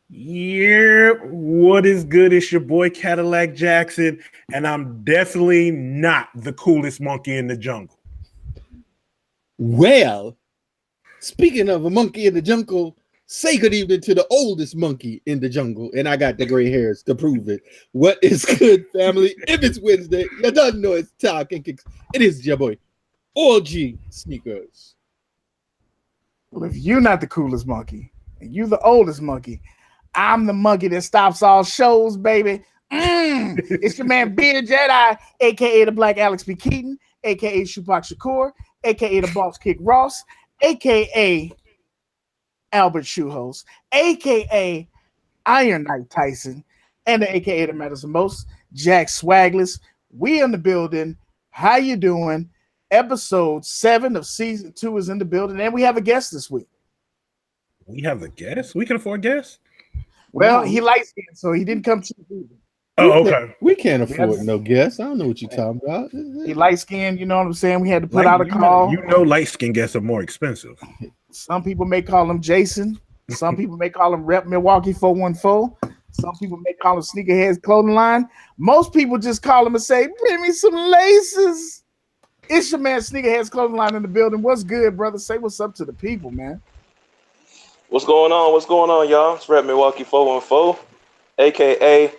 Yeah, what is good? It's your boy Cadillac Jackson, and I'm definitely not the coolest monkey in the jungle. Well, speaking of a monkey in the jungle, say good evening to the oldest monkey in the jungle, and I got the gray hairs to prove it. What is good, family? If it's Wednesday, you don't know it's Talkin Kicks. It is your boy, OGSneekerz. Well, if you're not the coolest monkey and you the oldest monkey, I'm the monkey that stops all shows, baby. It's your man Beard Jedi, aka the Black Alex B. Keaton, aka Shupak Shakur, aka the Boss Kick Ross, aka Albert Shoehouse, aka Iron Knight Tyson, and the aka that matters the most, Jack Swagless. We in the building. How you doing? Episode 7 of season 2 is in the building, and we have a guest this week. We have a guest? We can afford guests? Well, he light skinned, so he didn't come cheap either. Oh, okay. We can't afford no guests. I don't know what you're talking about. He light skinned, you know what I'm saying? We had to put out a call. You know light skin guests are more expensive. Some people may call him Jason. Some people may call him Rep Milwaukee 414. Some people may call him Sneakerheads Clothing Line. Most people just call him and say, bring me some laces. It's your man Sneakerheads Clothing Line in the building. What's good, brother? Say what's up to the people, man. What's going on? What's going on, y'all? It's Rep Milwaukee 414, a.k.a.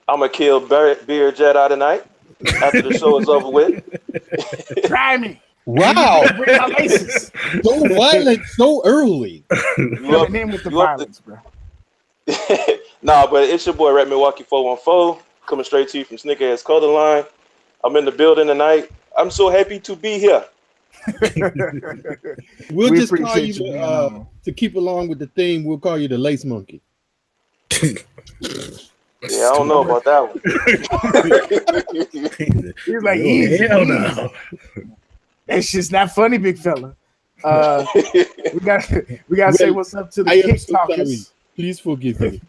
I'm going to kill Beard Jedi tonight after the show is over with. Try me. Wow. Bring my laces. So violent so early. Coming in with the violence, bro. Nah, but it's your boy Rep Milwaukee 414 coming straight to you from Sneakerheads Clothing Line. I'm in the building tonight. I'm so happy to be here. We'll just call you to keep along with the theme. We'll call you the lace monkey. Yeah, I don't know about that one. He's like, hell no. That's just not funny, big fella. We gotta say what's up to the Kick Talkers. Please forgive me.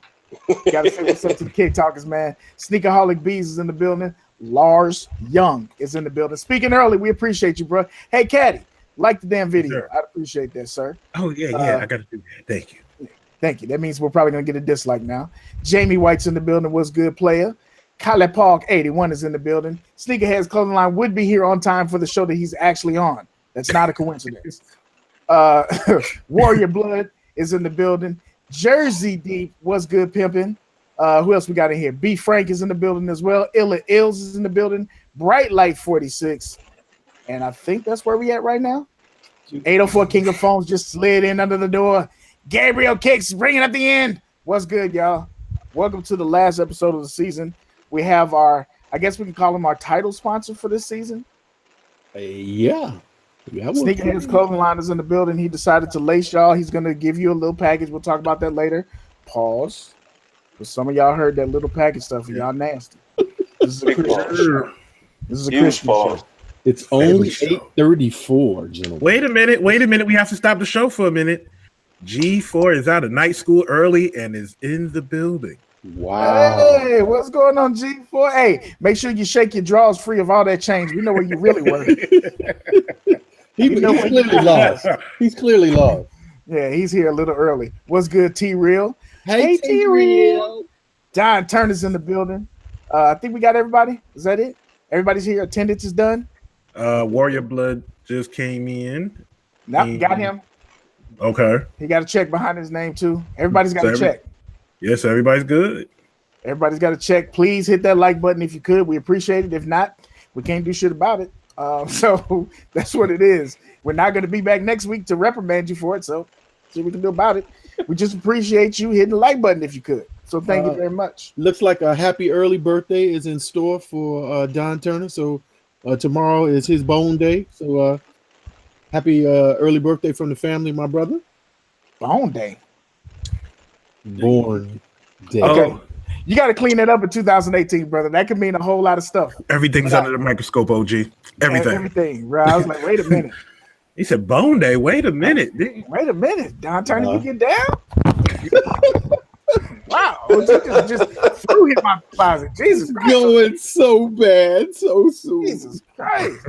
Gotta say what's up to the Kick Talkers, man. Sneakerholic Bees is in the building. Lars Young is in the building. Speaking early, we appreciate you, bro. Hey, Caddy, like the damn video. Sure. I appreciate that, sir. Oh, yeah, I got to do that. Thank you. Thank you. That means we're probably going to get a dislike now. Jamie White's in the building. What's good, player? Kyle Park 81 is in the building. Sneakerheads Clothing Line would be here on time for the show that he's actually on. That's not a coincidence. Warrior Blood is in the building. Jersey Deep, what's good, pimping? Who else we got in here? B Frank is in the building as well. Illa Ills is in the building. Bright Light 46. And I think that's where we at right now. 804 King of Phones just slid in under the door. Gabriel Kicks ringing at the end. What's good, y'all? Welcome to the last episode of the season. We have our, I guess we can call him our title sponsor for this season. Yeah. Sneakerheads Clothing Line is in the building. He decided to lace y'all. He's going to give you a little package. We'll talk about that later. Pause. But some of y'all heard that little package stuff and y'all nasty. This is a Christian. This is a Christian show. It's only 8:34, gentlemen. Wait a minute. We have to stop the show for a minute. G4 is out of night school early and is in the building. Wow. Hey, what's going on, G4? Hey, make sure you shake your drawers free of all that change. We know where you really work. He's clearly lost. He's clearly lost. Yeah, he's here a little early. What's good, T-Real? Hey, T-Real. Don Turner's in the building. I think we got everybody. Is that it? Everybody's here. Attendance is done. Warrior Blood just came in. Nope, got him. Okay. He got a check behind his name, too. Everybody's got a check. Yes, everybody's good. Everybody's got a check. Please hit that like button if you could. We appreciate it. If not, we can't do shit about it. So that's what it is. We're not going to be back next week to reprimand you for it. So see what we can do about it. We just appreciate you hitting the like button if you could. So thank you very much. Looks like a happy early birthday is in store for Don Turner. So tomorrow is his bone day. So happy early birthday from the family, my brother. Bone day. Born day. Okay. You got to clean that up in 2018, brother. That could mean a whole lot of stuff. Everything's under the microscope, OG. Everything. Everything, bro. I was like, wait a minute. He said, Bone Day. Wait a minute. Wait a minute. Don Turner, you get down? Wow. Just threw hit my closet. Jesus Christ. Going so bad so soon. Jesus Christ.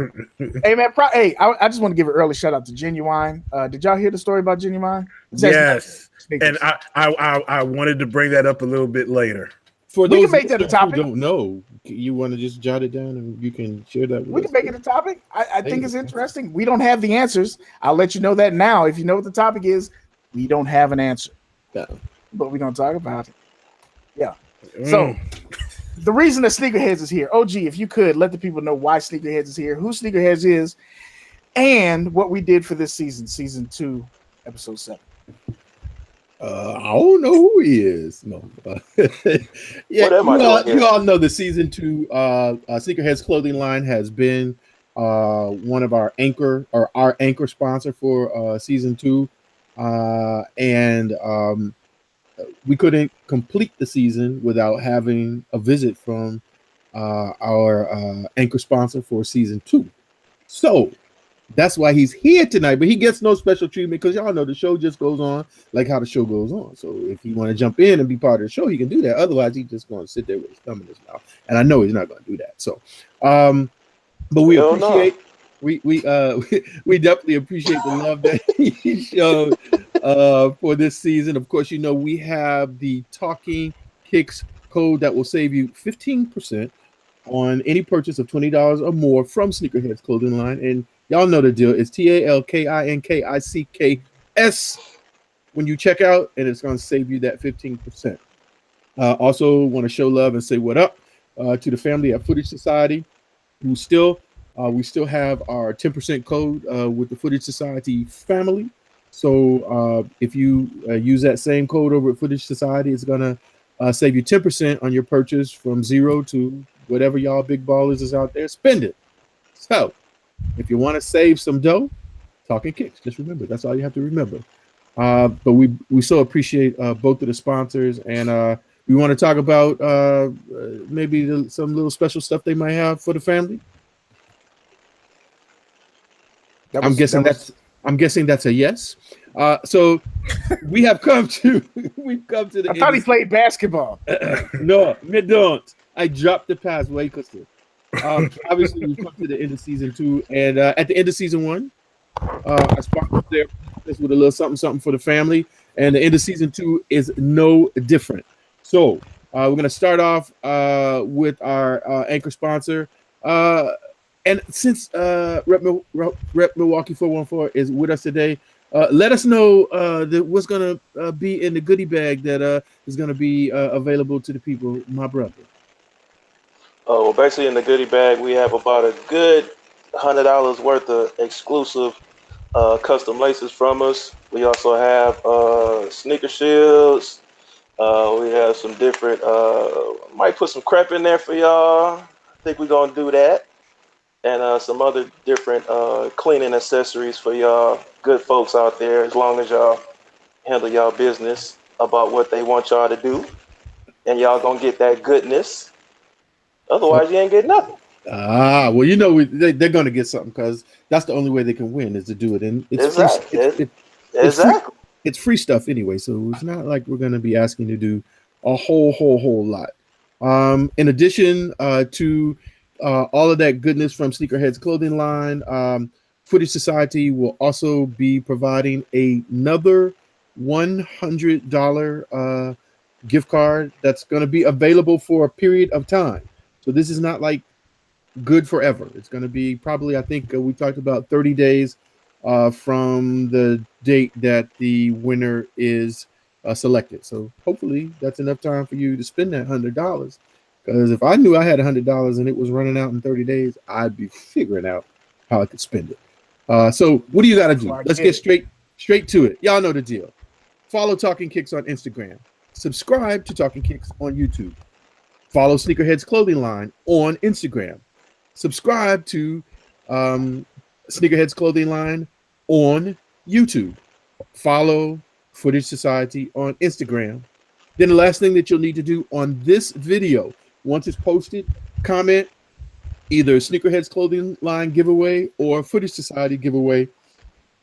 Hey, man. I just want to give an early shout out to Genuine. Did y'all hear the story about Genuine? Yes. And I wanted to bring that up a little bit later. For We those can make that a topic. who don't know, you want to just jot it down and you can share that with We us. can make it a topic. I think it's interesting. We don't have the answers. I'll let you know that now. If you know what the topic is, we don't have an answer. Yeah. But we're going to talk about it. Yeah. So the reason that Sneakerheads is here, OG, if you could let the people know why Sneakerheads is here, who Sneakerheads is, and what we did for this season 2, episode 7. I don't know who he is. No. Yeah, you all know the season 2 Sneakerheads Clothing Line has been one of our anchor sponsor for season 2. And we couldn't complete the season without having a visit from our anchor sponsor for season 2. So that's why he's here tonight, but he gets no special treatment because y'all know the show just goes on like how the show goes on. So if he want to jump in and be part of the show, he can do that. Otherwise, he's just going to sit there with his thumb in his mouth. And I know he's not going to do that. So, but we appreciate we definitely appreciate the love that he showed for this season. Of course, you know we have the Talkin Kicks code that will save you 15% on any purchase of $20 or more from Sneakerheads Clothing Line, and y'all know the deal. It's TALKINKICKS when you check out, and it's going to save you that 15%. Also, want to show love and say what up to the family at Footage Society, who still we still have our 10% code with the Footage Society family. So if you use that same code over at Footage Society, it's going to save you 10% on your purchase from 0 to whatever y'all big ballers is out there. Spend it. So if you want to save some dough, Talkin Kicks. Just remember, that's all you have to remember. But we so appreciate both of the sponsors, and we want to talk about maybe some little special stuff they might have for the family. I'm guessing that's a yes. So we've come to the. I thought he played basketball. No, me don't. I dropped the pass way quicker. Obviously, we've come to the end of season 2, and at the end of season 1, I sponsored there with a little something for the family, and the end of season 2 is no different. So we're gonna start off with our anchor sponsor, and since Rep Milwaukee 414 is with us today, let us know what's gonna be in the goodie bag that is gonna be available to the people, my brother. Oh, well, basically in the goodie bag, we have about a good $100 worth of exclusive custom laces from us. We also have sneaker shields. We have some different, might put some crep in there for y'all. I think we're going to do that. And some other different cleaning accessories for y'all good folks out there, as long as y'all handle y'all business about what they want y'all to do. And y'all going to get that goodness. Otherwise, you ain't getting nothing. Well, you know they're going to get something because that's the only way they can win is to do it. And it's exactly. It's free stuff anyway, so it's not like we're going to be asking to do a whole lot. In addition to all of that goodness from Sneakerheads Clothing Line, Footage Society will also be providing another $100 gift card that's going to be available for a period of time. So this is not like good forever. It's going to be probably, I think we talked about 30 days from the date that the winner is selected. So hopefully that's enough time for you to spend that $100. Because if I knew I had $100 and it was running out in 30 days, I'd be figuring out how I could spend it. So what do you got to do? Let's get straight to it. Y'all know the deal. Follow Talkin Kicks on Instagram. Subscribe to Talkin Kicks on YouTube. Follow Sneakerheads Clothing Line on Instagram. Subscribe to Sneakerheads Clothing Line on YouTube. Follow Footage Society on Instagram. Then the last thing that you'll need to do on this video, once it's posted, comment either Sneakerheads Clothing Line giveaway or Footage Society giveaway.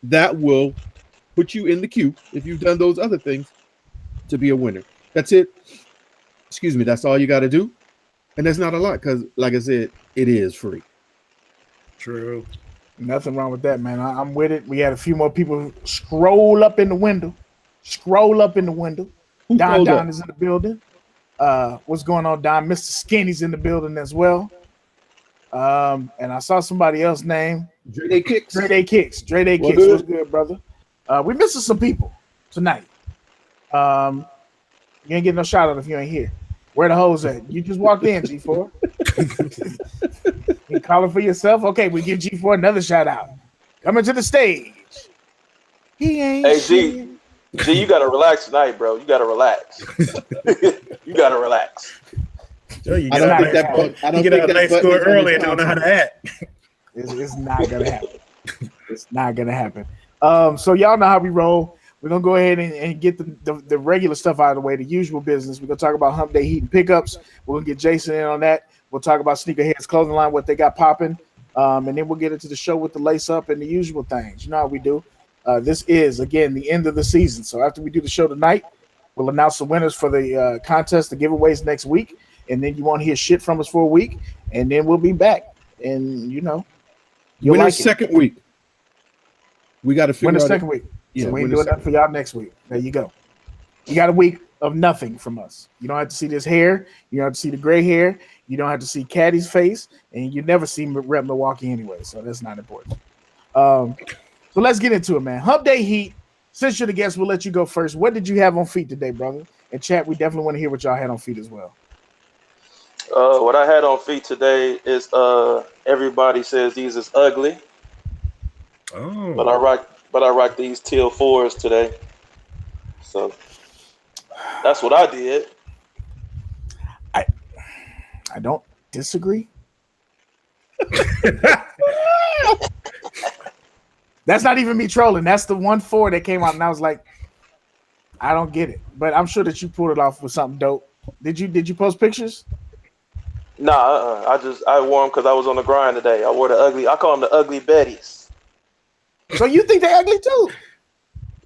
That will put you in the queue, if you've done those other things, to be a winner. That's it. Excuse me, that's all you got to do. And that's not a lot because, like I said, it is free. True. Nothing wrong with that, man. I'm with it. We had a few more people scroll up in the window. Scroll up in the window. Who Don scrolled up? is in the building. What's going on, Don? Mr. Skinny's in the building as well. And I saw somebody else named Dre Kicks. Dre Kicks. What's good, brother? We missing some people tonight. You ain't getting no shout out if you ain't here. Where the hoes at? You just walked in, G4. You calling for yourself? Okay, we give G4 another shout out. Coming to the stage. He ain't. Hey, G, you gotta relax tonight, bro. You gotta relax. You gotta relax. Joe, you I get don't out think that. I don't you get think out that nice button score is on his early and don't know how to act. It's not gonna happen. It's not gonna happen. So y'all know how we roll. We're gonna go ahead and get the regular stuff out of the way, the usual business. We're gonna talk about Hump Day Heat and pickups. We're gonna get Jason in on that. We'll talk about Sneakerheads Clothing Line, what they got popping, and then we'll get into the show with the lace up and the usual things. You know how we do. This is again the end of the season. So after we do the show tonight, we'll announce the winners for the contest, the giveaways next week, and then you won't hear shit from us for a week, and then we'll be back. And you know, you'll Winner's like it. second week. We got to figure Winner's out. second week. Yeah, So we ain't winner's doing that for y'all next week. There you go. You got a week of nothing from us. You don't have to see this hair. You don't have to see the gray hair. You don't have to see Caddy's face, and you never see Rep Milwaukee anyway. So that's not important. So let's get into it, man. Hump Day Heat. Since you're the guest, we'll let you go first. What did you have on feet today, brother? And chat, we definitely want to hear what y'all had on feet as well. What I had on feet today is everybody says these is ugly, Oh, but I rock these teal 4s today. So that's what I did. I don't disagree. That's not even me trolling. That's the 1-4 that came out, and I was like, I don't get it. But I'm sure that you pulled it off with something dope. Did you post pictures? Nah, I wore them because I was on the grind today. I wore the ugly. I call them the ugly Betties. So you think they ugly too?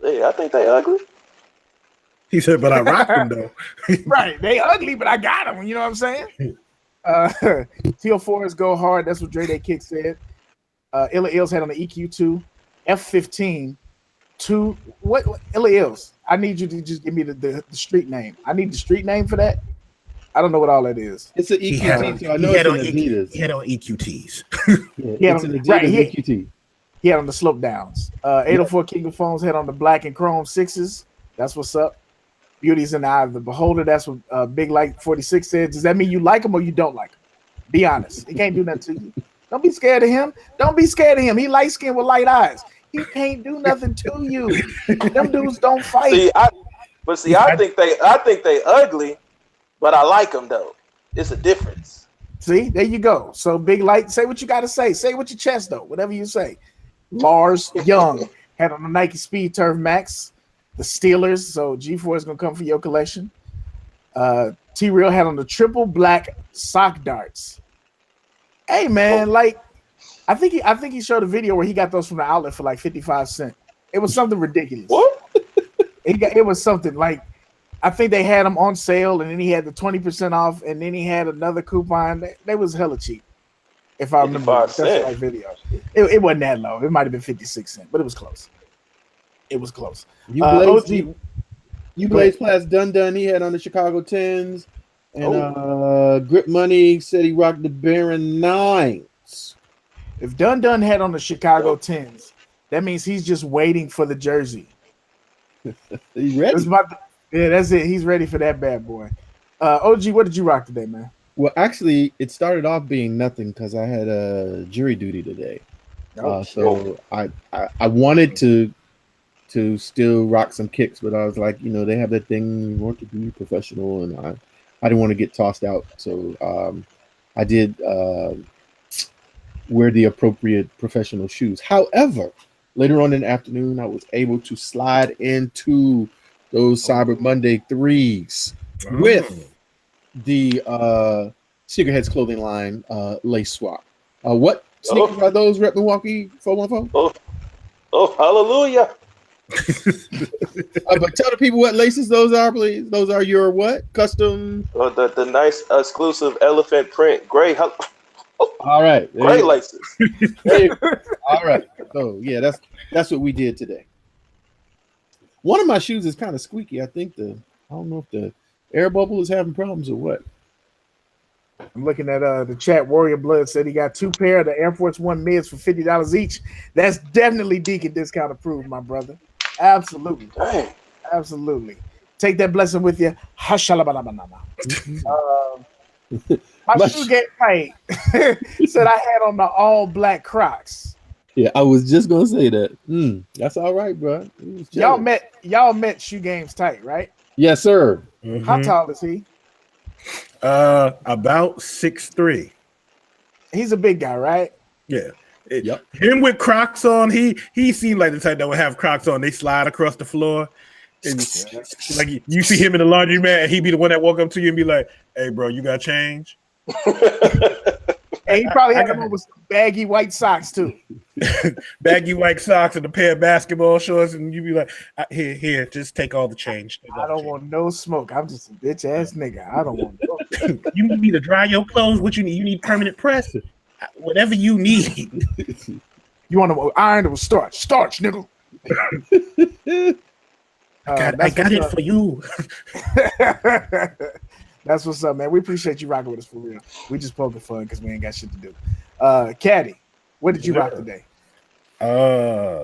Yeah, I think they ugly. he said, but I rocked them though. Right, they ugly, but I got them. You know what I'm saying? Teal 4s go hard. That's what Dre Kick said. Illa Ills had on the EQ2, F15, 2. What Illa Ills? I need you to just give me the street name. I need the street name for that. I don't know what all that is. It's an EQT, so I know it's an Adidas. He had on EQTs. Yeah, it's an Adidas EQT. He had on the slope downs. 804 King of Phones had on the black and chrome 6s. That's what's up. Beauty's in the eye of the beholder. That's what Big Light 46 said. Does that mean you like him or you don't like him? Be honest. He can't do nothing to you. Don't be scared of him. Don't be scared of him. He light skinned with light eyes. He can't do nothing to you. Them dudes don't fight. I think they ugly, but I like them though. It's a difference. See, there you go. So Big Light, say what you got to say. Say it with your chest though. Whatever you say. Lars Young had on the Nike Speed Turf Max, the Steelers. So G4 is gonna come for your collection. T Real had on the triple black sock darts. Hey man, like I think he showed a video where he got those from the outlet for like 55 cents. It was something ridiculous. What? It was something like I think they had them on sale, and then he had the 20% off, and then he had another coupon. They was hella cheap, if I remember. That's the right video. It wasn't that low. It might have been 56 cents, but it was close. It was close. You Blaze Class Dun. He had on the Chicago 10s. And Grip Money said he rocked the Baron 9s. If Dun had on the Chicago 10s, that means he's just waiting for the jersey. He's ready. Yeah, that's it. He's ready for that bad boy. OG, what did you rock today, man? Well, actually, it started off being nothing because I had a jury duty today. So I wanted to still rock some kicks, but I was like, they have that thing, you want to be professional, and I didn't want to get tossed out. So I did wear the appropriate professional shoes. However, later on in the afternoon, I was able to slide into those Cyber Monday 3s with the Sneakerheads Clothing Line lace swap. What sneakers are those, Rep Milwaukee 414? Oh, hallelujah. But tell the people what laces those are, please. Those are your what? Custom? The nice exclusive elephant print gray. All right. Gray laces. All right. So, yeah, that's what we did today. One of my shoes is kind of squeaky. I don't know if the air bubble is having problems or what. I'm looking at the chat. Warrior Blood said he got 2 pair of the Air Force One mids for $50 each. That's definitely Deacon discount approved, my brother. Absolutely. Dang. Absolutely. Take that blessing with you. Hashalabalabanana. My shoe get tight. Said I had on the all black Crocs. Yeah, I was just gonna say that. That's all right, bro. Y'all met Shoe Games tight, right? Yes, sir. Mhm. How tall is he? About 6'3". He's a big guy, right? Yeah. Yep. Him with Crocs on, he seemed like the type that would have Crocs on. They slide across the floor. And like you see him in the laundromat, and he'd be the one that walk up to you and be like, "Hey, bro, you got change?" And he probably had them on with some baggy white socks too. Baggy white socks and a pair of basketball shorts, and you be like, "Here, just take all the change." I don't want no smoke. I'm just a bitch ass nigga. I don't want no. You need me to dry your clothes. What you need? You need permanent press. Whatever you need. You want to iron it with starch, nigga. I got it for you. That's what's up, man. We appreciate you rocking with us for real. We just poking fun because we ain't got shit to do. Caddy, what did you rock today?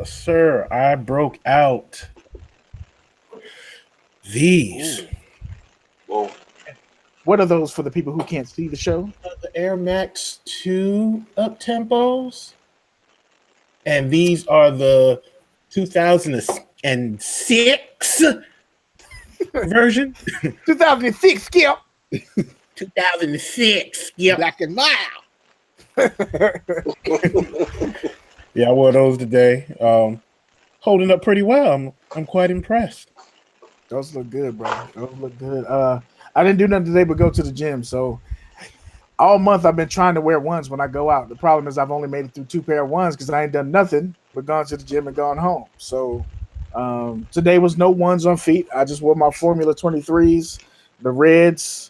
Sir, I broke out these. Ooh. Whoa. What are those for the people who can't see the show? The Air Max 2 up tempos. And these are the 2006 version. 2006, Skip. 2006. Yep. Black and mild. Yeah, I wore those today. Holding up pretty well. I'm quite impressed. Those look good, bro. Those look good. I didn't do nothing today but go to the gym. So all month I've been trying to wear ones when I go out. The problem is I've only made it through 2 pair of ones because I ain't done nothing but gone to the gym and gone home. So today was no ones on feet. I just wore my Formula 23s, the reds.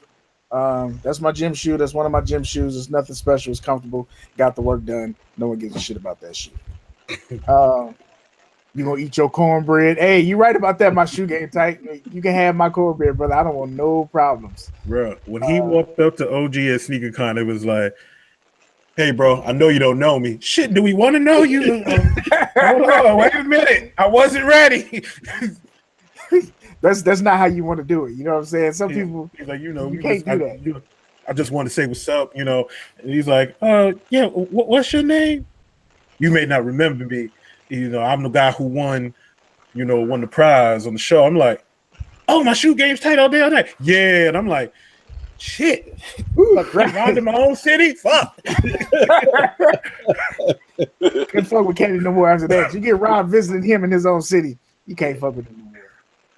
That's my gym shoe. That's one of my gym shoes. It's nothing special. It's comfortable. Got the work done. No one gives a shit about that shit. You gonna eat your cornbread? Hey, you right about that. My shoe game tight. You can have my cornbread, brother. I don't want no problems, bro. When he walked up to OG at SneakerCon, it was like, "Hey, bro, I know you don't know me. Shit, do we want to know you? Hold on, wait a minute. I wasn't ready." That's not how you want to do it. You know what I'm saying? Some people, he's like, you can't do that. I just want to say what's up, And he's like, yeah, what's your name? You may not remember me. I'm the guy who won the prize on the show. I'm like, oh, my shoe game's tight all day, all night. Yeah, and I'm like, shit. Around in my own city? Fuck. Can't fuck with Kenny no more after that. You get Rob visiting him in his own city, you can't fuck with him no more.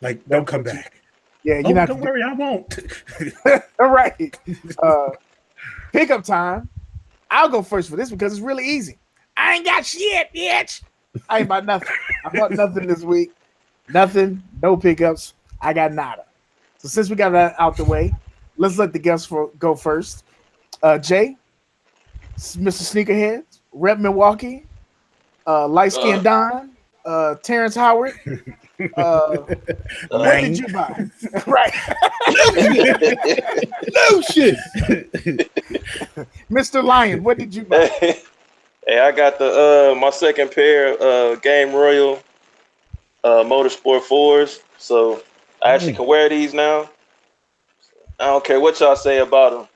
Like, don't come back. Yeah, you're not. Don't worry, I won't. All right. Pickup time. I'll go first for this because it's really easy. I ain't got shit, bitch. I ain't bought nothing. I bought nothing this week. Nothing. No pickups. I got nada. So since we got that out the way, let's let the guests go first. Jay, Mr. Sneakerheads, Rep Milwaukee, Light Skin Don, Terrence Howard. What did you buy? Right. No shit. Mr. Lion, what did you buy? Hey, I got the my second pair Game Royal Motorsport 4s, so I actually can wear these now. I don't care what y'all say about them.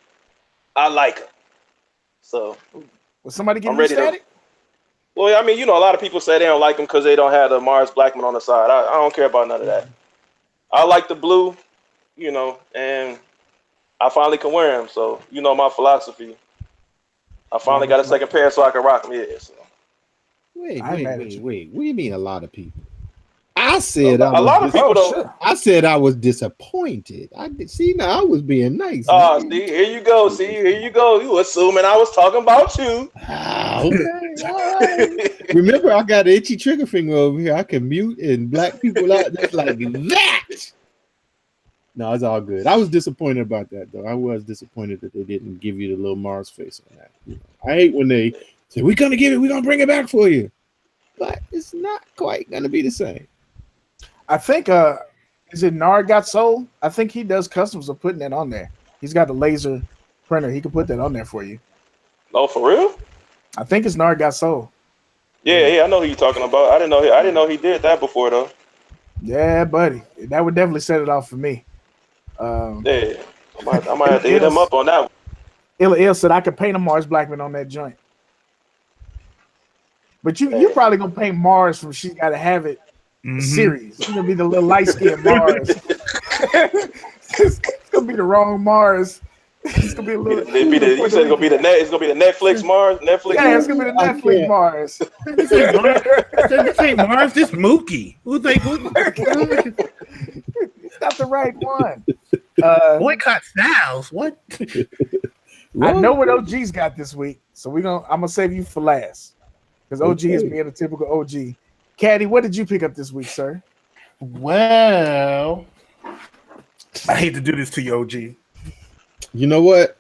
I like them. So, was somebody getting ready static? Well, I mean, a lot of people say they don't like them because they don't have the Mars Blackman on the side. I don't care about none of that. I like the blue, and I finally can wear them. So, my philosophy. I finally got a second pair so I can rock them. Yeah. So. Wait. What do you mean a lot of people? I said a lot of people don't. I said I was disappointed. I was being nice. Oh, see, here you go. You assuming I was talking about you. Okay. All right. Remember, I got an itchy trigger finger over here. I can mute and black people out just like that. No, it's all good. I was disappointed about that, though. I was disappointed that they didn't give you the little Mars face on that. I hate when they say, we're going to bring it back for you. But it's not quite going to be the same. I think is it Nard Got Soul? I think he does customs of putting that on there. He's got the laser printer. He can put that on there for you. Oh, for real? I think it's Nard Got Soul. Yeah, I know who you're talking about. I didn't know he did that before though. Yeah, buddy. That would definitely set it off for me. Yeah. I might have to hit him up on that one. Ill said I could paint a Mars Blackman on that joint. But you probably gonna paint Mars from She Gotta Have It series. It's gonna be the little light skinned Mars. It's gonna be the wrong Mars. It's gonna be a little. You said it's gonna be the Netflix Mars. Netflix. Yeah, it's gonna be the Netflix Mars. This ain't Mars. This Mookie. Who think? It's not the right one. Boycott Styles. What? I know what OG's got this week, so I'm gonna save you for last because OG is being a typical OG. Caddy, what did you pick up this week, sir? Well, I hate to do this to you, OG. You know what?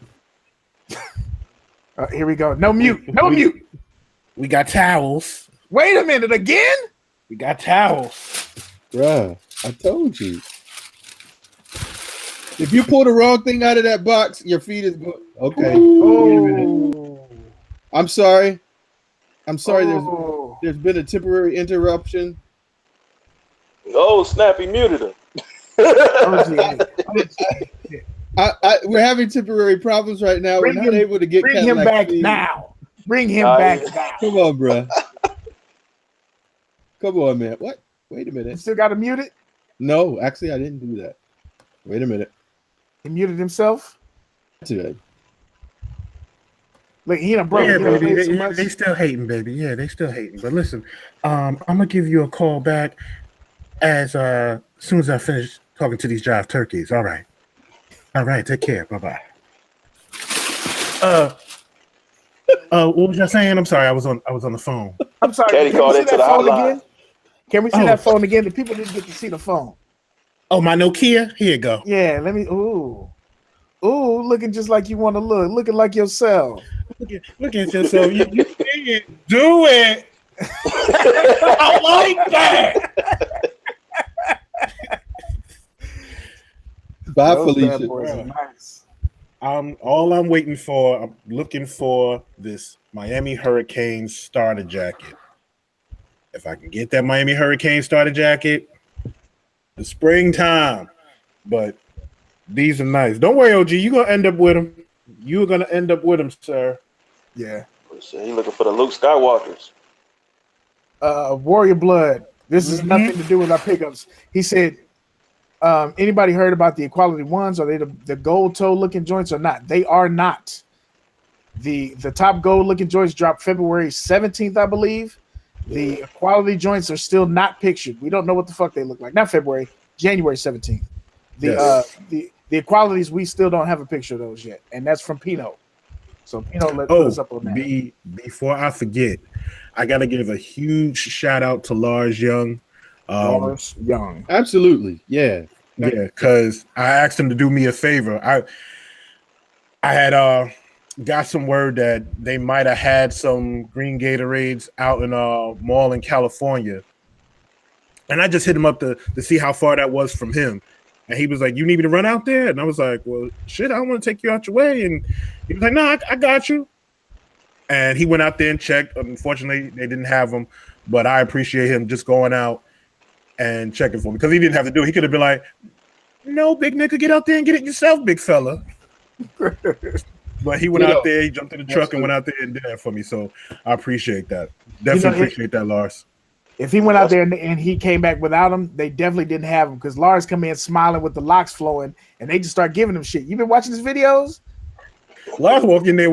Here we go. No mute. No mute. We got towels. Wait a minute. Again? We got towels. Bruh, I told you. If you pull the wrong thing out of that box, your feet is going. Okay. Oh. I'm sorry. Oh. There's been a temporary interruption. Oh, Snappy muted him. We're having temporary problems right now. We're not able to get Bring him back now. Bring him back now. Come on, bro. Come on, man. What? Wait a minute. You still got to mute it? No, actually, I didn't do that. Wait a minute. He muted himself? Today. Look, he done broke. Yeah, baby. They still hating, baby. Yeah, they still hating. But listen, I'm gonna give you a call back as soon as I finish talking to these jive turkeys. All right. Take care. Bye. What was y'all saying? I'm sorry. I was on the phone. I'm sorry. Caddy called into the hotline. Can we see that phone again? The people didn't get to see the phone. Oh, my Nokia. Here you go. Yeah. Let me. Ooh, looking just like you want to look. Looking like yourself. Look at yourself. You can't do it. I like that. Bye, Felicia. Nice. All I'm waiting for. I'm looking for this Miami Hurricanes starter jacket. If I can get that Miami Hurricanes starter jacket, the springtime. But these are nice. Don't worry, OG. You're gonna end up with them. You're gonna end up with them, sir. Yeah. He looking for the Luke Skywalkers. Warrior Blood. This is nothing to do with our pickups. He said, anybody heard about the Equality ones? Are they the gold toe looking joints or not? They are not. The top gold looking joints dropped February 17th, I believe. The Equality joints are still not pictured. We don't know what the fuck they look like. Not February, January 17th. The Equalities, we still don't have a picture of those yet. And that's from Pino. So Pino let us up on that. Before I forget, I got to give a huge shout out to Lars Young. Lars Young. Absolutely. Yeah. Yeah, because I asked him to do me a favor. I had got some word that they might have had some green Gatorades out in a mall in California. And I just hit him up to see how far that was from him. And he was like, "You need me to run out there?" And I was like, "Well, shit, I don't want to take you out your way." And he was like, "No, I got you." And he went out there and checked. Unfortunately, they didn't have them. But I appreciate him just going out and checking for me because he didn't have to do it. He could have been like, "No, big nigga, get out there and get it yourself, big fella." But he went out there, he jumped in the truck and went out there and did that for me. So I appreciate that. Definitely appreciate that, Lars. If he went out there and he came back without him, they definitely didn't have him because Lars come in smiling with the locks flowing and they just start giving him shit. You been watching his videos? Lars walk in there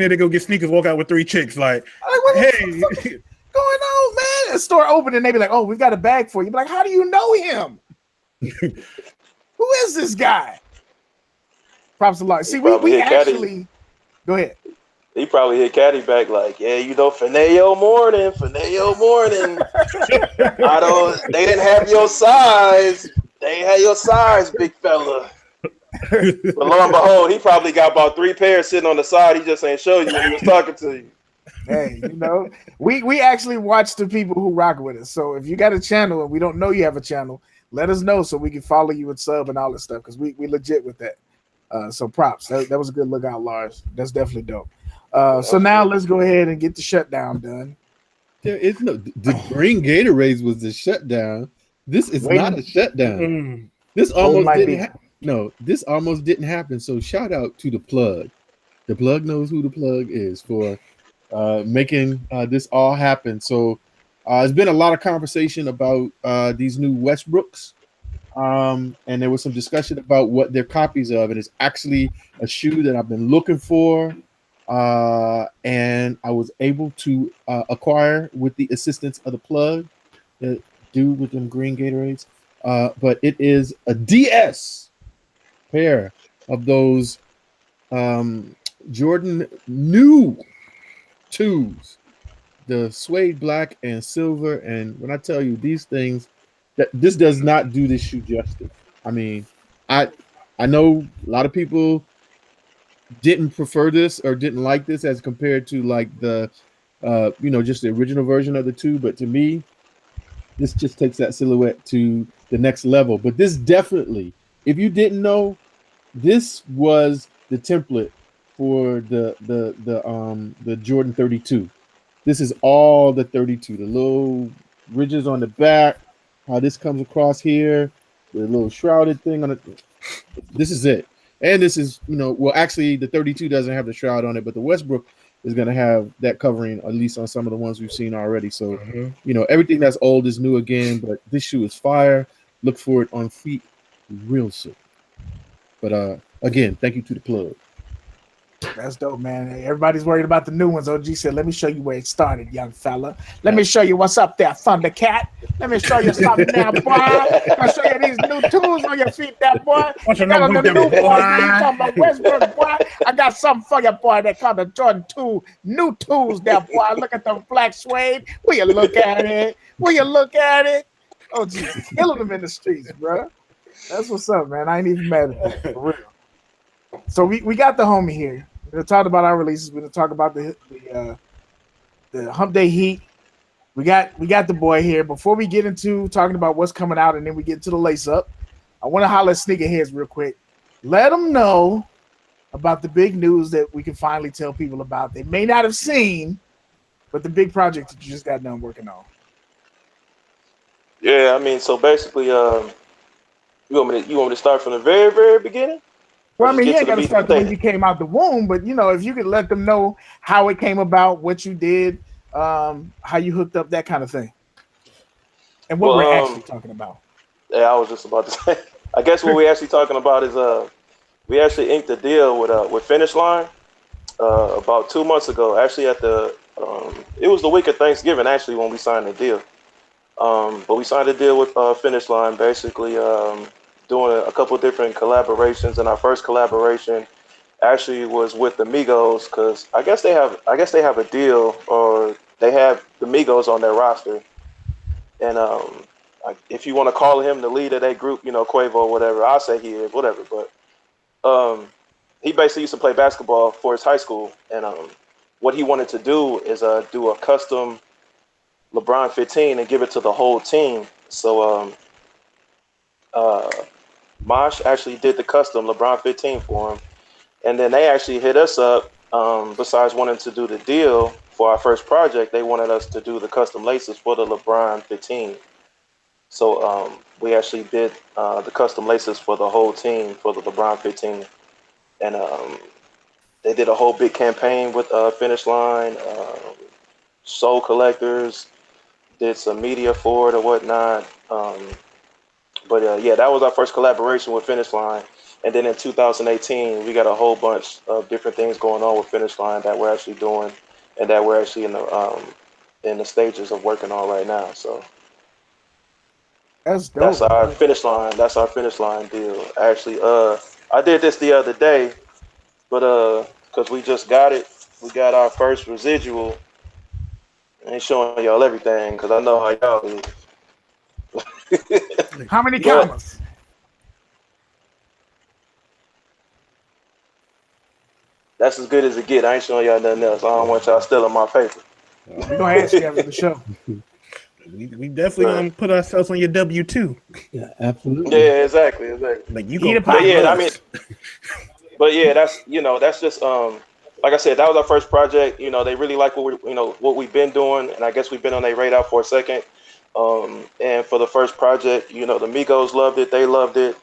to go get sneakers, walk out with 3 chicks like what hey, what's going on, man? The store opened and they be like, "Oh, we've got a bag for you." Be like, "How do you know him? Who is this guy?" Props a lot. See, we actually go ahead. He probably hit Caddy back like, "Yeah, you know, Fineo morning. They didn't have your size. They had your size, big fella." But lo and behold, he probably got about 3 pairs sitting on the side. He just ain't show you when he was talking to you. Hey, we actually watch the people who rock with us. So if you got a channel and we don't know you have a channel, let us know so we can follow you and sub and all that stuff because we legit with that. So props. That was a good lookout, Lars. That's definitely dope. So now let's go ahead and get the shutdown done. There is no the green Gatorades was the shutdown. This is not a shutdown. This almost didn't this almost didn't happen. So shout out to the plug. The plug knows who the plug is for making this all happen. So there's been a lot of conversation about these new Westbrooks. And there was some discussion about what they're copies of. And it's actually a shoe that I've been looking for. And I was able to acquire with the assistance of the plug, the dude with them green Gatorades. But it is a DS pair of those Jordan new 2s, the suede black and silver. And when I tell you these things, that this does not do this shoe justice. I mean, I know a lot of people didn't prefer this or didn't like this as compared to like the just the original version of the 2, but to me this just takes that silhouette to the next level. But this definitely, if you didn't know, this was the template for the Jordan 32. This is all the 32, the little ridges on the back, how this comes across here, the little shrouded thing on it. This is it. And this is, actually the 32 doesn't have the shroud on it, but the Westbrook is going to have that covering, at least on some of the ones we've seen already. So, everything that's old is new again, but this shoe is fire. Look for it on feet real soon. But again, thank you to the plug. That's dope, man. Everybody's worried about the new ones. OG said, let me show you where it started, young fella. Let me show you what's up there, Thundercat. Let me show you something now, boy. I'll show you these new tools on your feet there, boy. You got on the new boys. You talking about Westbrook, boy. I got something for you, boy. They call the Jordan 2 new tools there, boy. Look at the black suede. Will you look at it? Will you look at it? Oh, Jesus. Killing them in the streets, bro. That's what's up, man. I ain't even mad at that, for real. So we got the homie here. We're gonna talk about our releases. We're gonna talk about the Hump Day Heat. We got the boy here. Before we get into talking about what's coming out and then we get into the lace up, I want to holler at Sneakerheads real quick. Let them know about the big news that we can finally tell people about. They may not have seen, but the big project that you just got done working on. Yeah, I mean, so basically, you want me to start from the very, very beginning? Well, I mean, you ain't got to start when you came out the womb, but if you could let them know how it came about, what you did, how you hooked up, that kind of thing, and what we're actually talking about. Yeah, I was just about to say. I guess what we're actually talking about is we actually inked a deal with Finish Line about 2 months ago. Actually, at it was the week of Thanksgiving actually when we signed the deal. But we signed a deal with Finish Line, basically. Doing a couple different collaborations, and our first collaboration actually was with the Migos, because I guess they have a deal, or they have the Migos on their roster, and if you want to call him the leader of that group, Quavo or whatever, I'll say he is, whatever. But he basically used to play basketball for his high school, and what he wanted to do is do a custom LeBron 15 and give it to the whole team. So Mosh actually did the custom LeBron 15 for him. And then they actually hit us up. Besides wanting to do the deal for our first project, they wanted us to do the custom laces for the LeBron 15. So we actually did the custom laces for the whole team for the LeBron 15. And they did a whole big campaign with Finish Line, Soul Collectors, did some media for it or whatnot. But yeah, that was our first collaboration with Finish Line. And then in 2018, we got a whole bunch of different things going on with Finish Line that we're actually doing, and that we're actually in the stages of working on right now. So that's dope. That's our Finish Line. That's our Finish Line deal. Actually, I did this the other day, but because we just got it, we got our first residual. I ain't showing y'all everything because I know how y'all is. How many commas? That's as good as it get. I ain't showing y'all nothing else. I don't want y'all stealing my paper. We're gonna ask you after the show. We definitely gonna put ourselves on your W-2. Yeah, absolutely. Yeah, exactly. Like you Eat gonna a pay pie. Yeah, I us. mean, but yeah, that's just like I said, that was our first project. They really like what we've been doing, and I guess we've been on their radar for a second. And for the first project, the Migos loved it, they loved it.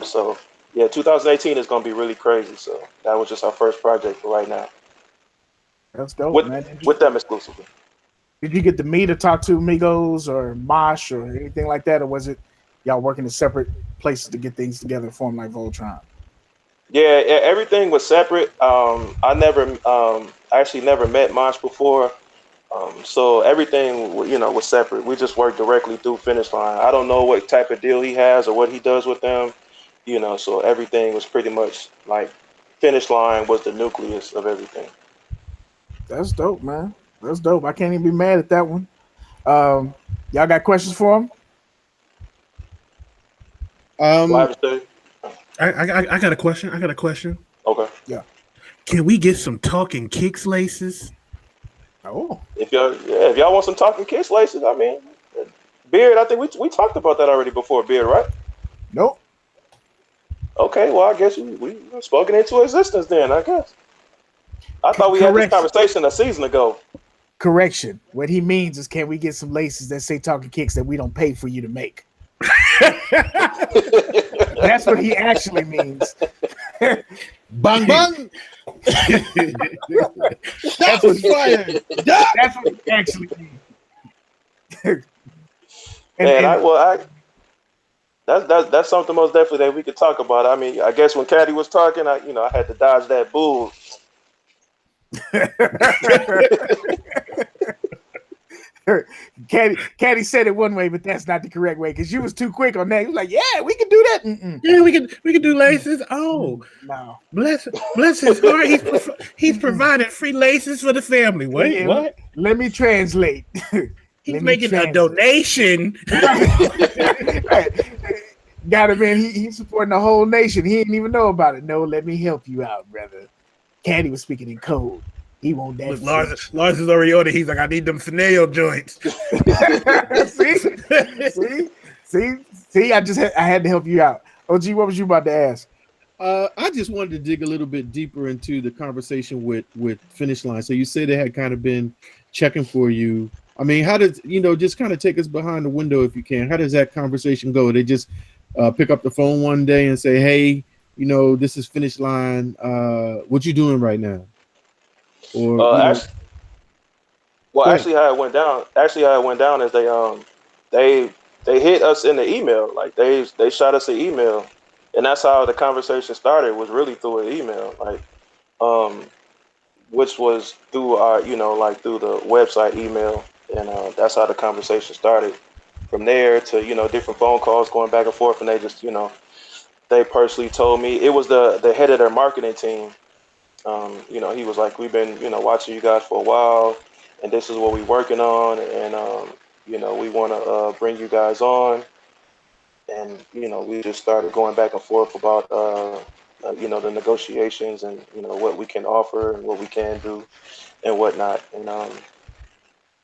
So yeah, 2018 is gonna be really crazy. So that was just our first project for right now. That's dope, With man. with them exclusively. Did you get to meet or talk to Migos or Mosh or anything like that, or was it y'all working in separate places to get things together, form like Voltron? Yeah, everything was separate. I actually never met Mosh before. So everything, was separate. We just worked directly through Finish Line. I don't know what type of deal he has or what he does with them, so everything was pretty much like Finish Line was the nucleus of everything. That's dope, man. That's dope. I can't even be mad at that one. Y'all got questions for him? What happened, I got a question. I got a question. Okay. Yeah. Can we get some Talkin Kicks laces? Oh, If y'all want some Talking Kicks laces, I mean, Beard, I think we talked about that already before, Beard, right? nope. Okay, well, I guess we spoken into existence then, I guess. I thought we had this Correction. conversation a season ago. Correction. What he means is, can we get some laces that say Talking Kicks that we don't pay for you to make? That's what he actually means. Bang bang. That's what fired. That's what he actually means. That's something most definitely that we could talk about. I mean, I guess when Caddy was talking, I had to dodge that bull. Caddy said it one way, but that's not the correct way because you was too quick on that. He was like, "Yeah, we can do that." Mm-mm. Yeah, we can do laces. Oh, No, bless his heart. He's providing free laces for the family. Wait, Yeah, what? Let me translate. He's making a donation. Got him in. He's supporting the whole nation. He didn't even know about it. No, let me help you out, brother. Caddy was speaking in code. He won't that. Look, Lars is already ordered. He's like, I need them finale joints. see. I had to help you out. OG, what was you about to ask? I just wanted to dig a little bit deeper into the conversation with Finish Line. So you said they had kind of been checking for you. I mean, how does just kind of take us behind the window if you can? How does that conversation go? They just pick up the phone one day and say, "Hey, this is Finish Line. What you doing right now?" Or Actually, how it went down is they hit us in the email. Like they shot us an email, and that's how the conversation started. Was really through an email, like which was through our through the website email, and that's how the conversation started. From there to different phone calls going back and forth, and they just they personally told me it was the head of their marketing team. He was like, we've been, watching you guys for a while, and this is what we're working on, and we want to bring you guys on, and we just started going back and forth about the negotiations and what we can offer and what we can do and whatnot, and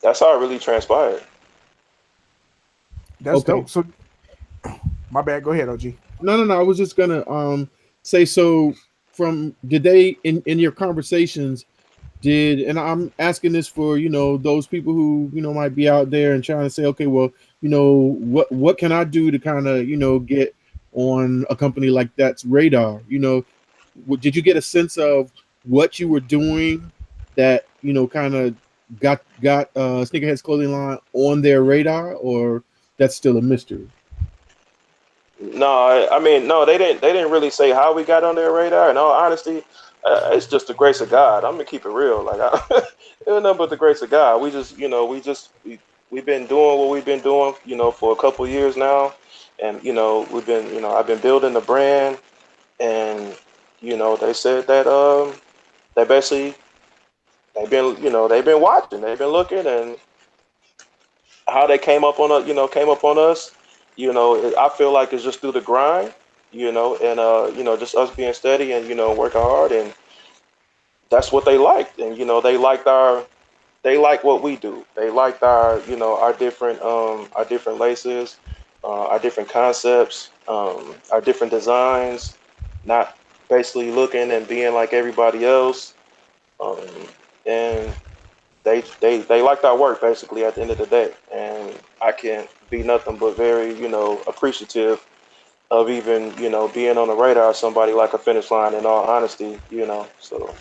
that's how it really transpired. That's Okay. dope. So, my bad. Go ahead, OG. No. I was just gonna say, so did they in your conversations and I'm asking this for those people who might be out there and trying to say, okay, well, what can I do to kind of get on a company like that's radar? Did you get a sense of what you were doing that kind of got Sneakerheads Clothing Line on their radar, or that's still a mystery? No, I mean, no, they didn't really say how we got on their radar. In all honesty, it's just the grace of God. I'm gonna keep it real. Like, it was nothing but the grace of God. We've been doing what we've been doing, for a couple years now, and we've been, I've been building the brand, and they said that they basically they've been watching, they've been looking, and how they came up on us. I feel like it's just through the grind, and just us being steady and working hard, and that's what they liked, and they liked what we do. They liked our different laces, our different concepts, our different designs, not basically looking and being like everybody else. Um, and they liked our work basically at the end of the day. And I can't be nothing but very, appreciative of even, being on the radar of somebody like a Finish Line, in all honesty. So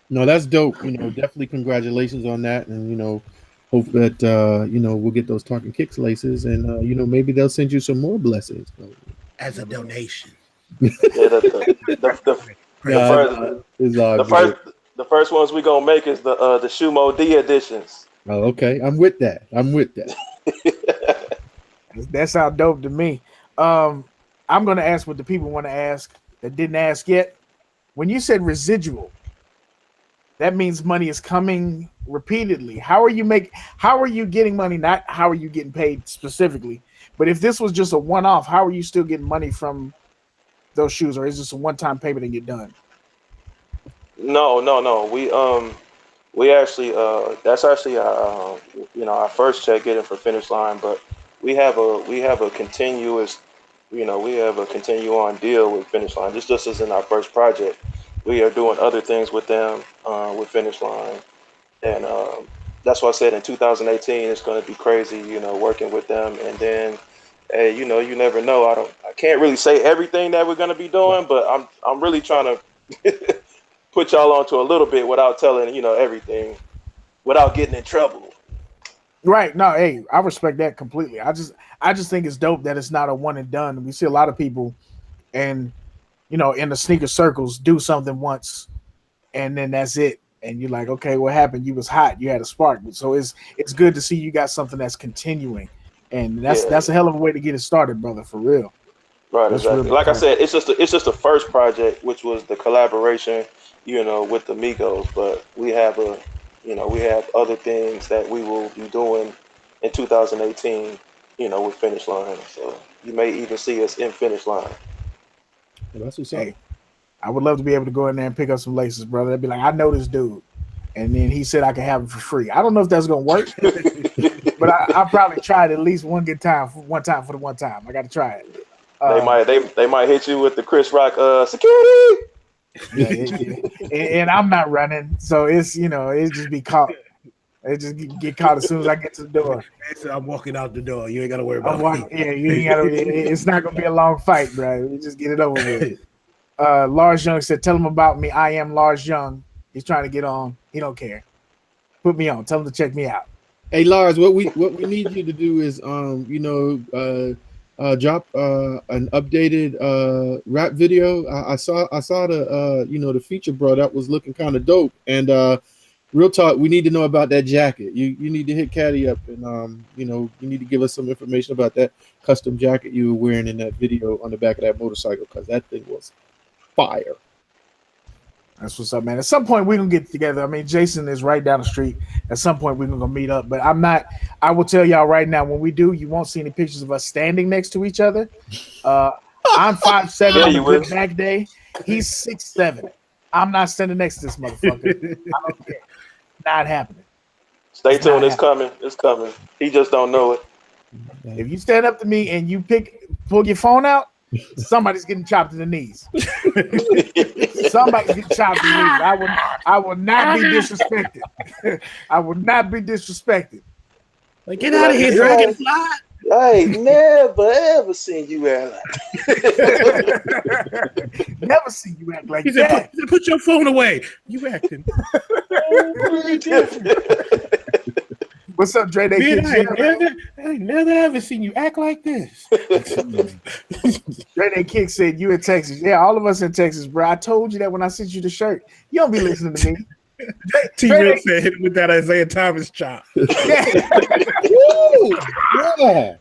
No, that's dope. Definitely congratulations on that, and hope that we'll get those Talkin Kicks laces, and maybe they'll send you some more blessings. as a donation. yeah, the first It's all the good. first the first ones we gonna make is the Shumo D editions. Oh, okay, I'm with that. That sounds dope to me. I'm gonna ask what the people want to ask that didn't ask yet. When you said residual, that means money is coming repeatedly. How are you getting money? Not how are you getting paid specifically, but if this was just a one-off, how are you still getting money from those shoes, or is this a one-time payment and you're done? No. We actually that's actually our first check getting for Finish Line, but we have a continuous we have a continue on deal with Finish Line. This just isn't our first project. We are doing other things with them with Finish Line, and that's why I said in 2018 it's going to be crazy, working with them. And then, hey, you never know. I can't really say everything that we're going to be doing, but I'm really trying to put y'all onto a little bit without telling everything, without getting in trouble. Right. No, hey, I respect that completely. I just think it's dope that it's not a one and done. We see a lot of people and in the sneaker circles do something once and then that's it. And you're like, okay, what happened? You was hot, you had a spark. So it's good to see you got something that's continuing. And that's a hell of a way to get it started, brother, for real. Right, That's exactly. really Like I dope. said, it's just the first project, which was the collaboration, with the Migos. But we have other things that we will be doing in 2018, with Finish Line. So you may even see us in Finish Line. Well, that's what's up. Hey, I would love to be able to go in there and pick up some laces, brother. I'd be like, I know this dude. And then he said I could have them for free. I don't know if that's gonna work, but I'll probably try it at least one time for the one time. I got to try it. They might hit you with the Chris Rock security. And I'm not running, so it's it just be caught. It just get caught as soon as I get to the door. I'm walking out the door. You ain't gotta worry about me. Yeah, you ain't gotta. It's not gonna be a long fight, bro. You just get it over with. Lars Young said, "Tell him about me. I am Lars Young. He's trying to get on. He don't care. Put me on. Tell him to check me out." Hey Lars, what we need you to do is drop an updated rap video. I saw the the feature, bro. That was looking kind of dope. And real talk, we need to know about that jacket. You need to hit Caddy up, and you need to give us some information about that custom jacket you were wearing in that video on the back of that motorcycle, because that thing was fire. That's what's up, man. At some point, we're going to get together. I mean, Jason is right down the street. At some point, we're going to meet up. But I will tell y'all right now, when we do, you won't see any pictures of us standing next to each other. I'm 5'7" on a good back day. He's 6'7". I'm not standing next to this motherfucker. I don't care. Not happening. Stay tuned. It's coming. It's coming. He just don't know it. If you stand up to me and you pull your phone out, somebody's getting chopped in the knees. Somebody's getting chopped in the knees. I will not be disrespected. I will not be disrespected. Like, get out of here, Dragonfly. I ain't never ever seen you act like never seen you act like he that. Said, put your phone away. You acting. What's up, Dre? I ain't never ever seen you act like this. Dre Kick said you in Texas. Yeah, all of us in Texas, bro. I told you that when I sent you the shirt. You don't be listening to me. T-Real said hit him with that Isaiah Thomas chop. Woo, yeah.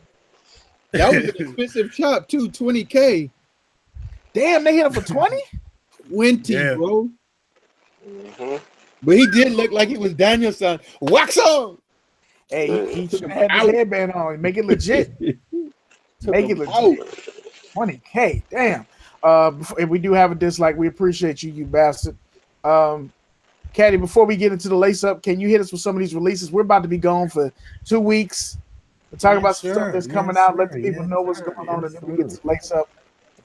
That was an expensive chop too, $20K. Damn, they hit him for 20? 20, yeah. bro. Mm-hmm. But he did look like he was Danielson. Wax on. Hey, he should have had his headband on. Make it legit. Make it legit. 20K. Damn. If we do have a dislike, we appreciate you, you bastard. Caddy, before we get into the lace up, can you hit us with some of these releases? We're about to be gone for 2 weeks. We're talking about some stuff that's coming out. Let the people know what's going on, and then we get to the lace up.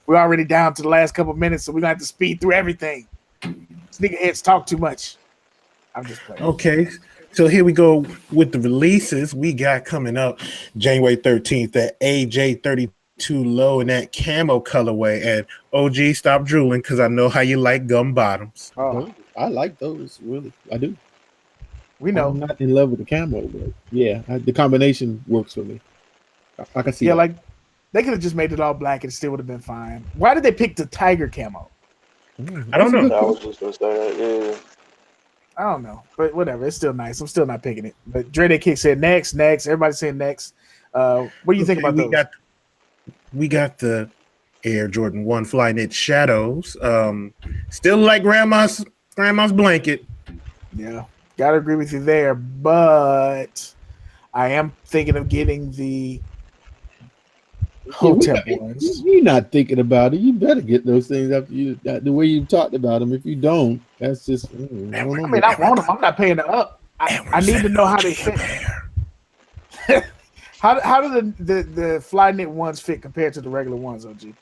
We're already down to the last couple of minutes, so we're gonna have to speed through everything. Sneakerheads talk too much. I'm just playing. Okay, so here we go with the releases we got coming up January 13th. That AJ32 low in that camo colorway, and OG, stop drooling because I know how you like gum bottoms. Oh, I like those, really. I do. we know. I'm not in love with the camo, but yeah, the combination works for me. I can see Yeah, that. like they could have just made it all black and it still would have been fine. Why did they pick the tiger camo? I don't know. I was just gonna say that. Yeah. I don't know, but whatever. It's still nice. I'm still not picking it. But Dre Kick said next. Everybody's saying next. What do you think about those? We got the Air Jordan 1 Flyknit Shadows. Still like grandma's blanket. Yeah, gotta agree with you there. But I am thinking of getting the hotel ones. You're not thinking about it. You better get those things after the way you talked about them. If you don't, that's just. I don't know. I mean, I want them. I'm not paying it up. I need to know how they fit. How do the Flyknit ones fit compared to the regular ones, OG?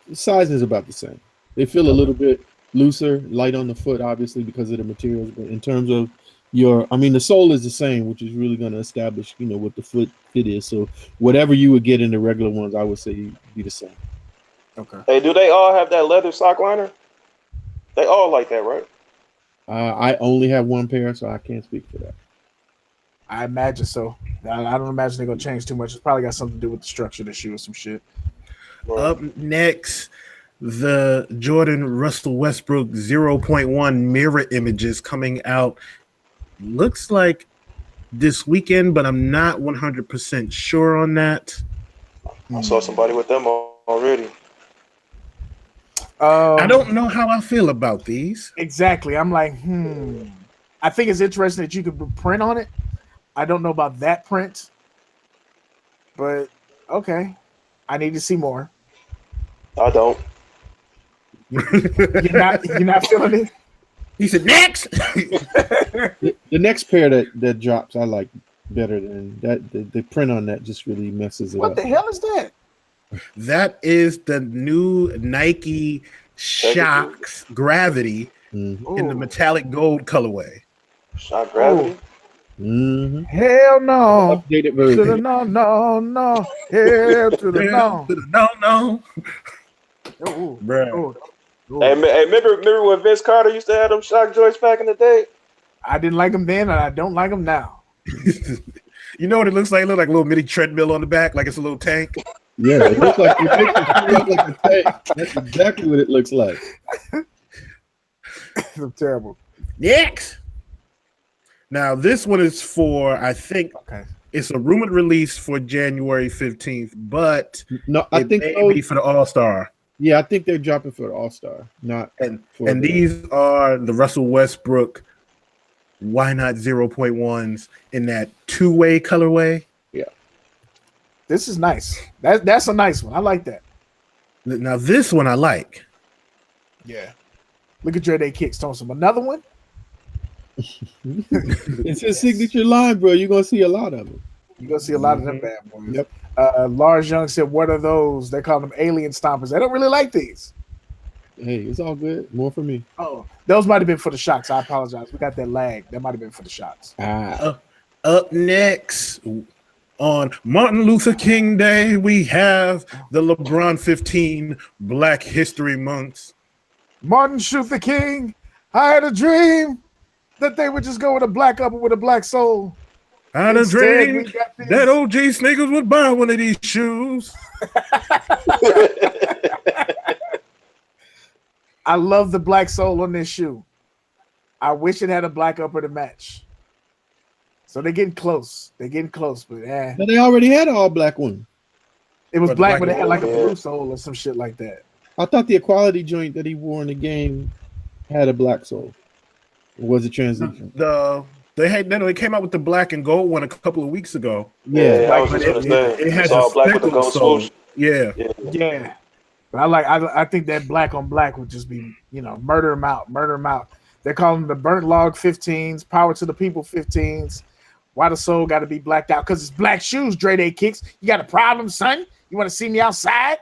The size is about the same. They feel a little bit looser, light on the foot, obviously because of the materials. But in terms of the sole is the same, which is really going to establish, what the foot fit is. So whatever you would get in the regular ones, I would say be the same. Okay. Hey, do they all have that leather sock liner? They all like that, right? I only have one pair, so I can't speak for that. I imagine so. I don't imagine they're gonna change too much. It's probably got something to do with the structure of the shoe or some shit. Up next, the Jordan Russell Westbrook 0.1 mirror images coming out. Looks like this weekend, but I'm not 100% sure on that. I saw somebody with them already. I don't know how I feel about these. Exactly. I'm like, I think it's interesting that you could print on it. I don't know about that print, but okay. I need to see more. I don't. You're not feeling it? He said, next! The next pair that drops, I like better than that. The print on that just really messes it up. What the hell is that? That is the new Nike Shox Gravity in the metallic gold colorway. Shock Gravity? Mm-hmm. Hell no. Updated To version. the no. Hell to the no. No. Ooh. Bruh. Ooh. Hey, remember when Vince Carter used to have them shock joints back in the day? I didn't like them then, and I don't like them now. You know what it looks like? It looks like a little mini treadmill on the back, like it's a little tank. Yeah, it looks like a tank. That's exactly what it looks like. I'm terrible. Next. Now, this one is for, I think, it's a rumored release for January 15th, but no, I think it may be for the All-Star. Yeah, I think they're dropping for the All-Star, not and these are the Russell Westbrook Why Not 0.1s in that two-way colorway. Yeah. This is nice. That's a nice one. I like that. Now, this one I like. Yeah. Look at Dre Kicks on some. Another one? It's his signature line, bro. You're gonna see a lot of them. You're gonna see a lot of them bad boys. Yep. Lars Young said, "What are those?" They call them alien stompers. They don't really like these. Hey, it's all good. More for me. Oh, those might have been for the shots. I apologize. We got that lag. That might have been for the shots. Up next on Martin Luther King Day, we have the LeBron 15 Black History Months. Martin Luther King. I had a dream that they would just go with a black upper with a black sole. I had a Instead, dream we got these- that OGSneekerz would buy one of these shoes. I love the black sole on this shoe. I wish it had a black upper to match. So they're getting close. But But they already had an all black one. it was But black, black but it had like a yeah. blue sole or some shit like that. I thought the equality joint that he wore in the game had a black sole. Or was it transition? They came out with the black and gold one a couple of weeks ago. Yeah. I was just gonna say. It has It's all a black with the speckled gold sole. swoosh. Yeah. Yeah. But I think that black on black would just be, murder them out, murder them out. They're calling them the burnt log 15s, power to the people 15s. Why the soul got to be blacked out? Because it's black shoes, Dre Day Kicks. You got a problem, son? You want to see me outside?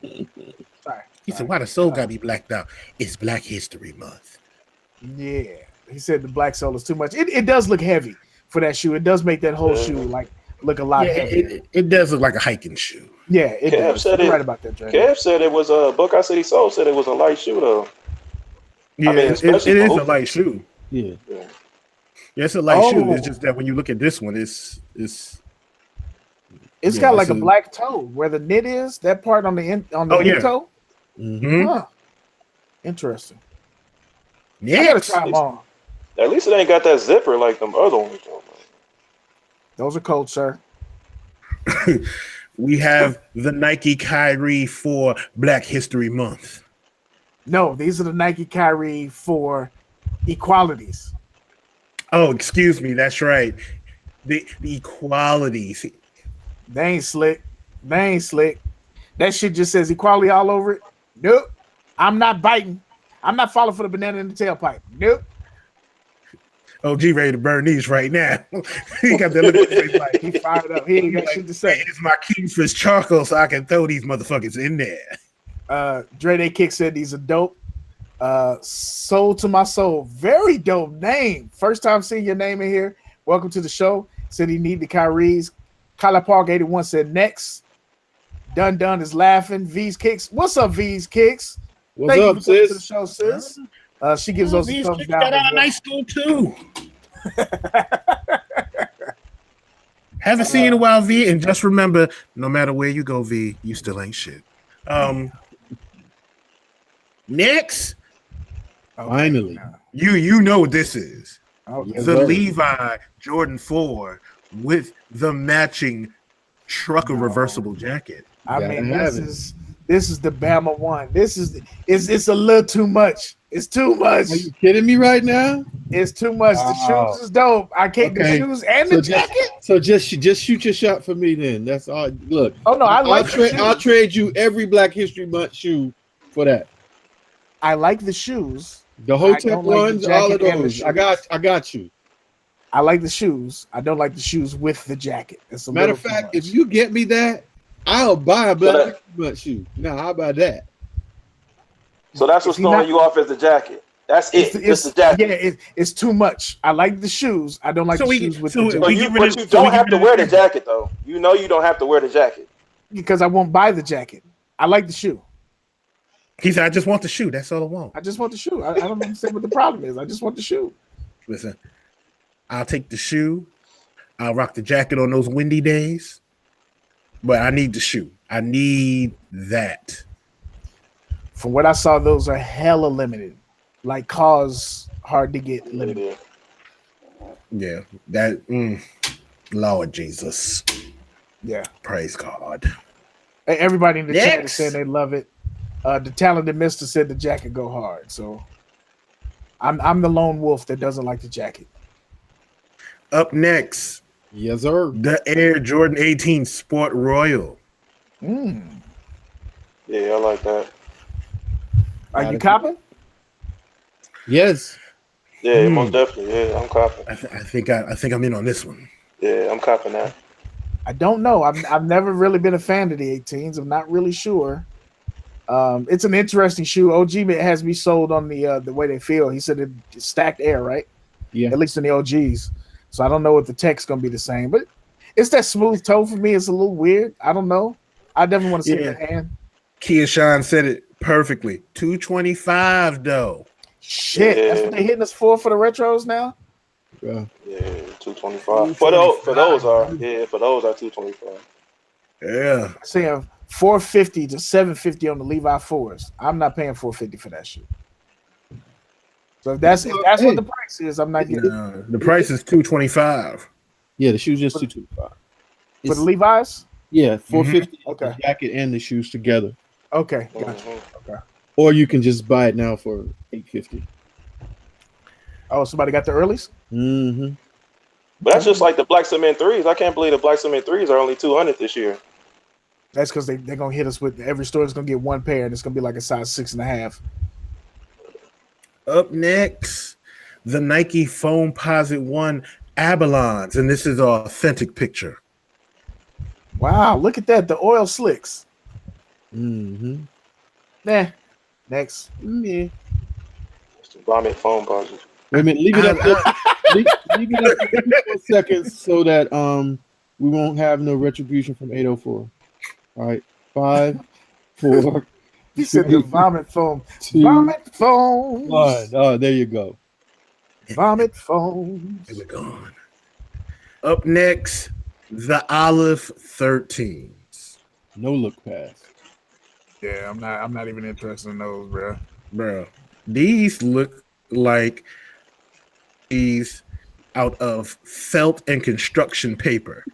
Sorry. He said, why the soul got to be blacked out? It's Black History Month. Yeah. He said the black soul is too much. It does look heavy for that shoe. It does make that whole shoe look a lot heavier. It does look like a hiking shoe. Yeah, it does. You're right about that, Dre. Kev said it was a Book I City Soul said it was a light shoe though. Yeah, it is a light shoe. Yeah. Yeah, it's a light shoe. It's just that when you look at this one, it's got like a black toe where the knit is. That part on the end toe. Mm-hmm. Huh. Interesting. Yeah, I gotta try them on. At least it ain't got that zipper like them other ones. Those are cold, sir. We have the Nike Kyrie for Black History Month. No, these are the Nike Kyrie for equalities. Oh, excuse me. That's right. The equalities. They ain't slick. That shit just says equality all over it. Nope. I'm not biting. I'm not falling for the banana in the tailpipe. Nope. OG ready to burn these right now. He got that look at his face like he fired up. He ain't got shit to say. It's my Kingfish charcoal, so I can throw these motherfuckers in there. Dre Day Kick said these are dope. Soul to my soul. Very dope name. First time seeing your name in here. Welcome to the show. Said he need the Kyries. Kyla Park 81 said next. Dun is laughing. V's Kicks. What's up, V's Kicks? What's up, sis? To the show, sis. She gives us a thumbs down. Got out of nice school too. Haven't seen you in a while, V, and just remember, no matter where you go, V, you still ain't shit. Next, finally, you know what this is. Okay. The Levi Jordan 4 with the matching trucker reversible jacket. I mean, this is the Bama one. It's a little too much. It's too much. Are you kidding me right now? It's too much. The shoes is dope. I can't the shoes and the jacket. So just shoot your shot for me then. That's all. Look. Oh no, I'll trade you every Black History Month shoe for that. I like the shoes. The Hotep ones, all of those. I got you. I like the shoes. I don't like the shoes with the jacket. It's a matter of fact, if you get me that, I'll buy a Black History Month shoe. Now, how about that? So that's what's throwing you off as the jacket. That's it. It's the jacket. Yeah, it's too much. I like the shoes. I don't like the shoes with the jacket. But you don't have to wear the jacket though. You know you don't have to wear the jacket. Because I won't buy the jacket. I like the shoe. He said, I just want the shoe. That's all I want. I just want the shoe. I don't understand what the problem is. I just want the shoe. Listen, I'll take the shoe. I'll rock the jacket on those windy days. But I need the shoe. I need that. From what I saw, those are hella limited. Like cars hard to get limited. Yeah, that Lord Jesus. Yeah. Praise God. Hey, everybody in the chat is saying they love it. The talented mister said the jacket go hard. So I'm the lone wolf that doesn't like the jacket. Up next. Yes, sir. The Air Jordan 18 Sport Royal. Yeah, I like that. Are you copping? Yes. Yeah, most definitely. Yeah, I'm copping. I think I'm in on this one. Yeah, I'm copping that. I don't know. I've never really been a fan of the 18s. I'm not really sure. It's an interesting shoe. OG has me sold on the way they feel. He said it's stacked air, right? Yeah. At least in the OGs. So I don't know if the tech's gonna be the same, but it's that smooth toe for me. It's a little weird. I don't know. I definitely want to see the hand. Kia Sean said it perfectly. $225 though. Shit, that's what they're hitting us for the retros now. Yeah, $225. For those are 225. Yeah, saying $450 to $750 on the Levi 4s. I'm not paying $450 for that shit. So if that's what the price is, I'm not getting it. The price is $225. Yeah, the shoes just $225 for the Levi's. Yeah, $450. Okay, the jacket and the shoes together. Okay, gotcha. Okay. Or you can just buy it now for $850. Oh, somebody got the earlies? Mm-hmm. But that's just like the Black Cement 3s. I can't believe the Black Cement 3s are only $200 this year. That's because they're gonna hit us with every store is gonna get one pair, and it's gonna be like a size 6.5. Up next, the Nike Foam Posit 1 Abalons, and this is an authentic picture. Wow, look at that, the oil slicks. Mm-hmm. Nah. Next. Yeah. It's the vomit foam positive. Wait a minute, leave it up there. leave it up there for seconds so that we won't have no retribution from 804. All right, 5, 4. He said the vomit foam. 2, Vomit foam. 1. Oh, there you go. Vomit foam. We're gone. Up next, the Olive 13s. No look pass. Yeah, I'm not even interested in those, bro. Bro, these look like these out of felt and construction paper.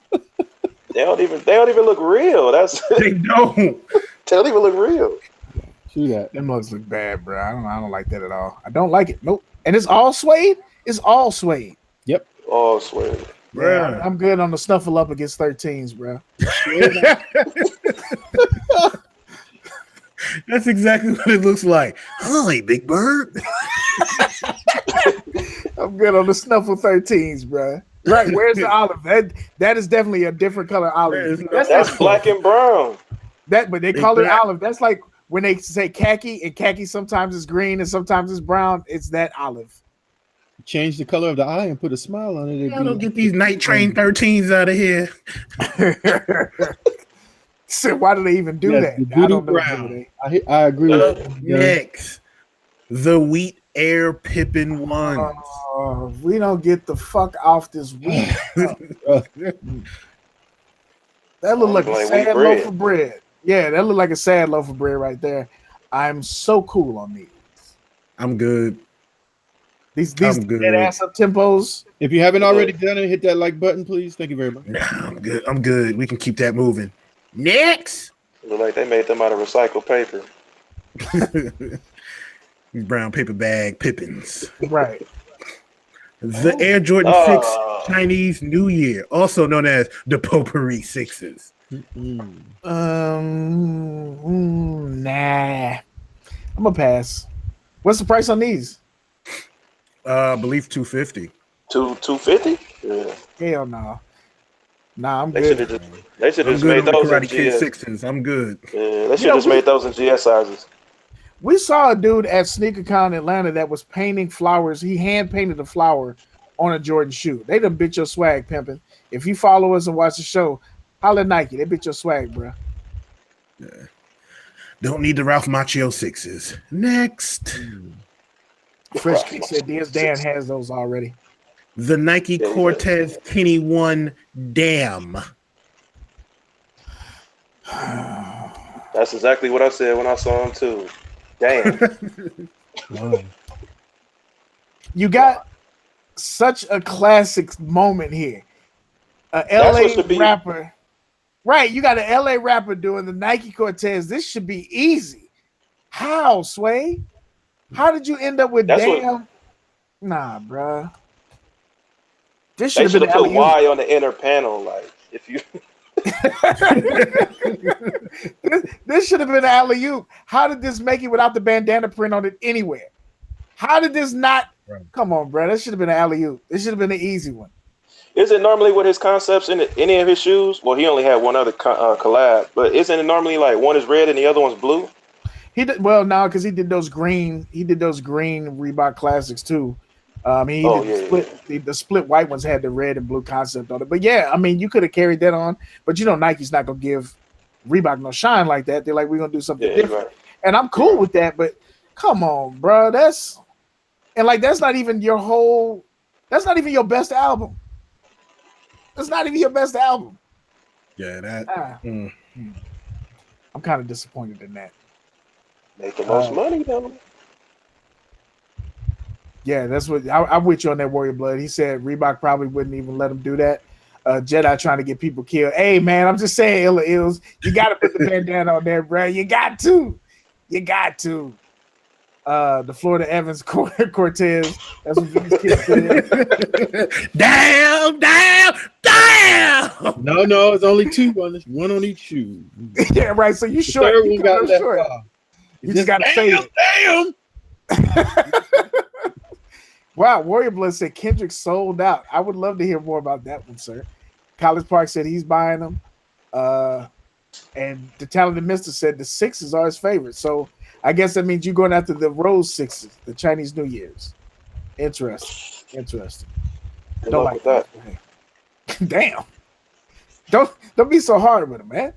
They don't even look real. They don't. They don't even look real. True that. Them mugs look bad, bro. I don't like that at all. I don't like it. Nope. And it's all suede. It's all suede. Yep. Oh, swear. Yeah, I'm good on the snuffle up against 13s, bro. That's exactly what it looks like. Hi, Big Bird. I'm good on the snuffle 13s, bro. Right, where's the olive? That is definitely a different color olive. That's black and brown. But they call it olive. That's like when they say khaki, and khaki sometimes is green and sometimes it's brown. It's that olive. Change the color of the eye and put a smile on it. I don't get these Night Train 13s out of here. So why do they even do that? I don't know. I agree with you. Next, the Wheat Air Pippin ones. We don't get the fuck off this wheat. That look like a sad loaf of bread. Yeah, that look like a sad loaf of bread right there. I'm so cool on these. I'm good. These dead ass up tempos. If you haven't already done it, hit that like button, please. Thank you very much. Nah, I'm good. I'm good. We can keep that moving. Next. Look like they made them out of recycled paper. These brown paper bag Pippins. Right. The Air Jordan 6 Chinese New Year, also known as the Potpourri 6s. Nah. I'm gonna pass. What's the price on these? I believe $250. $250? Yeah. Hell no. Nah, I'm They good. should have just made those in GS.6s. I'm good. Yeah, they should have just made those in GS sizes. We saw a dude at SneakerCon Atlanta that was painting flowers. He hand painted a flower on a Jordan shoe. They done bit your swag, pimping. If you follow us and watch the show, holla at Nike. They bit your swag, bro. Yeah. Don't need the Ralph Macchio 6s. Next. Fresh Kick said Dan has those already. The Nike Cortez Kenny 1 Damn. That's exactly what I said when I saw him too. Damn. You got such a classic moment here. A LA rapper. Right, you got an LA rapper doing the Nike Cortez. This should be easy. How, Sway? How did you end up with Damn? Nah, bro. This should have been put Y on the inner panel, like if you. This should have been an alley-oop. How did this make it without the bandana print on it anywhere? How did this not? Come on, bro. That should have been an alley-oop. This should have been an easy one. Is it normally with his concepts in any of his shoes? Well, he only had one other collab, but isn't it normally like one is red and the other one's blue? He did well now because he did those green. He did those green Reebok Classics too. The split white ones had the red and blue concept on it. But yeah, I mean, you could have carried that on. But you know, Nike's not gonna give Reebok no shine like that. They're like, we're gonna do something different, and I'm cool with that. But come on, bro, that's not even your whole. That's not even your best album. That's not even your best album. Yeah, that. I'm kind of disappointed in that. Make the most money, though. Yeah, that's what I'm with you on that Warrior Blood. He said Reebok probably wouldn't even let him do that. Jedi trying to get people killed. Hey, man, I'm just saying, Illa Ills, you got to put the bandana on there, bro. You got to. You got to. the Florida Evans Cortez. That's what these kids said. Damn. No, it's only two on this, one on each shoe. Yeah, right. So you The short. third You one got got left short. off. You just gotta say it. Damn. Wow, Warrior Blood said Kendrick sold out. I would love to hear more about that one, sir. College Park said he's buying them. And the Talented Mister said the sixes are his favorite. So I guess that means you're going after the Rose sixes, the Chinese New Year's. Interesting. Good Don't luck like with that. Damn. Don't be so hard with it, man.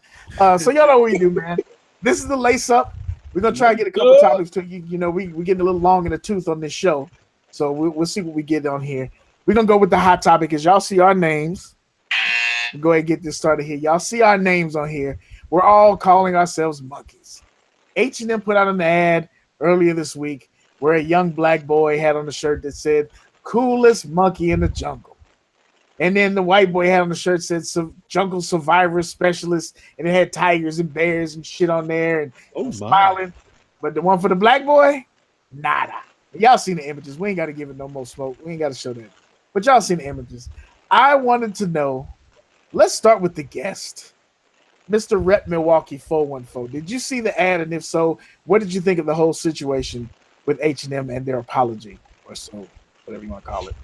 So y'all know what we do, man. This is the lace up. We're gonna try to get a couple topics to you. You know, we getting a little long in the tooth on this show. So we'll see what we get on here. We're gonna go with the hot topic as y'all see our names. We'll go ahead and get this started here. Y'all see our names on here. We're all calling ourselves monkeys. H&M put out an ad earlier this week where a young black boy had on a shirt that said "Coolest monkey in the jungle," and then the white boy had on the shirt that said "Jungle Survivor Specialist," and it had tigers and bears and shit on there and smiling. But the one for the black boy, nada. Y'all seen the images. We ain't got to give it no more smoke. We ain't got to show that. But y'all seen the images. I wanted to know. Let's start with the guest, Mr. Rep Milwaukee 414. Did you see the ad? And if so, what did you think of the whole situation with H&M and their apology, or so, whatever you want to call it?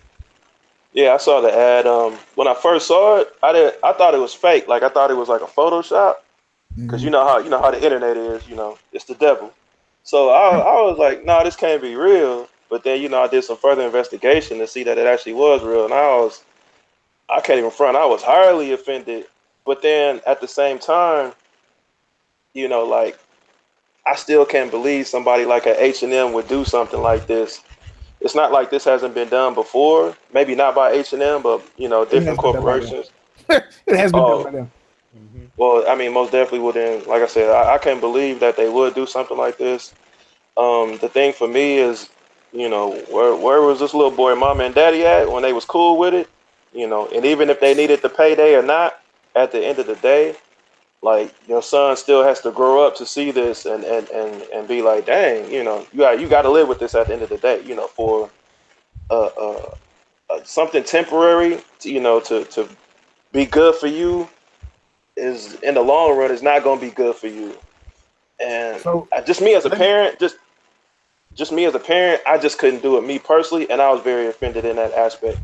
Yeah, I saw the ad. When I first saw it, I thought it was fake. Like I thought it was like a Photoshop, because you know how the internet is. You know, it's the devil. So I was like, no, this can't be real. But then I did some further investigation to see that it actually was real, and I can't even front. I was highly offended. But then at the same time, like I still can't believe somebody like a H&M would do something like this. It's not like this hasn't been done before. Maybe not by H&M, but different corporations. It has been done by them. Well, I mean, most definitely wouldn't. Like I said, I can't believe that they would do something like this. The thing for me is, where was this little boy, mama and daddy at when they was cool with it? And even if they needed the payday or not, at the end of the day, like your son still has to grow up to see this and be like, dang, you got to live with this at the end of the day, for something temporary, to be good for you is in the long run is not going to be good for you. And So, just me as a parent, just me as a parent, I just couldn't do it, me personally, and I was very offended in that aspect.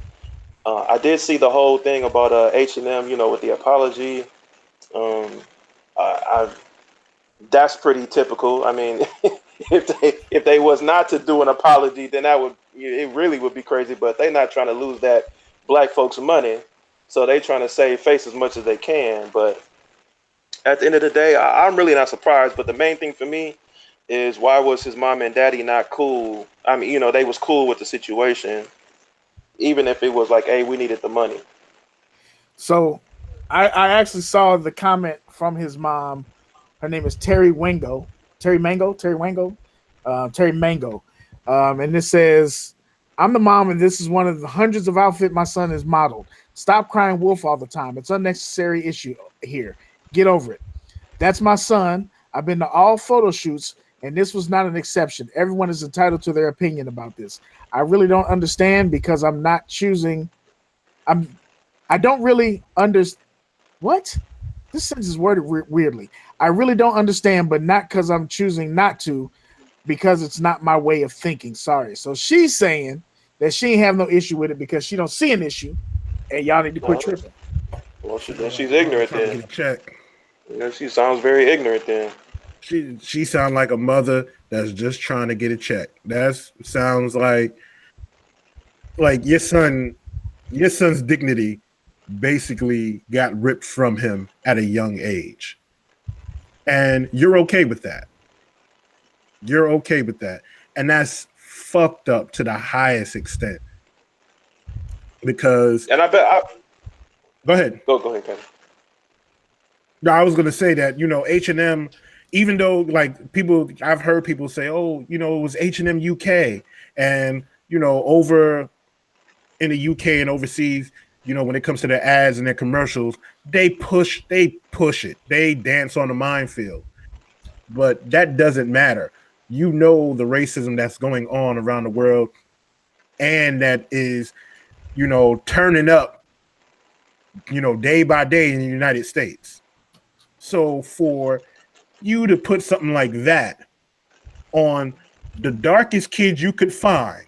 I did see the whole thing about H&M, with the apology. That's pretty typical. I mean, if they was not to do an apology, then it really would be crazy. But they're not trying to lose that black folks' money, so they trying to save face as much as they can. But at the end of the day, I'm really not surprised. But the main thing for me is, why was his mom and daddy not cool? I mean, they was cool with the situation, even if it was like, hey, we needed the money. So I actually saw the comment from his mom. Her name is Terry Mango. And it says, "I'm the mom, and this is one of the hundreds of outfits my son has modeled. Stop crying wolf all the time. It's unnecessary issue here. Get over it. That's my son. I've been to all photo shoots, and this was not an exception. Everyone is entitled to their opinion about this. I really don't understand because I'm not choosing. I don't really understand. What? This sentence is worded weirdly. I really don't understand, but not because I'm choosing not to, because it's not my way of thinking. Sorry." So she's saying that she ain't have no issue with it because she don't see an issue, and y'all need to quit tripping. Well, she's ignorant then. Check. She sounds very ignorant then. She sounds like a mother that's just trying to get a check. That sounds like your son's dignity basically got ripped from him at a young age. And you're okay with that. You're okay with that. And that's fucked up to the highest extent. Because go ahead. Go ahead, Kevin. No, I was going to say that, H&M, even though I've heard people say, oh, it was H&M UK, and, over in the UK and overseas, when it comes to their ads and their commercials, they push it. They dance on the minefield. But that doesn't matter. you know the racism that's going on around the world, and that is, turning up, day by day in the United States. So for you to put something like that on the darkest kid you could find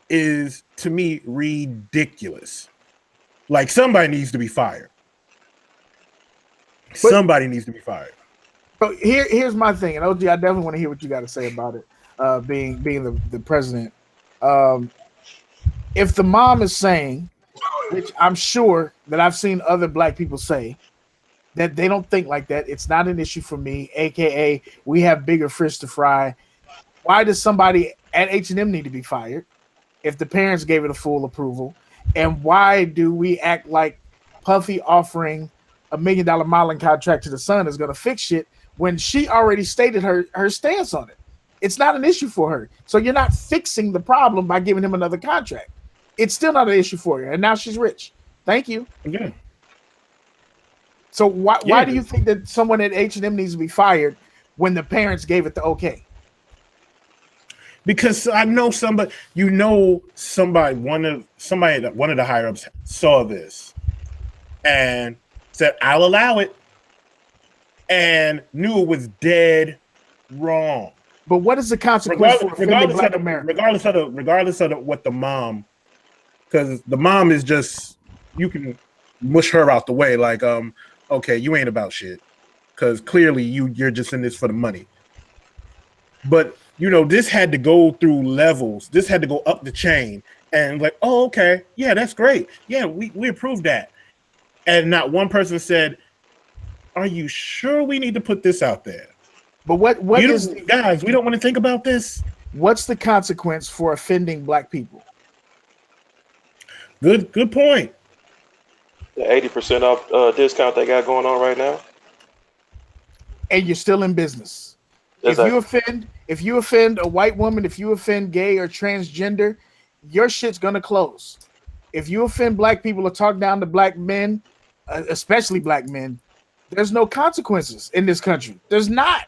is, to me, ridiculous. Like, somebody needs to be fired. Somebody needs to be fired. So here's my thing, and OG, I definitely want to hear what you got to say about it. Being the president, if the mom is saying, which I'm sure that I've seen other black people say, that they don't think like that, it's not an issue for me. AKA, we have bigger fish to fry. Why does somebody at H&M need to be fired if the parents gave it a full approval? And why do we act like Puffy offering $1 million modeling contract to the son is going to fix shit when she already stated her stance on it? It's not an issue for her. So you're not fixing the problem by giving him another contract. It's still not an issue for her. And now she's rich. Thank you. Yeah. So why do you think that someone at H&M needs to be fired when the parents gave it the okay? Because I know somebody, one of the higher ups saw this and said, I'll allow it, and knew it was dead wrong. But what is the consequence for Black America? Regardless of what the mom, because the mom is just, you can mush her out the way, like, okay, you ain't about shit, because clearly you're just in this for the money. But this had to go through levels. This had to go up the chain, and like, oh, okay, yeah, that's great. Yeah, we approved that. And not one person said, are you sure we need to put this out there? But what is guys, we don't want to think about this. What's the consequence for offending black people? Good point. The 80% off discount they got going on right now. And you're still in business. Exactly. If you offend a white woman, if you offend gay or transgender, your shit's gonna close. If you offend black people or talk down to black men, especially black men, there's no consequences in this country. There's not.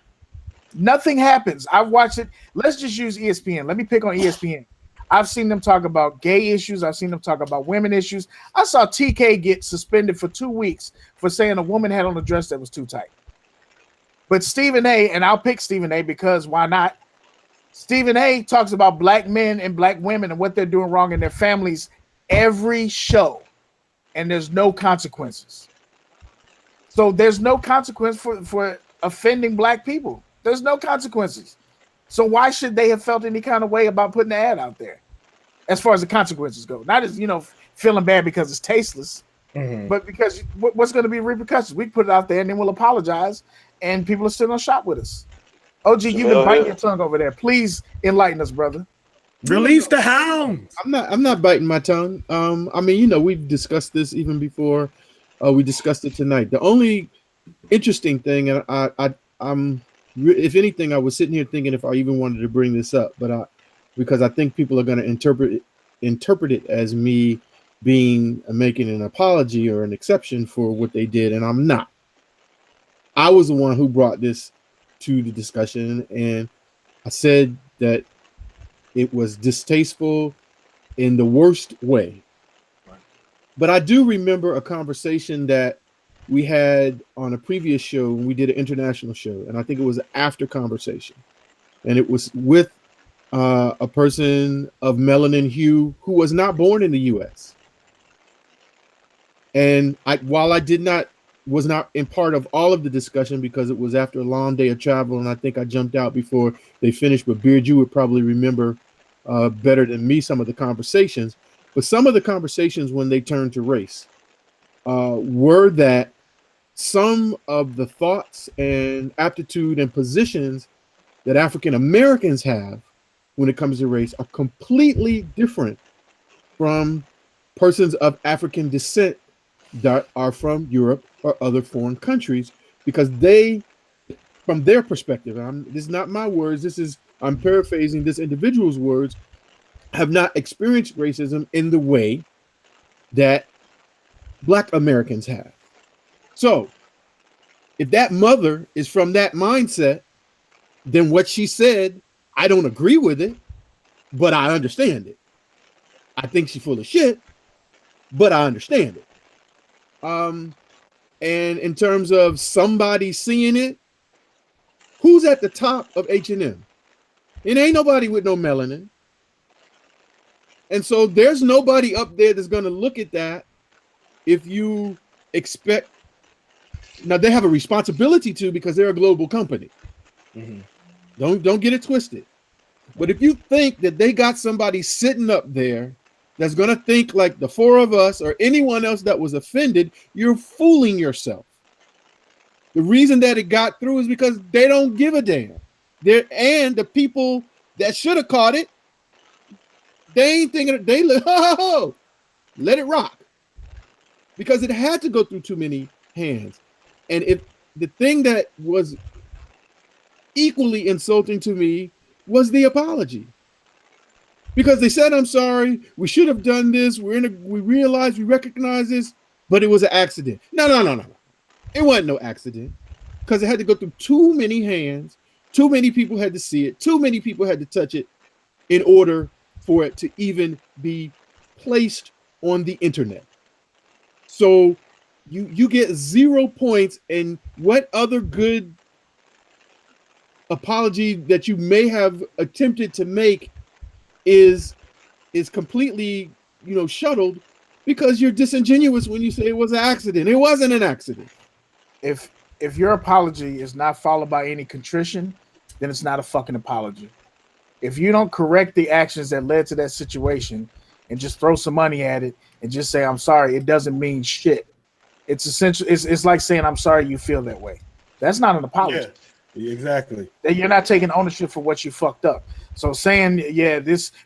Nothing happens. I've watched it. Let's just use ESPN. Let me pick on ESPN. I've seen them talk about gay issues. I've seen them talk about women issues. I saw TK get suspended for 2 weeks for saying a woman had on a dress that was too tight. But Stephen A., and I'll pick Stephen A. because why not? Stephen A. talks about black men and black women and what they're doing wrong in their families every show, and there's no consequences. So there's no consequence for offending black people. There's no consequences. So why should they have felt any kind of way about putting the ad out there? As far as the consequences go, not as feeling bad because it's tasteless, but because what's going to be repercussions? We put it out there and then we'll apologize, and people are still gonna shop with us. OG, you've been biting your tongue over there. Please enlighten us, brother. Release the hounds. I'm not biting my tongue. I mean, we've discussed this even before. We discussed it tonight. The only interesting thing, and I'm if anything, I was sitting here thinking if I even wanted to bring this up, but because I think people are going to interpret it as me making an apology or an exception for what they did, and I'm not. I was the one who brought this to the discussion, and I said that it was distasteful in the worst way. But I do remember a conversation that we had on a previous show when we did an international show, and I think it was an after conversation, and it was with a person of melanin hue who was not born in the U.S. And while I was not in part of all of the discussion because it was after a long day of travel, and I think I jumped out before they finished. But Beard, you would probably remember better than me some of the conversations. But some of the conversations when they turned to race were that some of the thoughts and aptitude and positions that African Americans have when it comes to race are completely different from persons of African descent that are from Europe or other foreign countries, because they, from their perspective, this is not my words, I'm paraphrasing this individual's words, have not experienced racism in the way that Black Americans have. So if that mother is from that mindset, then what she said, I don't agree with it, but I understand it. I think she's full of shit, but I understand it. And in terms of somebody seeing it, who's at the top of H&M? It ain't nobody with no melanin. And so there's nobody up there that's going to look at that if you expect. Now they have a responsibility to, because they're a global company. Mm-hmm. Don't get it twisted. But if you think that they got somebody sitting up there that's going to think like the four of us or anyone else that was offended, you're fooling yourself. The reason that it got through is because they don't give a damn. And the people that should have caught it, they ain't thinking, they let it rock, because it had to go through too many hands. And if the thing that was equally insulting to me was the apology, because they said, I'm sorry, we should have done this, we realized, we recognize this, but it was an accident. No. It wasn't no accident, because it had to go through too many hands, too many people had to see it, too many people had to touch it in order for it to even be placed on the internet. So you get 0 points, and what other good apology that you may have attempted to make is completely, shuttled, because you're disingenuous when you say it was an accident. It wasn't an accident. If your apology is not followed by any contrition, then it's not a fucking apology. If you don't correct the actions that led to that situation and just throw some money at it and just say, I'm sorry, it doesn't mean shit. It's essential. It's like saying, I'm sorry you feel that way. That's not an apology. Yeah, exactly. You're not taking ownership for what you fucked up. So saying,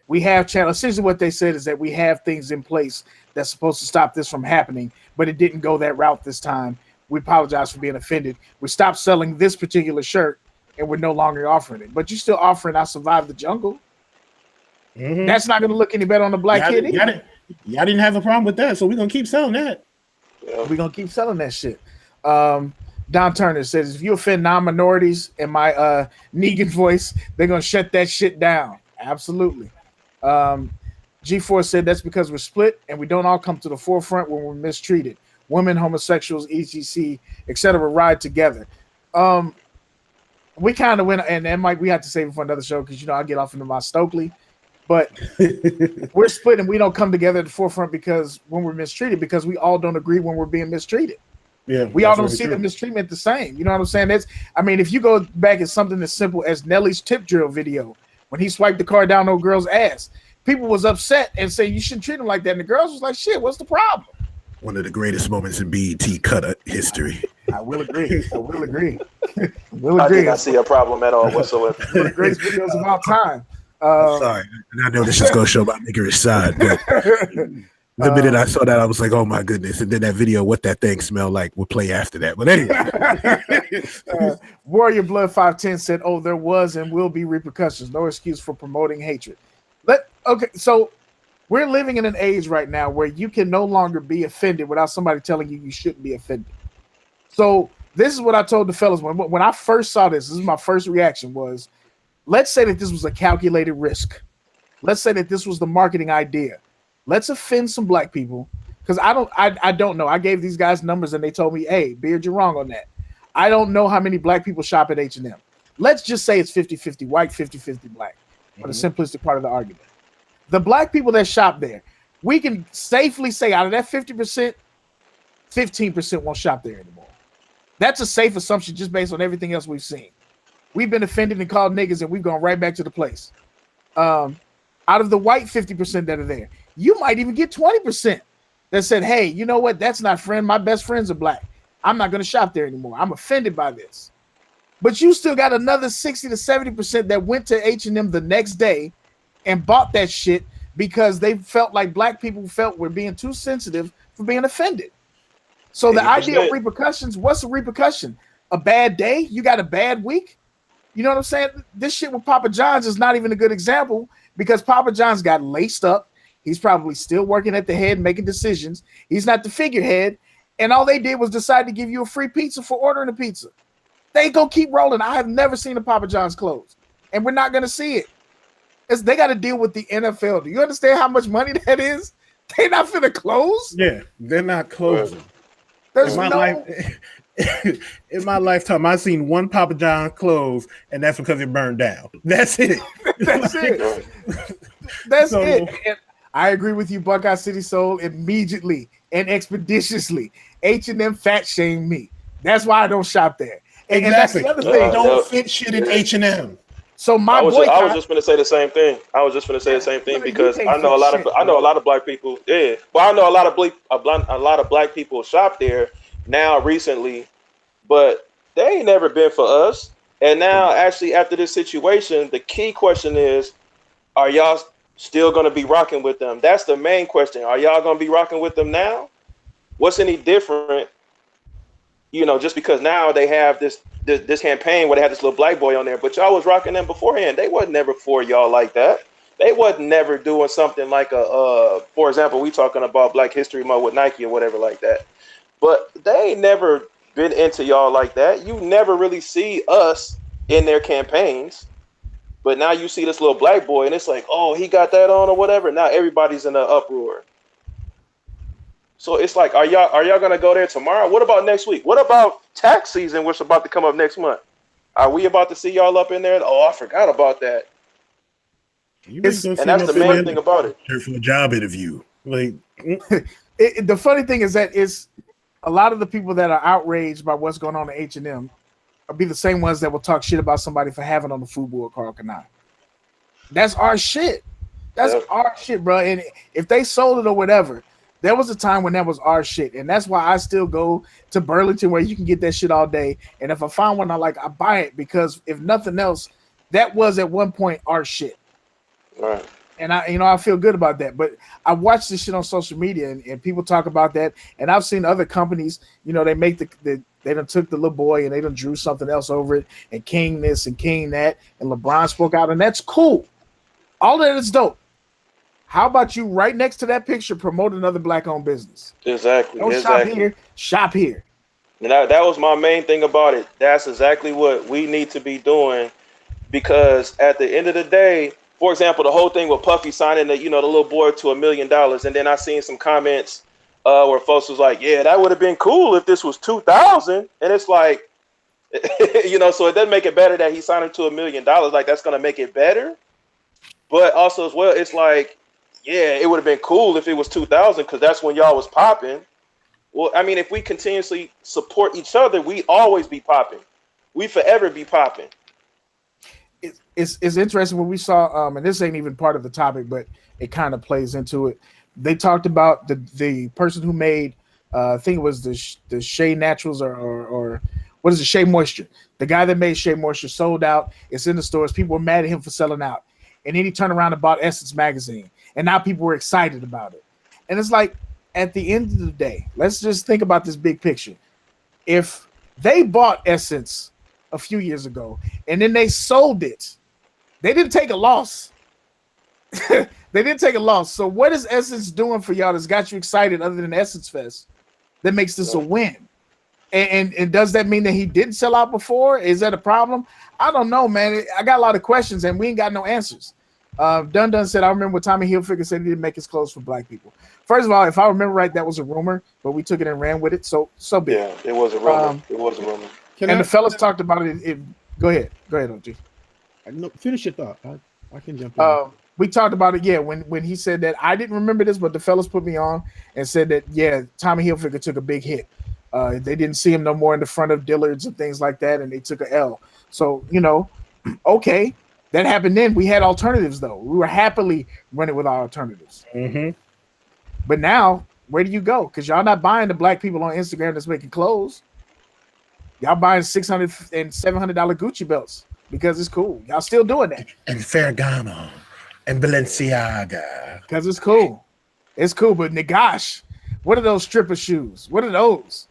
we have channel. Essentially what they said is that we have things in place that's supposed to stop this from happening, but it didn't go that route this time. We apologize for being offended. We stopped selling this particular shirt, and we're no longer offering it. But you're still offering I Survived the Jungle. Mm-hmm. That's not going to look any better on the black kid either. Y'all didn't have a problem with that, so we're going to keep selling that. Yeah. We're going to keep selling that shit. Don Turner says, if you offend non-minorities in my Negan voice, they're going to shut that shit down. Absolutely. G4 said that's because we're split and we don't all come to the forefront when we're mistreated. Women, homosexuals, etc., etc., ride together. We kind of went, and Mike, we had to save it for another show because I get off into my Stokely, but we're split and we don't come together at the forefront because when we're mistreated, because we all don't agree when we're being mistreated. Yeah, we all don't see the mistreatment the same. You know what I'm saying? If you go back at something as simple as Nelly's tip drill video, when he swiped the car down no girl's ass, people was upset and say you shouldn't treat him like that, and the girls was like, "Shit, what's the problem?" One of the greatest moments in BET cut history. I will agree. I did not see a problem at all whatsoever. One of the greatest videos of all time. Sorry, and I know this is going to show my niggerish side, but the minute I saw that, I was like, "Oh my goodness!" And then that video, "What That Thing Smell Like," will play after that. But anyway, Warrior Blood 510 said, "Oh, there was and will be repercussions. No excuse for promoting hatred." So we're living in an age right now where you can no longer be offended without somebody telling you shouldn't be offended. So this is what I told the fellas when I first saw this. This is my first reaction was, let's say that this was a calculated risk. Let's say that this was the marketing idea. Let's offend some black people, because I don't know. I gave these guys numbers and they told me, hey, Beard, you're wrong on that. I don't know how many black people shop at H&M. Let's just say it's 50-50 white, 50-50 black, for the simplistic part of the argument. The black people that shop there, we can safely say out of that 50%, 15% won't shop there anymore. That's a safe assumption just based on everything else we've seen. We've been offended and called niggas, and we've gone right back to the place. Out of the white 50% that are there, you might even get 20% that said, hey, you know what? That's not friend. My best friends are black. I'm not going to shop there anymore. I'm offended by this. But you still got another 60 to 70% that went to H&M the next day and bought that shit because they felt like black people felt we're being too sensitive for being offended. So the idea of repercussions, what's a repercussion? A bad day? You got a bad week? You know what I'm saying? This shit with Papa John's is not even a good example because Papa John's got laced up. He's probably still working at the head, making decisions. He's not the figurehead. And all they did was decide to give you a free pizza for ordering a pizza. They go keep rolling. I have never seen a Papa John's close, and we're not going to see it. They got to deal with the NFL. Do you understand how much money that is? They're not finna close. Yeah, they're not closing. There's In my lifetime, I've seen one Papa John close, and that's because it burned down. That's it. That's it. That's it. And I agree with you, Buckeye City Soul, immediately and expeditiously. H&M fat shamed me. That's why I don't shop there. And that's the other thing. Don't fit shit in H&M. So I was just going to say the same thing. Because I know a lot of black people. Yeah, well, I know a lot of black people shop there now recently, but they ain't never been for us. And now, actually, after this situation, the key question is, are y'all still going to be rocking with them? That's the main question. Are y'all going to be rocking with them now? What's any different? You know, just because now they have this campaign where they had this little black boy on there, but y'all was rocking them beforehand. They wasn't never for y'all like that. They wasn't never doing something like for example, we talking about Black History Month with Nike or whatever like that. But they ain't never been into y'all like that. You never really see us in their campaigns. But now you see this little black boy and it's like, oh, he got that on or whatever. Now everybody's in an uproar. So it's like, are y'all gonna go there tomorrow? What about next week? What about tax season, which is about to come up next month? Are we about to see y'all up in there? Oh, I forgot about that. And that's the main thing about it. For a job interview, like the funny thing is that it's a lot of the people that are outraged by what's going on at H&M will be the same ones that will talk shit about somebody for having on the football Carl Kanai. That's our shit. That's our shit, bro. And if they sold it or whatever. There was a time when that was our shit, and that's why I still go to Burlington where you can get that shit all day. And if I find one I like, I buy it because if nothing else, that was at one point our shit. Right. And I feel good about that. But I watch this shit on social media, and people talk about that. And I've seen other companies, they make they done took the little boy and they done drew something else over it, and King this and King that, and LeBron spoke out, and that's cool. All that is dope. How about you right next to that picture promote another black-owned business? Exactly. Don't shop here. And that was my main thing about it. That's exactly what we need to be doing, because at the end of the day, for example, the whole thing with Puffy signing the little boy to $1 million, and then I seen some comments where folks was like, yeah, that would have been cool if this was 2000, and it's like, so it doesn't make it better that he signed him to $1 million. Like that's gonna make it better, but also as well, it's like, yeah, it would have been cool if it was 2000 because that's when y'all was popping. Well, I mean, if we continuously support each other, we always be popping. We forever be popping. It's interesting when we saw, and this ain't even part of the topic, but it kind of plays into it. They talked about the person who made, I think it was the Shea Naturals or what is it, Shea Moisture. The guy that made Shea Moisture sold out. It's in the stores. People were mad at him for selling out. And then he turned around and bought Essence magazine. And now people were excited about it. And it's like, at the end of the day, let's just think about this big picture. If they bought Essence a few years ago and then they sold it, they didn't take a loss. They didn't take a loss. So what is Essence doing for y'all that's got you excited other than Essence Fest that makes this a win? And does that mean that he didn't sell out before? Is that a problem? I don't know, man. I got a lot of questions and we ain't got no answers. Dun said, I remember when Tommy Hilfiger said he didn't make his clothes for black people. First of all, if I remember right, that was a rumor, but we took it and ran with it. So be it. Yeah, it was a rumor. It was a rumor. The fellas talked about it. Go ahead, OG. No, finish your thought. I can jump in. We talked about it, yeah, when he said that. I didn't remember this, but the fellas put me on and said that, yeah, Tommy Hilfiger took a big hit. They didn't see him no more in the front of Dillard's and things like that, and they took a L. So, okay. That happened then. We had alternatives, though. We were happily running with our alternatives. Mm-hmm. But now, where do you go? Because y'all not buying the black people on Instagram that's making clothes. Y'all buying $600 and $700 Gucci belts because it's cool. Y'all still doing that. And Ferragamo and Balenciaga. Because it's cool. It's cool. But gosh, what are those stripper shoes? What are those?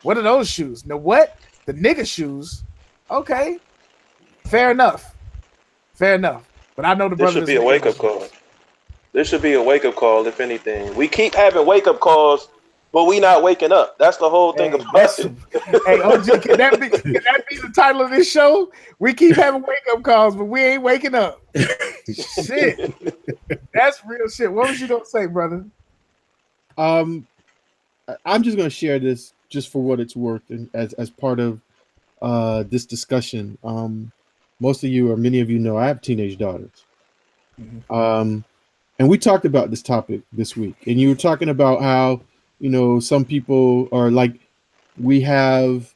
What are those shoes? Now what? The nigga shoes? Okay. Fair enough. But I know the brother. This should be a wake-up call. This should be a wake-up call, if anything. We keep having wake-up calls But we not waking up. That's the whole thing about it. Hey, OG, can that be the title of this show? We keep having wake up calls, but we ain't waking up. Shit, that's real shit. What was you gonna say, brother? I'm just gonna share this just for what it's worth, and as part of this discussion. Most of you, or many of you, know I have teenage daughters. Mm-hmm. And we talked about this topic this week, and you were talking about how, you know, some people are like, we have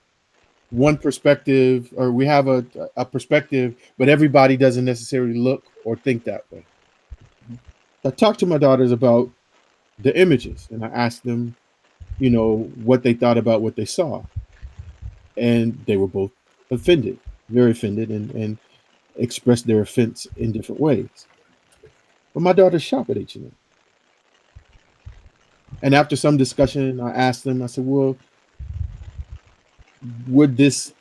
one perspective, or we have a perspective, but everybody doesn't necessarily look or think that way. I talked to my daughters about the images, and I asked them, you know, what they thought about what they saw. And they were both offended, very offended, and expressed their offense in different ways. But my daughters shop at H&M. And after some discussion, I asked them, I said, well, would this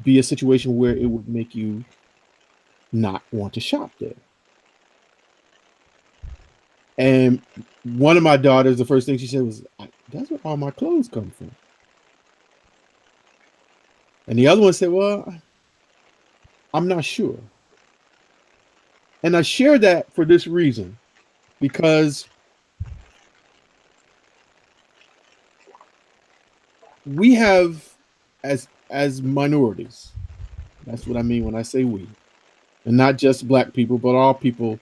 be a situation where it would make you not want to shop there? And one of my daughters, the first thing she said was, that's where all my clothes come from. And the other one said, well, I'm not sure. And I share that for this reason, because we have, as minorities, that's what I mean when I say we, and not just black people, but all people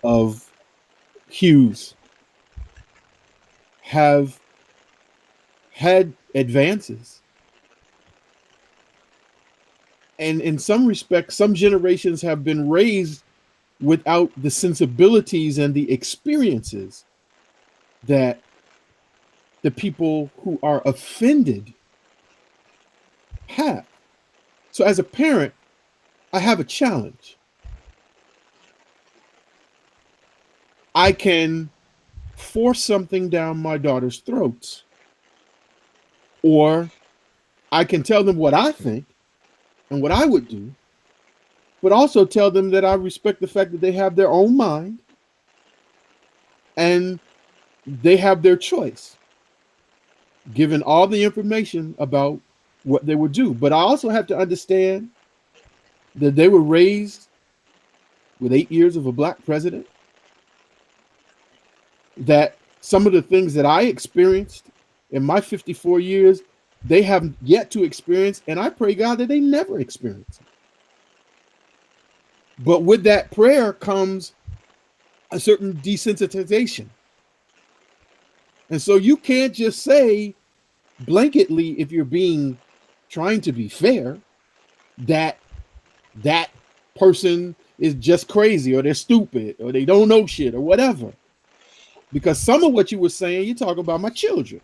of hues, have had advances. And in some respects, some generations have been raised without the sensibilities and the experiences that the people who are offended have. So as a parent, I have a challenge. I can force something down my daughter's throats, or I can tell them what I think and what I would do, but also tell them that I respect the fact that they have their own mind and they have their choice, given all the information about what they would do. But I also have to understand that they were raised with 8 years of a black president, that some of the things that I experienced in my 54 years, they have yet to experience, and I pray God that they never experience it. But with that prayer comes a certain desensitization. And so you can't just say blanketly, if you're trying to be fair, that that person is just crazy, or they're stupid, or they don't know shit, or whatever. Because some of what you were saying, you talk about my children.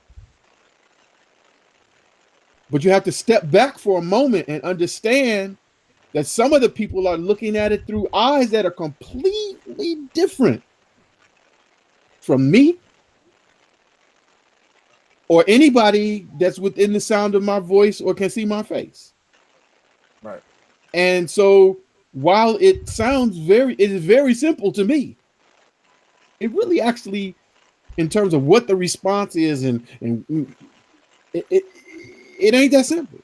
But you have to step back for a moment and understand that some of the people are looking at it through eyes that are completely different from me or anybody that's within the sound of my voice or can see my face. Right. And so while it is very simple to me, it really actually, in terms of what the response is, and it ain't that simple.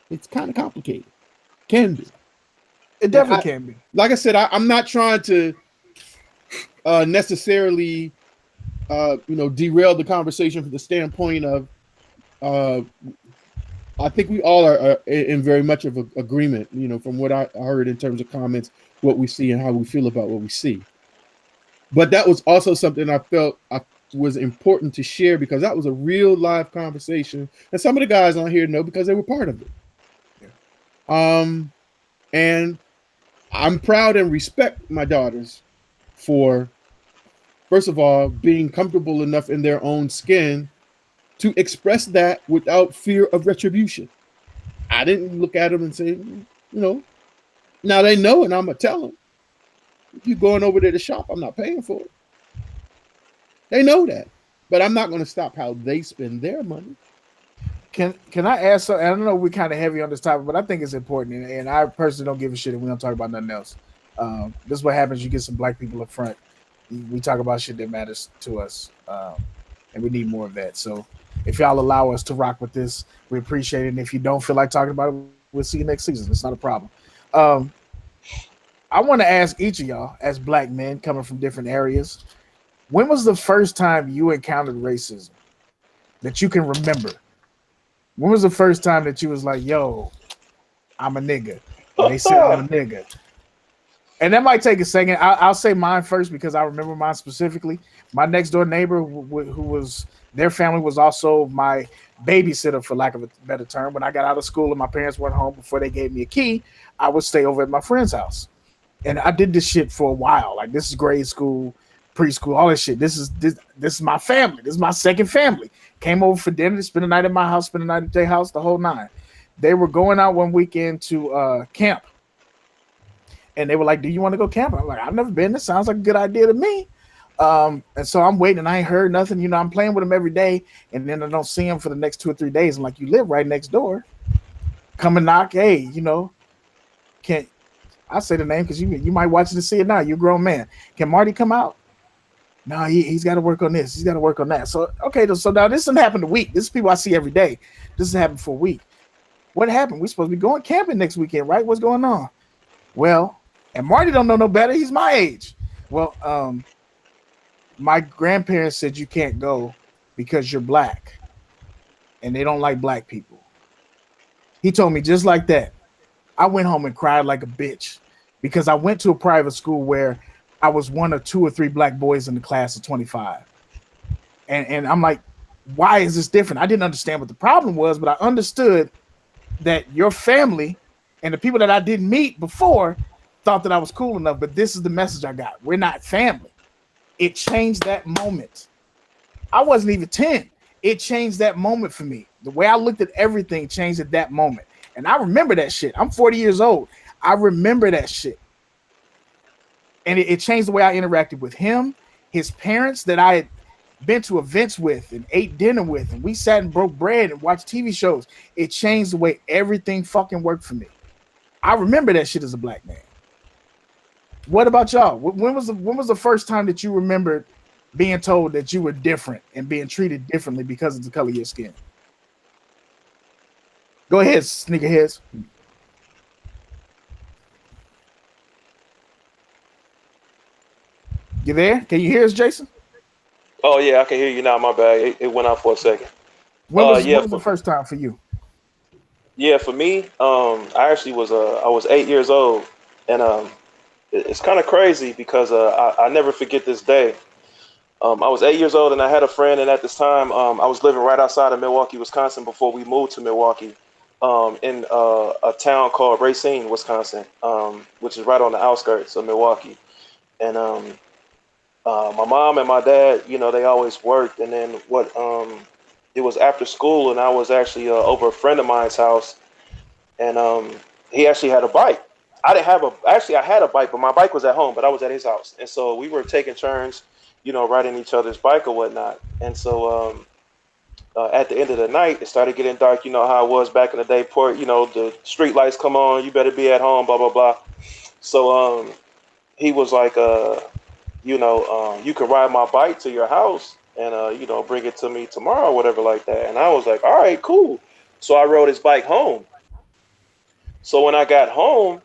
It's kind of complicated. Can be. It definitely can be. Like I said, I'm not trying to necessarily, derail the conversation from the standpoint of, I think we all are in very much of agreement, from what I heard in terms of comments, what we see and how we feel about what we see. But that was also something I felt was important to share, because that was a real live conversation, and some of the guys on here know because they were part of it. Yeah. And I'm proud and respect my daughters for, first of all, being comfortable enough in their own skin to express that without fear of retribution. I didn't look at them and say, now they know, and I'm gonna tell them, if you're going over there to shop, I'm not paying for it. They know that, but I'm not going to stop how they spend their money. Can I ask something? I don't know, we're kind of heavy on this topic, but I think it's important, and I personally don't give a shit if we don't talk about nothing else. This is what happens. You get some black people up front. We talk about shit that matters to us, and we need more of that. So if y'all allow us to rock with this, we appreciate it. And if you don't feel like talking about it, we'll see you next season. It's not a problem. I want to ask each of y'all, as black men coming from different areas, when was the first time you encountered racism that you can remember? When was the first time that you was like, yo, I'm a nigga? Or they said I'm a nigga. And that might take a second. I'll say mine first because I remember mine specifically. My next door neighbor, who was, their family was also my babysitter, for lack of a better term. When I got out of school and my parents went home before they gave me a key, I would stay over at my friend's house. And I did this shit for a while. Like, this is grade school, preschool, all this shit. This is my family. This is my second family. Came over for dinner, spend the night at my house, spend the night at their house, the whole nine. They were going out one weekend to camp. And they were like, do you want to go camping? I'm like, I've never been. This sounds like a good idea to me. And so I'm waiting, and I ain't heard nothing. You know, I'm playing with them every day, and then I don't see them for the next 2 or 3 days. I'm like, you live right next door. Come and knock. Hey, you know, can't I say the name because you might watch it to see it now. You're a grown man. Can Marty come out? No, he's got to work on this. He's got to work on that. So, okay, so now this doesn't happen a week. This is people I see every day. This has happened for a week. What happened? We're supposed to be going camping next weekend, right? What's going on? Well, and Marty don't know no better. He's my age. Well, my grandparents said you can't go because you're black and they don't like black people. He told me just like that. I went home and cried like a bitch because I went to a private school where I was one of 2 or 3 black boys in the class of 25. And I'm like, why is this different? I didn't understand what the problem was, but I understood that your family and the people that I didn't meet before thought that I was cool enough, but this is the message I got. We're not family. It changed that moment. I wasn't even 10. It changed that moment for me. The way I looked at everything changed at that moment. And I remember that shit. I'm 40 years old. I remember that shit. And it changed the way I interacted with him, his parents that I had been to events with and ate dinner with, and we sat and broke bread and watched TV shows. It changed the way everything fucking worked for me. I remember that shit as a black man. What about y'all? When was the first time that you remembered being told that you were different and being treated differently because of the color of your skin? Go ahead, Sneakerheads. You there? Can you hear us, Jason? Oh yeah, I can hear you now. My bad. It went out for a second. When was the first time for you? Yeah, for me, I actually was I was 8 years old, and it's kind of crazy because I never forget this day. I was 8 years old, and I had a friend, and at this time, I was living right outside of Milwaukee, Wisconsin, before we moved to Milwaukee, in a town called Racine, Wisconsin, which is right on the outskirts of Milwaukee. And my mom and my dad, you know, they always worked, and then it was after school, and I was actually over a friend of mine's house, and he actually had a bike. I had a bike, but my bike was at home, but I was at his house. And so we were taking turns, you know, riding each other's bike or whatnot. And so at the end of the night, it started getting dark. You know how it was back in the day, port, you know, the street lights come on, you better be at home, blah, blah, blah. So he was like, you know, you can ride my bike to your house and, you know, bring it to me tomorrow or whatever like that. And I was like, all right, cool. So I rode his bike home. So when I got home,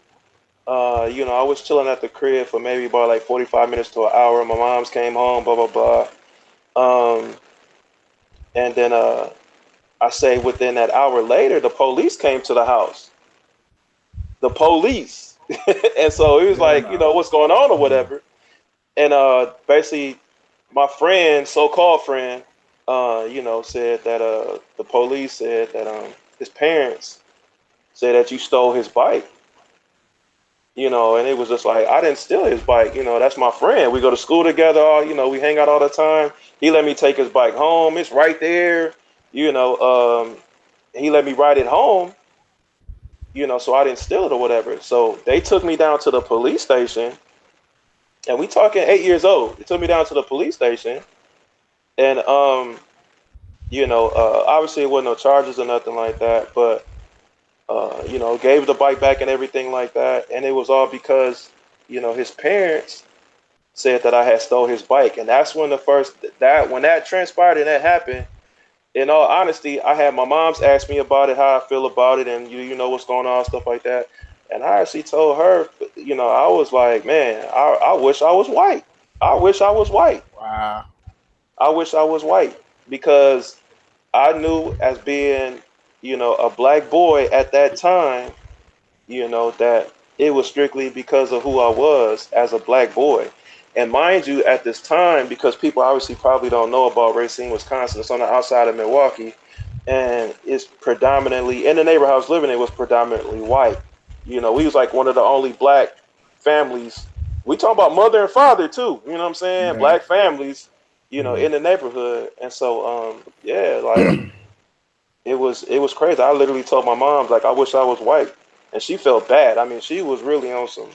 you know, I was chilling at the crib for maybe about like 45 minutes to an hour. My mom's came home, blah, blah, blah. And then I say within that hour later, the police came to the house. The police. And so he was like, you know, what's going on or whatever. And basically my friend, so-called friend, you know, said that the police said that his parents said that you stole his bike. You know, and it was just like, I didn't steal his bike. You know, that's my friend. We go to school together. You know, we hang out all the time. He let me take his bike home. It's right there. You know, he let me ride it home. You know, so I didn't steal it or whatever. So they took me down to the police station. And we talking 8 years old. They took me down to the police station. And, you know, obviously it wasn't no charges or nothing like that. But you know, gave the bike back and everything like that. And it was all because, you know, his parents said that I had stole his bike, and that's when when that transpired and that happened. In all honesty, I had my mom's ask me about it, how I feel about it, and you know what's going on, stuff like that. And I actually told her, I was like, man, I wish I was white. I wish I was white. Wow. I wish I was white because I knew as being, a black boy at that time, that it was strictly because of who I was as a black boy. And mind you, at this time, because people obviously probably don't know about Racine, Wisconsin, it's on the outside of Milwaukee, and it's predominantly, in the neighborhood I was living in, it was predominantly white. We was like one of the only black families. We talk about mother and father too, you know what I'm saying? Right. Black families, in the neighborhood. And so, yeah, like it was crazy. I literally told my mom, like, I wish I was white. And she felt bad. I mean, she was really on some.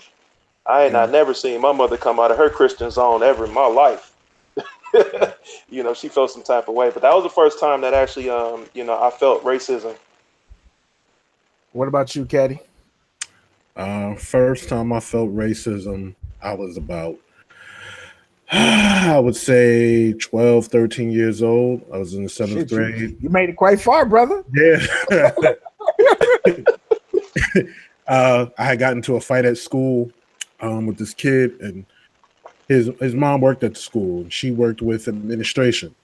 I had not never seen my mother come out of her Christian zone ever in my life. She felt some type of way. But that was the first time that actually, I felt racism. What about you, Caddy? First time I felt racism, I was about, I would say 12, 13 years old. I was in the seventh grade. You made it quite far, brother. Yeah. I had gotten into a fight at school with this kid, and his mom worked at the school, and she worked with administration.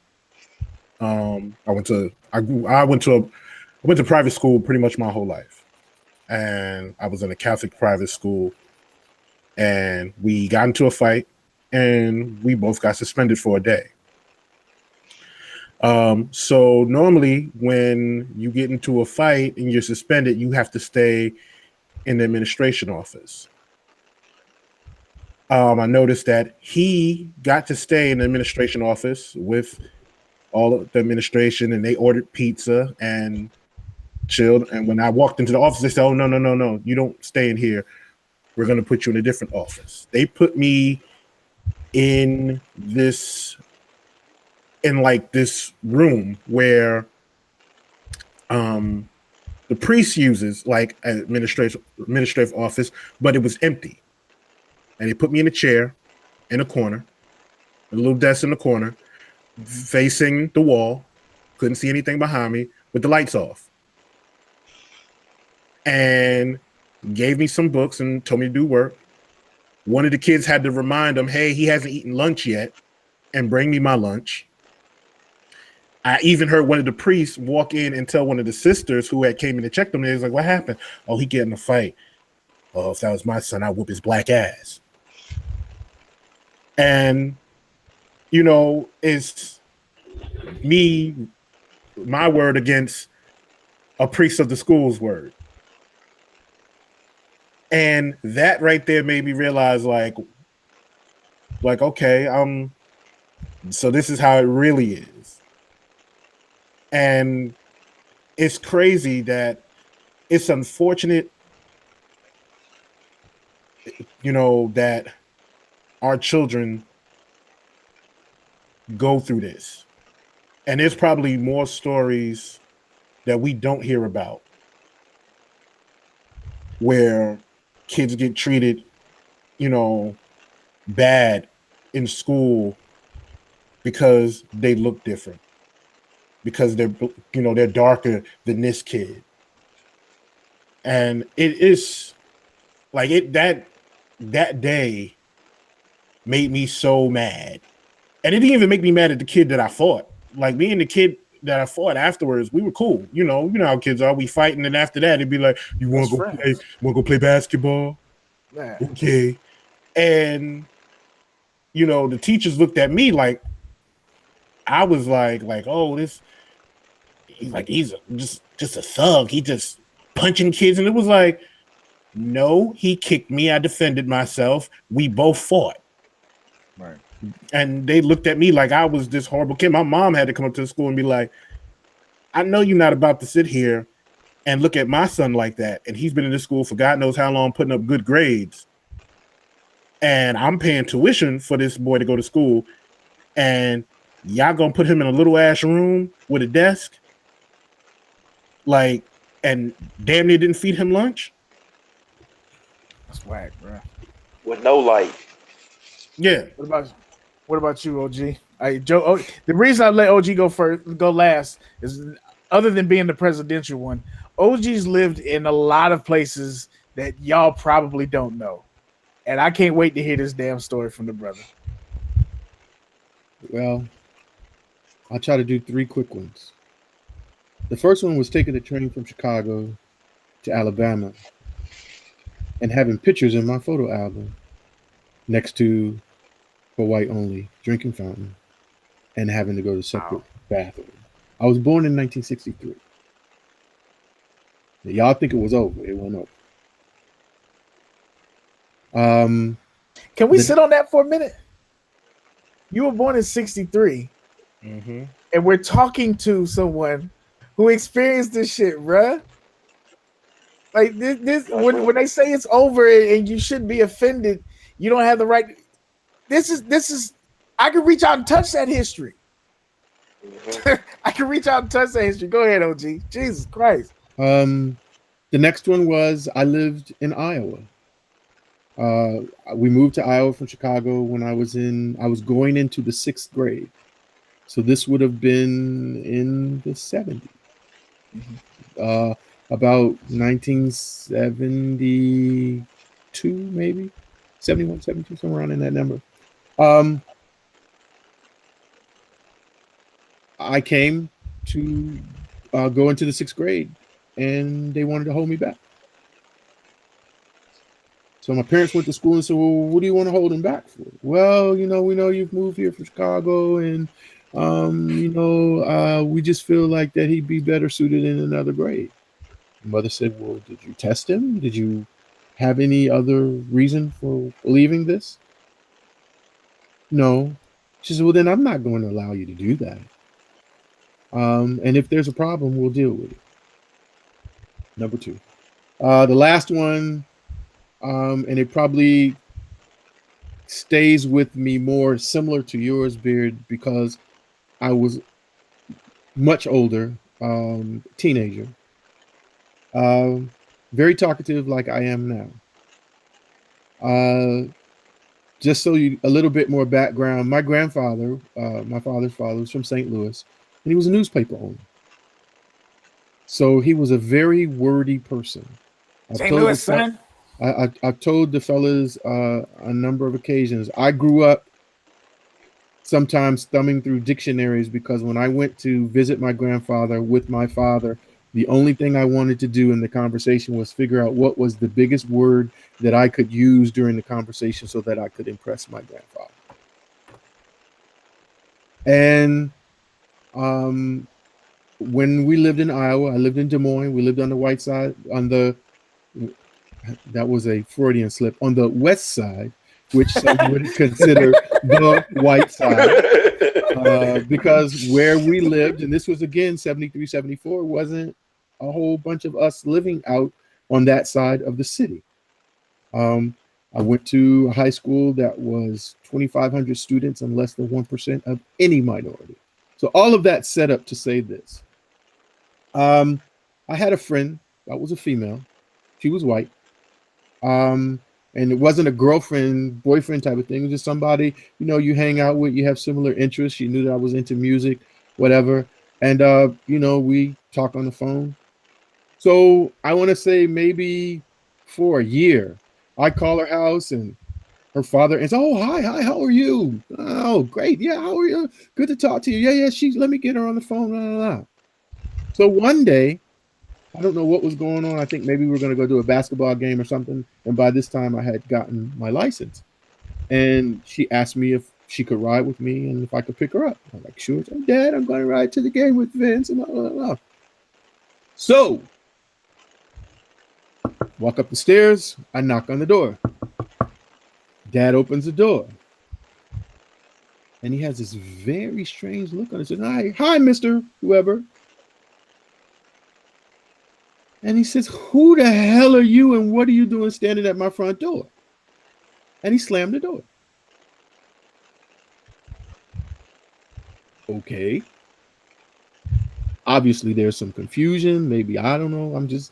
I went to private school pretty much my whole life, and I was in a Catholic private school, and we got into a fight, and we both got suspended for a day. So normally when you get into a fight and you're suspended, you have to stay in the administration office. I noticed that he got to stay in the administration office with all of the administration, and they ordered pizza and chilled. And when I walked into the office, they said, "Oh, no, you don't stay in here. We're going to put you in a different office." They put me in this room where the priest uses like an administrative office, but it was empty. And they put me in a chair in a corner, a little desk in the corner, facing the wall. Couldn't see anything behind me with the lights off. And gave me some books and told me to do work. One of the kids had to remind him, hey, he hasn't eaten lunch yet, and bring me my lunch. I even heard one of the priests walk in and tell one of the sisters who had came in to check them. They was like, what happened? Oh, he get in a fight. Oh, if that was my son, I'd whoop his black ass. And, it's my word against a priest of the school's word. And that right there made me realize, like, okay, so this is how it really is. And it's crazy that it's unfortunate, that our children go through this. And there's probably more stories that we don't hear about where kids get treated, bad in school because they look different, because they're darker than this kid. And it is like that day made me so mad. And it didn't even make me mad at the kid that I fought. Like, me and the kid that I fought afterwards, we were cool. You know how kids are. We fighting, and after that, it'd be like, "You want to go play basketball?" Man. Okay. And the teachers looked at me like I was like, oh, he's just a thug. He just punching kids, and it was like, no, he kicked me. I defended myself. We both fought. Right. And they looked at me like I was this horrible kid. My mom had to come up to the school and be like, I know you're not about to sit here and look at my son like that. And he's been in this school for God knows how long, putting up good grades. And I'm paying tuition for this boy to go to school. And y'all gonna put him in a little ass room with a desk? Like, and damn near didn't feed him lunch? That's whack, bro. With no light. Yeah. What about you, OG? The reason I let OG go last is, other than being the presidential one, OG's lived in a lot of places that y'all probably don't know, and I can't wait to hear this damn story from the brother. Well, I'll try to do 3 quick ones. The first one was taking the train from Chicago to Alabama and having pictures in my photo album next to for white only drinking fountain and having to go to separate bathroom. I was born in 1963. Now, y'all think it was over. It went over. Can we sit on that for a minute? You were born in 63, Mm-hmm. and we're talking to someone who experienced this shit, bruh. Like this when they say it's over and you shouldn't be offended, you don't have the right. This is. I can reach out and touch that history. Mhm. I can reach out and touch that history. Go ahead, OG. Jesus Christ. The next one was I lived in Iowa. We moved to Iowa from Chicago when I was going into the 6th grade. So this would have been in the 70s. About 1972, maybe 71, 72, somewhere around in that number. I came to go into the 6th grade, and they wanted to hold me back. So my parents went to school and said, well, what do you want to hold him back for? Well, we know you've moved here from Chicago, and, we just feel like that he'd be better suited in another grade. Mother said, well, did you test him? Did you have any other reason for believing this? No. She said, well, then I'm not going to allow you to do that. And if there's a problem, we'll deal with it. Number 2. The last one, and it probably stays with me more similar to yours, Beard, because I was much older, teenager, very talkative like I am now. Just so a little bit more background, my grandfather, my father's father, was from St. Louis, and he was a newspaper owner. So he was a very wordy person. St. Louis, son. I've told the fellas a number of occasions. I grew up sometimes thumbing through dictionaries because when I went to visit my grandfather with my father, the only thing I wanted to do in the conversation was figure out what was the biggest word that I could use during the conversation so that I could impress my grandfather. And when we lived in Iowa, I lived in Des Moines. We lived on the white side, that was a Freudian slip, on the west side, which some would consider the white side, because where we lived, and this was again 73, 74, wasn't a whole bunch of us living out on that side of the city. I went to a high school that was 2,500 students and less than 1% of any minority. So all of that set up to say this. I had a friend that was a female. She was white. And it wasn't a girlfriend, boyfriend type of thing. It was just somebody, you hang out with, you have similar interests. She knew that I was into music, whatever. And, we talk on the phone. So I want to say maybe for a year, I call her house and her father and says, oh, hi, how are you? Oh, great. Yeah, how are you? Good to talk to you. Yeah, let me get her on the phone. Blah, blah, blah. So one day, I don't know what was going on. I think maybe we were going to go to a basketball game or something. And by this time I had gotten my license. And she asked me if she could ride with me and if I could pick her up. I'm like, sure. So, Dad, I'm going to ride to the game with Vince and blah, blah, blah. So walk up the stairs. I knock on the door. Dad opens the door. And he has this very strange look on it. He says, hi, Mr. Whoever. And he says, who the hell are you and what are you doing standing at my front door? And he slammed the door. Okay. Obviously, there's some confusion. Maybe, I don't know. I'm just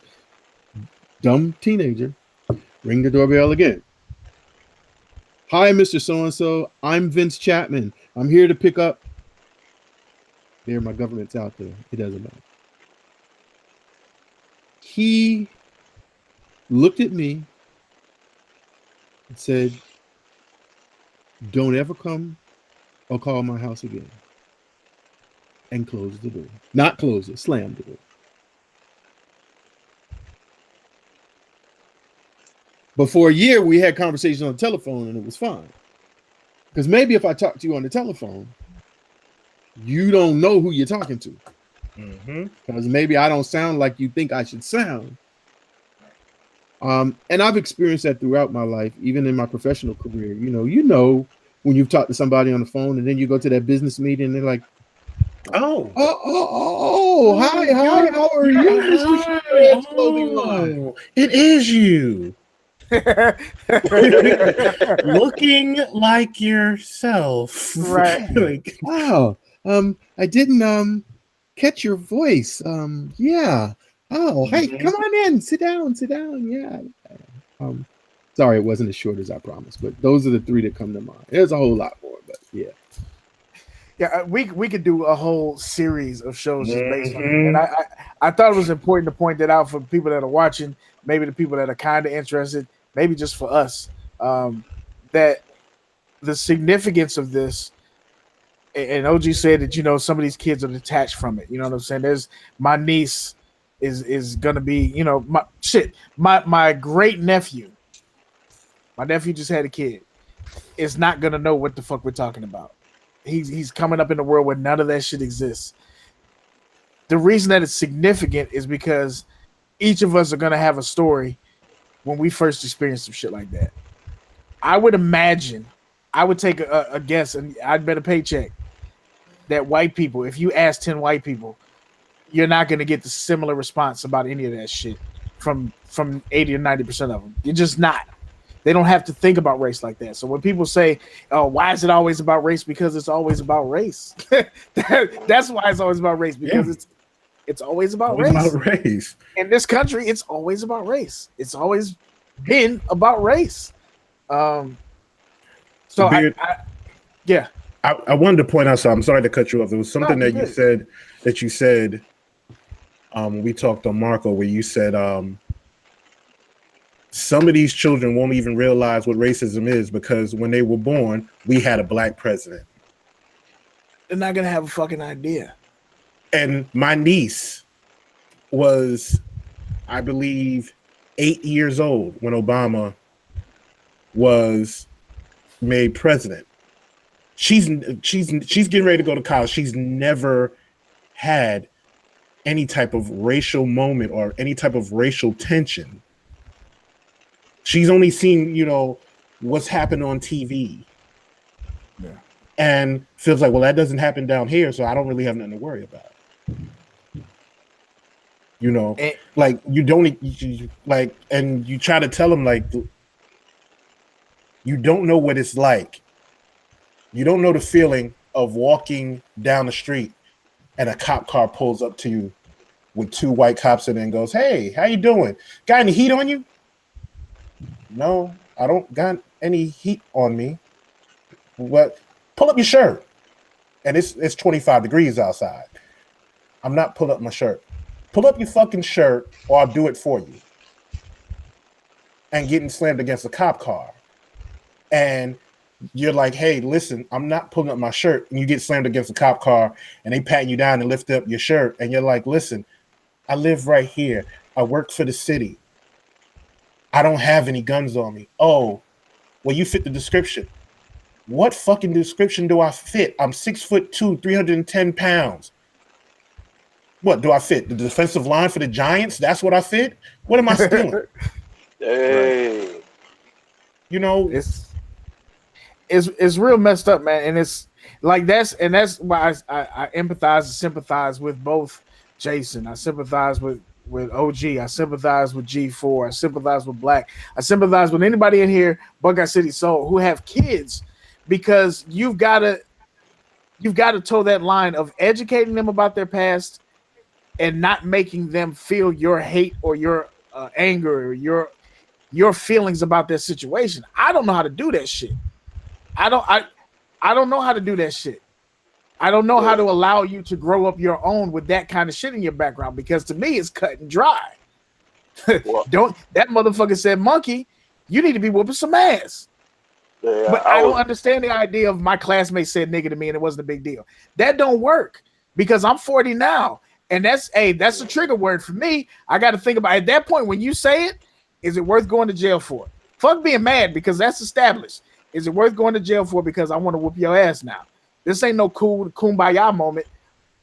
dumb teenager. Ring the doorbell again. Hi, Mr. So-and-so. I'm Vince Chapman. I'm here to pick up. There, my government's out there. It doesn't matter. He looked at me and said, don't ever come or call my house again. And closed the door. Not close it, slammed the door. But for a year, we had conversations on the telephone and it was fine. Because maybe if I talk to you on the telephone, you don't know who you're talking to. Because maybe I don't sound like you think I should sound. And I've experienced that throughout my life, even in my professional career. You know, when you've talked to somebody on the phone and then you go to that business meeting and they're like, hi, how are you, Mr. Sneakerheads Clothing Line? It is you. Looking like yourself. Right. Like, wow. I didn't catch your voice. Yeah. Oh, hey, come on in. Sit down. Yeah. Sorry, it wasn't as short as I promised, but those are the three that come to mind. There's a whole lot more, but yeah. Yeah, we could do a whole series of shows just based on it. And I thought it was important to point that out for people that are watching, maybe the people that are kind of interested, maybe just for us, that the significance of this. And OG said that, you know, some of these kids are detached from it. You know what I'm saying? There's my niece is gonna be, you know, my great nephew. My nephew just had a kid. Is not gonna know what the fuck we're talking about. He's coming up in a world where none of that shit exists. The reason that it's significant is because each of us are gonna have a story when we first experienced some shit like that. I would imagine, I would take a guess, and I'd bet a paycheck that white people, if you ask 10 white people, you're not gonna get the similar response about any of that shit from 80 or 90% of them. You're just not. They don't have to think about race like that. So when people say, "Oh, why is it always about race?" Because it's always about race. That's why it's always about race, because it's always about race. In this country, it's always about race. It's always been about race. So Beard, I wanted to point out something. I'm sorry to cut you off. There was something that you said when we talked on Marco, where you said some of these children won't even realize what racism is because when they were born, we had a black president. They're not gonna have a fucking idea. And my niece was, I believe, 8 years old when Obama was made president. She's getting ready to go to college. She's never had any type of racial moment or any type of racial tension. She's only seen, you know, what's happened on TV. Yeah. And feels like, well, that doesn't happen down here, so I don't really have nothing to worry about. You know, like you don't like, and you try to tell them like, you don't know what it's like. You don't know the feeling of walking down the street and a cop car pulls up to you with two white cops in it and goes, "Hey, how you doing? Got any heat on you?" No, I don't got any heat on me. What? Pull up your shirt. And it's 25 degrees outside. I'm not pulling up my shirt. Pull up your fucking shirt or I'll do it for you. And getting slammed against a cop car. And you're like, "Hey, listen, I'm not pulling up my shirt." And you get slammed against a cop car and they pat you down and lift up your shirt. And you're like, "Listen, I live right here. I work for the city. I don't have any guns on me." "Oh, well, you fit the description." What fucking description do I fit? I'm 6'2", 310 pounds. What do I fit? The defensive line for the Giants? That's what I fit? What am I stealing? Hey. You know, it's real messed up, man. And it's like that's why I empathize and sympathize with both Jason. I sympathize with OG. I sympathize with G4. I sympathize with Black. I sympathize with anybody in here, Buckeye City Soul, who have kids, because you've got to toe that line of educating them about their past and not making them feel your hate or your anger or your feelings about their situation. I don't know how to do that shit. I don't know how to do that shit. I don't know how to allow you to grow up your own with that kind of shit in your background, because to me it's cut and dry. Don't that motherfucker said monkey, you need to be whooping some ass. Yeah, But I don't understand the idea of my classmate said nigga to me and it wasn't a big deal. That don't work because I'm 40 now. And that's a trigger word for me. I got to think about at that point when you say it, is it worth going to jail for? Fuck being mad because that's established. Is it worth going to jail for because I want to whoop your ass now? This ain't no cool kumbaya moment.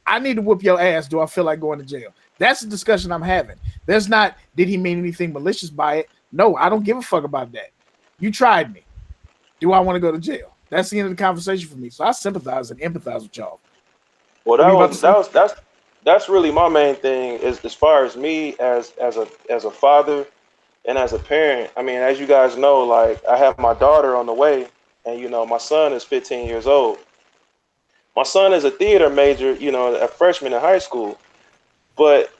I need to whoop your ass. Do I feel like going to jail? That's the discussion I'm having. There's not, did he mean anything malicious by it? No, I don't give a fuck about that. You tried me. Do I want to go to jail? That's the end of the conversation for me. So I sympathize and empathize with y'all. Well, that's really my main thing is as far as me as a father and as a parent. I mean, as you guys know, like I have my daughter on the way, and you know my son is 15 years old. My son is a theater major, you know, a freshman in high school. But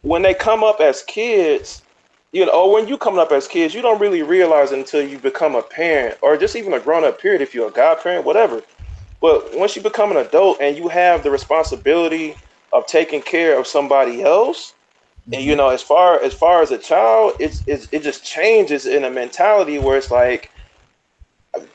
when they come up as kids, you know, or when you come up as kids, you don't really realize it until you become a parent or just even a grown-up period, if you're a godparent, whatever. But once you become an adult and you have the responsibility of taking care of somebody else, and you know, as far as a child, it just changes in a mentality where it's like,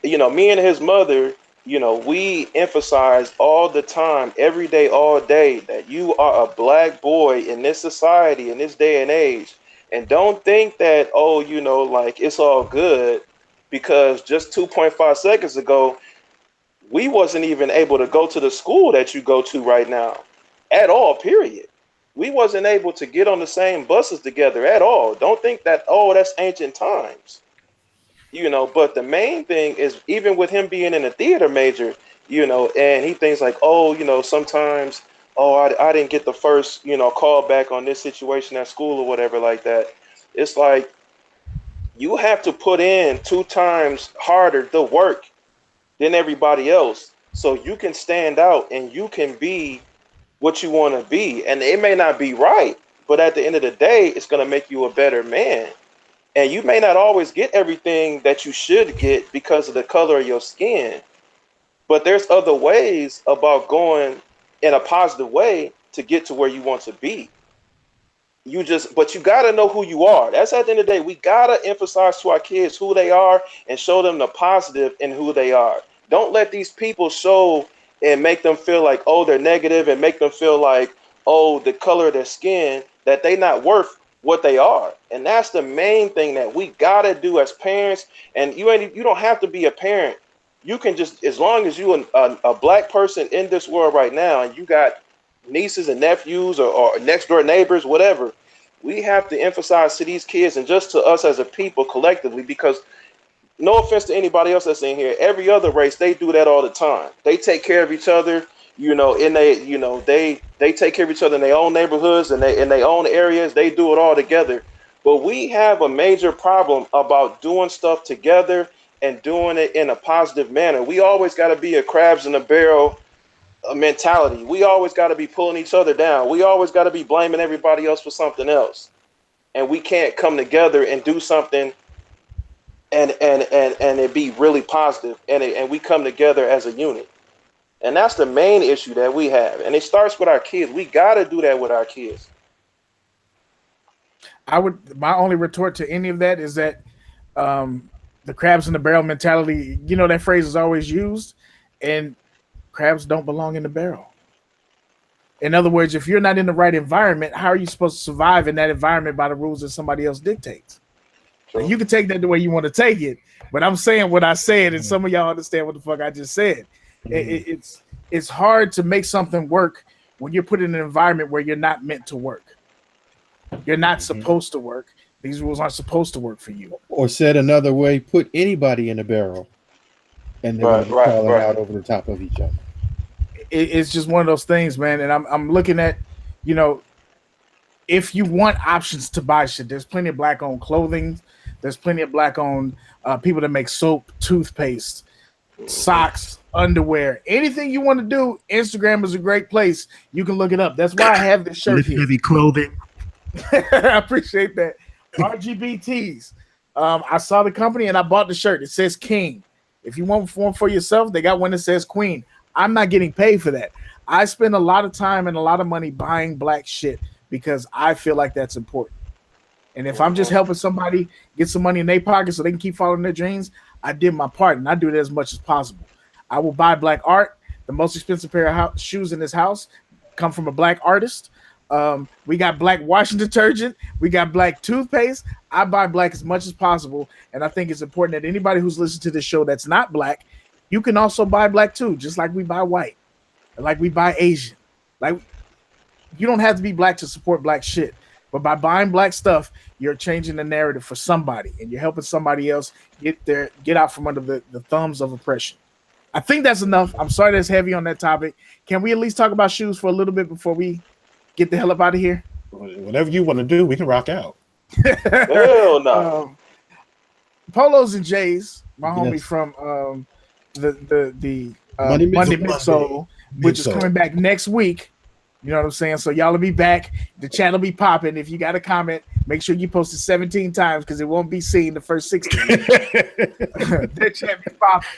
you know, me and his mother, you know, we emphasize all the time, every day, all day, that you are a black boy in this society, in this day and age. And don't think that, oh, you know, like it's all good, because just 2.5 seconds ago, we wasn't even able to go to the school that you go to right now at all, period. We wasn't able to get on the same buses together at all. Don't think that, oh, that's ancient times. You know, but the main thing is, even with him being in a theater major, you know, and he thinks like, oh, you know, sometimes, oh, I didn't get the first, you know, call back on this situation at school or whatever like that. It's like you have to put in 2 times harder the work than everybody else so you can stand out and you can be what you want to be. And it may not be right, but at the end of the day, it's going to make you a better man. And you may not always get everything that you should get because of the color of your skin. But there's other ways about going in a positive way to get to where you want to be. But you got to know who you are. That's at the end of the day. We got to emphasize to our kids who they are and show them the positive in who they are. Don't let these people show and make them feel like, oh, they're negative, and make them feel like, oh, the color of their skin, that they're not worth what they are. And that's the main thing that we got to do as parents. And you don't have to be a parent. You can just, as long as you're a black person in this world right now, and you got nieces and nephews or next door neighbors, whatever, we have to emphasize to these kids and just to us as a people collectively, because no offense to anybody else that's in here, every other race, they do that all the time. They take care of each other, you know, they take care of each other in their own neighborhoods and in their own areas. They do it all together. But we have a major problem about doing stuff together and doing it in a positive manner. We always got to be a crabs in a barrel mentality. We always got to be pulling each other down. We always got to be blaming everybody else for something else. And we can't come together and do something and it be really positive, and we come together as a unit. And that's the main issue that we have. And it starts with our kids. We got to do that with our kids. My only retort to any of that is that the crabs in the barrel mentality, you know, that phrase is always used, and crabs don't belong in the barrel. In other words, if you're not in the right environment, how are you supposed to survive in that environment by the rules that somebody else dictates? Now, you can take that the way you want to take it, but I'm saying what I said, and some of y'all understand what the fuck I just said. It's hard to make something work when you're put in an environment where you're not meant to work. You're not supposed to work. These rules aren't supposed to work for you. Or said another way, put anybody in a barrel, and they're going to call it out over the top of each other. It's just one of those things, man. And I'm looking at, you know, if you want options to buy shit, there's plenty of black-owned clothing. There's plenty of black-owned people that make soap, toothpaste, socks, underwear, anything you want to do. Instagram is a great place. You can look it up. That's why I have this shirt here. Heavy clothing. I appreciate that. RGBTs. I saw the company and I bought the shirt. It says King. If you want one for yourself, they got one that says Queen. I'm not getting paid for that. I spend a lot of time and a lot of money buying black shit because I feel like that's important. And if I'm just helping somebody get some money in their pocket so they can keep following their dreams, I did my part, and I do it as much as possible. I will buy black art. The most expensive pair of shoes in this house come from a black artist. We got black washing detergent. We got black toothpaste. I buy black as much as possible, and I think it's important that anybody who's listening to this show that's not black, you can also buy black too, just like we buy white, like we buy Asian. Like, you don't have to be black to support black shit. But by buying black stuff, you're changing the narrative for somebody, and you're helping somebody else get out from under the thumbs of oppression. I think that's enough. I'm sorry that's heavy on that topic. Can we at least talk about shoes for a little bit before we get the hell up out of here? Whatever you want to do, we can rock out. Hell no. Polos and J's, my homie from the Monday Midsole, which is coming back next week. You know what I'm saying? So y'all will be back. The chat will be popping. If you got a comment, make sure you post it 17 times because it won't be seen the first 16. That chat be popping.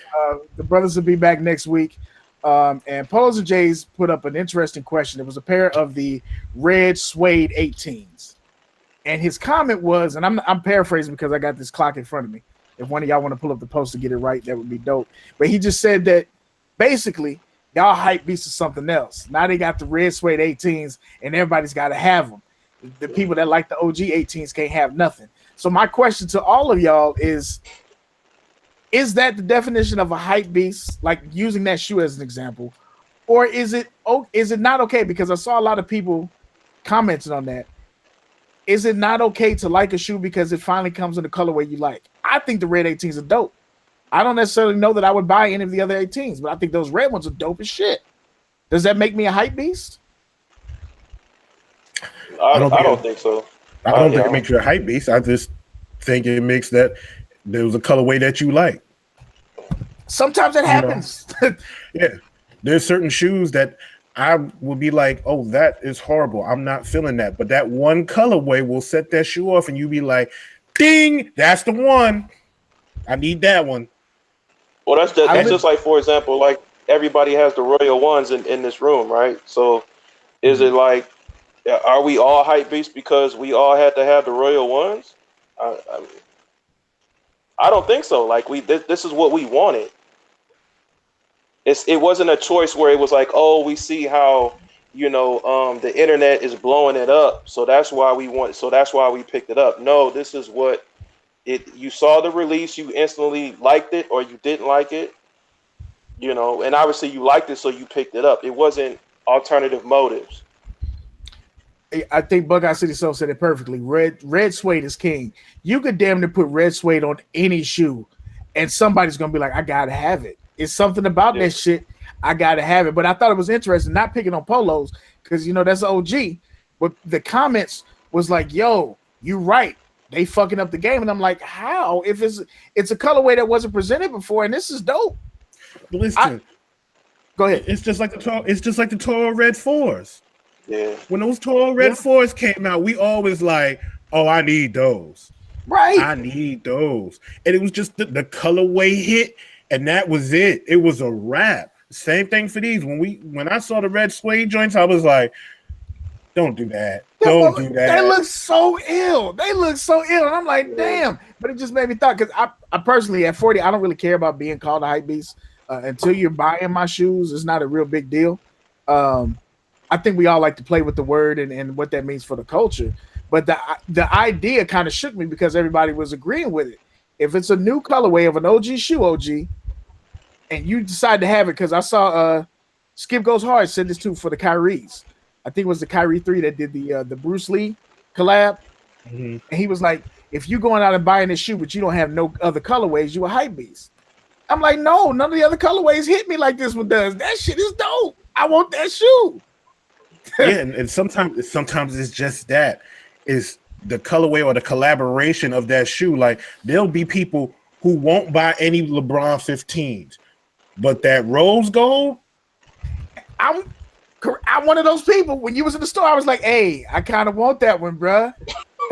The brothers will be back next week. And Polos and Jays put up an interesting question. It was a pair of the red suede 18s. And his comment was, and I'm paraphrasing because I got this clock in front of me. If one of y'all want to pull up the post to get it right, that would be dope. But he just said that basically y'all hype beasts is something else. Now they got the red suede 18s and everybody's got to have them. The people that like the OG 18s can't have nothing. So my question to all of y'all is that the definition of a hype beast, like using that shoe as an example, or is it not okay? Because I saw a lot of people commenting on that. Is it not okay to like a shoe because it finally comes in the colorway you like? I think the red 18s are dope. I don't necessarily know that I would buy any of the other 18s, but I think those red ones are dope as shit. Does that make me a hype beast? I don't think so. I don't think it makes you a hype beast. I just think it makes that there was a colorway that you like. Sometimes it happens. Yeah. There's certain shoes that I would be like, oh, that is horrible. I'm not feeling that. But that one colorway will set that shoe off and you be like, ding, that's the one. I need that one. Well, that's just like, for example, like everybody has the Royal Ones in this room, right? So is it like, are we all hype beasts because we all had to have the Royal Ones? I don't think so. Like this is what we wanted. It wasn't a choice where it was like, oh, we see how, the internet is blowing it up. So that's why we picked it up. No, this is what you saw the release, you instantly liked it or you didn't like it, and obviously you liked it, so you picked it up. It wasn't alternative motives. I think Bug-Eye City Soul said it perfectly. Red suede is king. You could damn near put red suede on any shoe and somebody's going to be like, I got to have it. It's something about that shit. I got to have it. But I thought it was interesting, not picking on polos because, that's OG. But the comments was like, yo, you right. They fucking up the game. And I'm like, how? If it's a colorway that wasn't presented before and this is dope. Listen. Go ahead. It's just like the Toro Red 4s. Yeah. When those Toro Red 4s came out, we always like, oh, I need those. Right. I need those. And it was just the colorway hit, and that was it. It was a wrap. Same thing for these. When I saw the red suede joints, I was like, don't do that. Don't do that. They look so ill. And I'm like, damn. But it just made me thought, because I personally, at 40, I don't really care about being called a hype beast. Until you're buying my shoes, it's not a real big deal. I think we all like to play with the word and what that means for the culture. But the idea kind of shook me because everybody was agreeing with it. If it's a new colorway of an OG shoe, and you decide to have it, because I saw Skip Goes Hard said this too for the Kyries. I think it was the Kyrie 3 that did the Bruce Lee collab. Mm-hmm. And he was like, if you're going out and buying this shoe, but you don't have no other colorways, you a hype beast. I'm like, no, none of the other colorways hit me like this one does. That shit is dope. I want that shoe. Yeah, and sometimes it's just that. It's the colorway or the collaboration of that shoe. Like, there'll be people who won't buy any LeBron 15s, but that rose gold, I'm one of those people. When you was in the store, I was like, hey, I kind of want that one, bruh.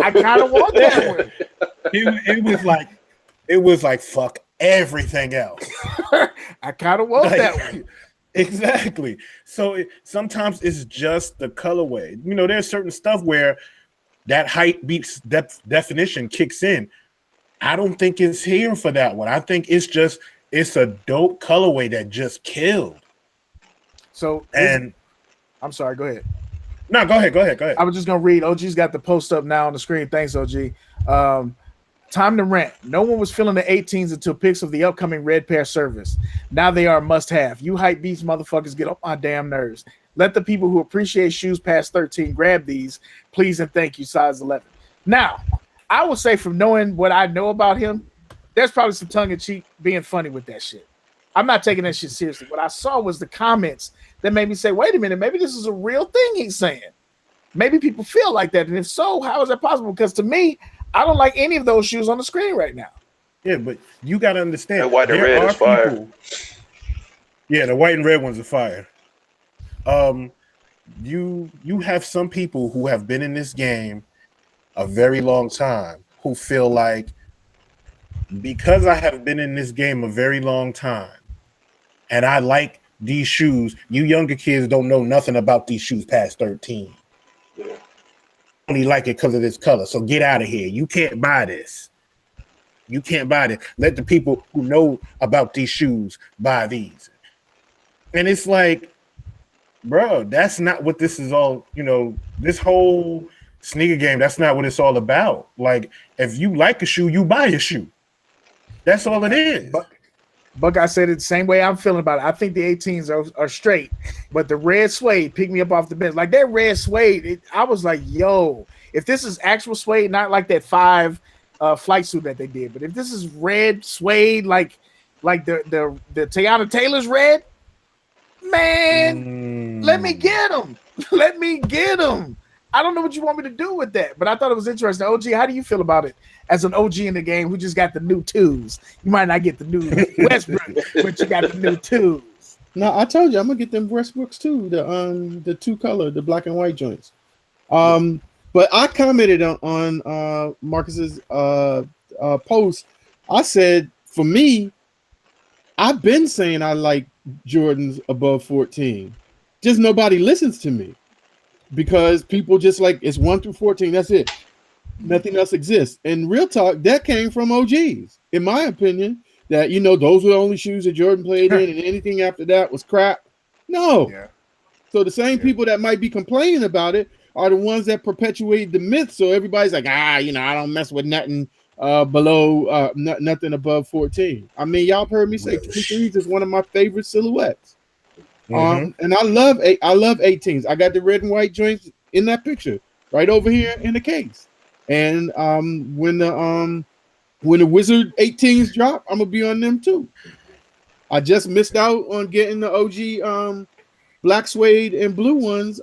I kind of want that one. It was like, fuck, everything else. I kind of want Like, that one. Exactly. So sometimes it's just the colorway. You know, there's certain stuff where that height beats definition kicks in. I don't think it's here for that one. I think it's a dope colorway that just killed. So, And I'm sorry, go ahead. No, go ahead. I was just gonna read. OG's got the post up now on the screen. Thanks, OG. Time to rent. No one was feeling the 18s until pics of the upcoming red pair service. Now they are a must-have. You Hypebeast motherfuckers get on my damn nerves. Let the people who appreciate shoes past 13 grab these, please and thank you. Size 11. Now, I would say from knowing what I know about him, there's probably some tongue-in-cheek being funny with that shit. I'm not taking that shit seriously. What I saw was the comments that made me say, wait a minute, maybe this is a real thing he's saying. Maybe people feel like that. And if so, how is that possible? Because to me, I don't like any of those shoes on the screen right now. Yeah, but you got to understand. That white and red is fire. Yeah, the white and red ones are fire. You have some people who have been in this game a very long time who feel like, because I have been in this game a very long time and I like these shoes, you younger kids don't know nothing about these shoes past 13. Yeah. Only like it because of this color. So get out of here. You can't buy this. You can't buy this. Let the people who know about these shoes buy these. And it's like, bro, that's not what this is all, this whole sneaker game, that's not what it's all about. Like, if you like a shoe, you buy a shoe. That's all it is. Buck, I said it the same way I'm feeling about it. I think the 18s are straight, but the red suede picked me up off the bench. Like that red suede, I was like, yo, if this is actual suede, not like that 5 flight suit that they did, but if this is red suede, like the Tiana Taylor's red, man, let me get them. Let me get them. I don't know what you want me to do with that, but I thought it was interesting. OG, how do you feel about it as an OG in the game who just got the new 2s? You might not get the new Westbrook, but you got the new 2s. No, I told you I'm gonna get them Westbrooks too. The 2-color, the black and white joints. But I commented on Marcus's post. I said, for me, I've been saying I like Jordans above 14. Just nobody listens to me. Because people just like, it's 1 through 14, that's it. Nothing else exists. And real talk, that came from OGs, in my opinion, that, those were the only shoes that Jordan played in, and anything after that was crap. No. Yeah. So the same people that might be complaining about it are the ones that perpetuate the myth. So everybody's like, I don't mess with nothing below, nothing above 14. I mean, y'all heard me say 23s is one of my favorite silhouettes. Mm-hmm. And I love 18s. I got the red and white joints in that picture right over here in the case. And when the Wizard 18s drop, I'm gonna be on them too. I just missed out on getting the OG black suede and blue ones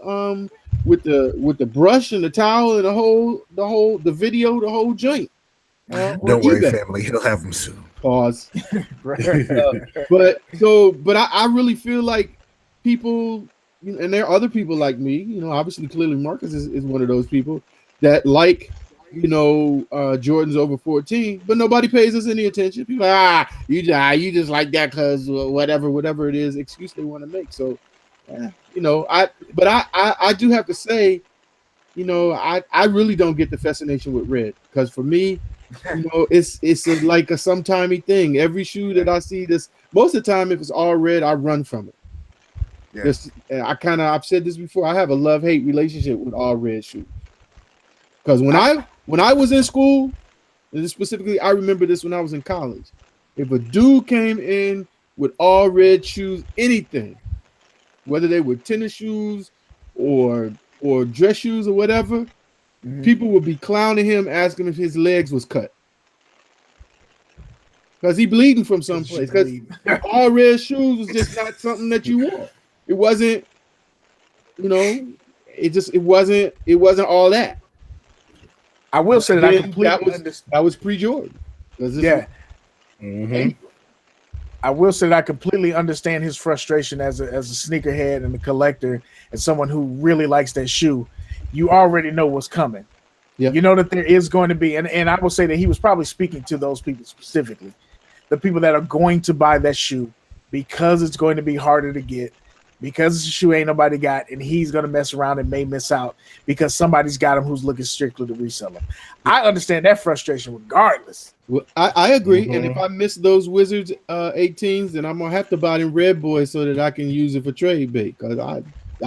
with the brush and the towel and the video, the whole joint. Don't worry, family. He'll have them soon. Pause. But I really feel like people, and there are other people like me, obviously clearly Marcus is one of those people that like, Jordans over 14, but nobody pays us any attention. People are, you just like that because whatever it is, excuse they want to make. So, I do have to say, I really don't get the fascination with red, because for me, it's like a sometimey thing. Every shoe that I see, most of the time, if it's all red, I run from it. Yeah. I've said this before. I have a love-hate relationship with all red shoes. Because when I was in school, and specifically, I remember this when I was in college. If a dude came in with all red shoes, anything, whether they were tennis shoes or dress shoes or whatever, people would be clowning him, asking if his legs was cut. Because he bleeding from someplace. Because all red shoes was just not something that you wore. It wasn't, it wasn't all that. I will say that I completely understand. That was pre-Jordan. Yeah. I will say that I completely understand his frustration as a sneakerhead and a collector and someone who really likes that shoe. You already know what's coming. Yeah. You know that there is going to be, and I will say that he was probably speaking to those people specifically. the people that are going to buy that shoe because it's going to be harder to get, because it's a shoe ain't nobody got, and he's going to mess around and may miss out because somebody's got him who's looking strictly to resell them. I understand that frustration regardless. Well, I agree. And if I miss those Wizards 18s, then I'm gonna have to buy them Red Boys so that I can use it for trade bait. Because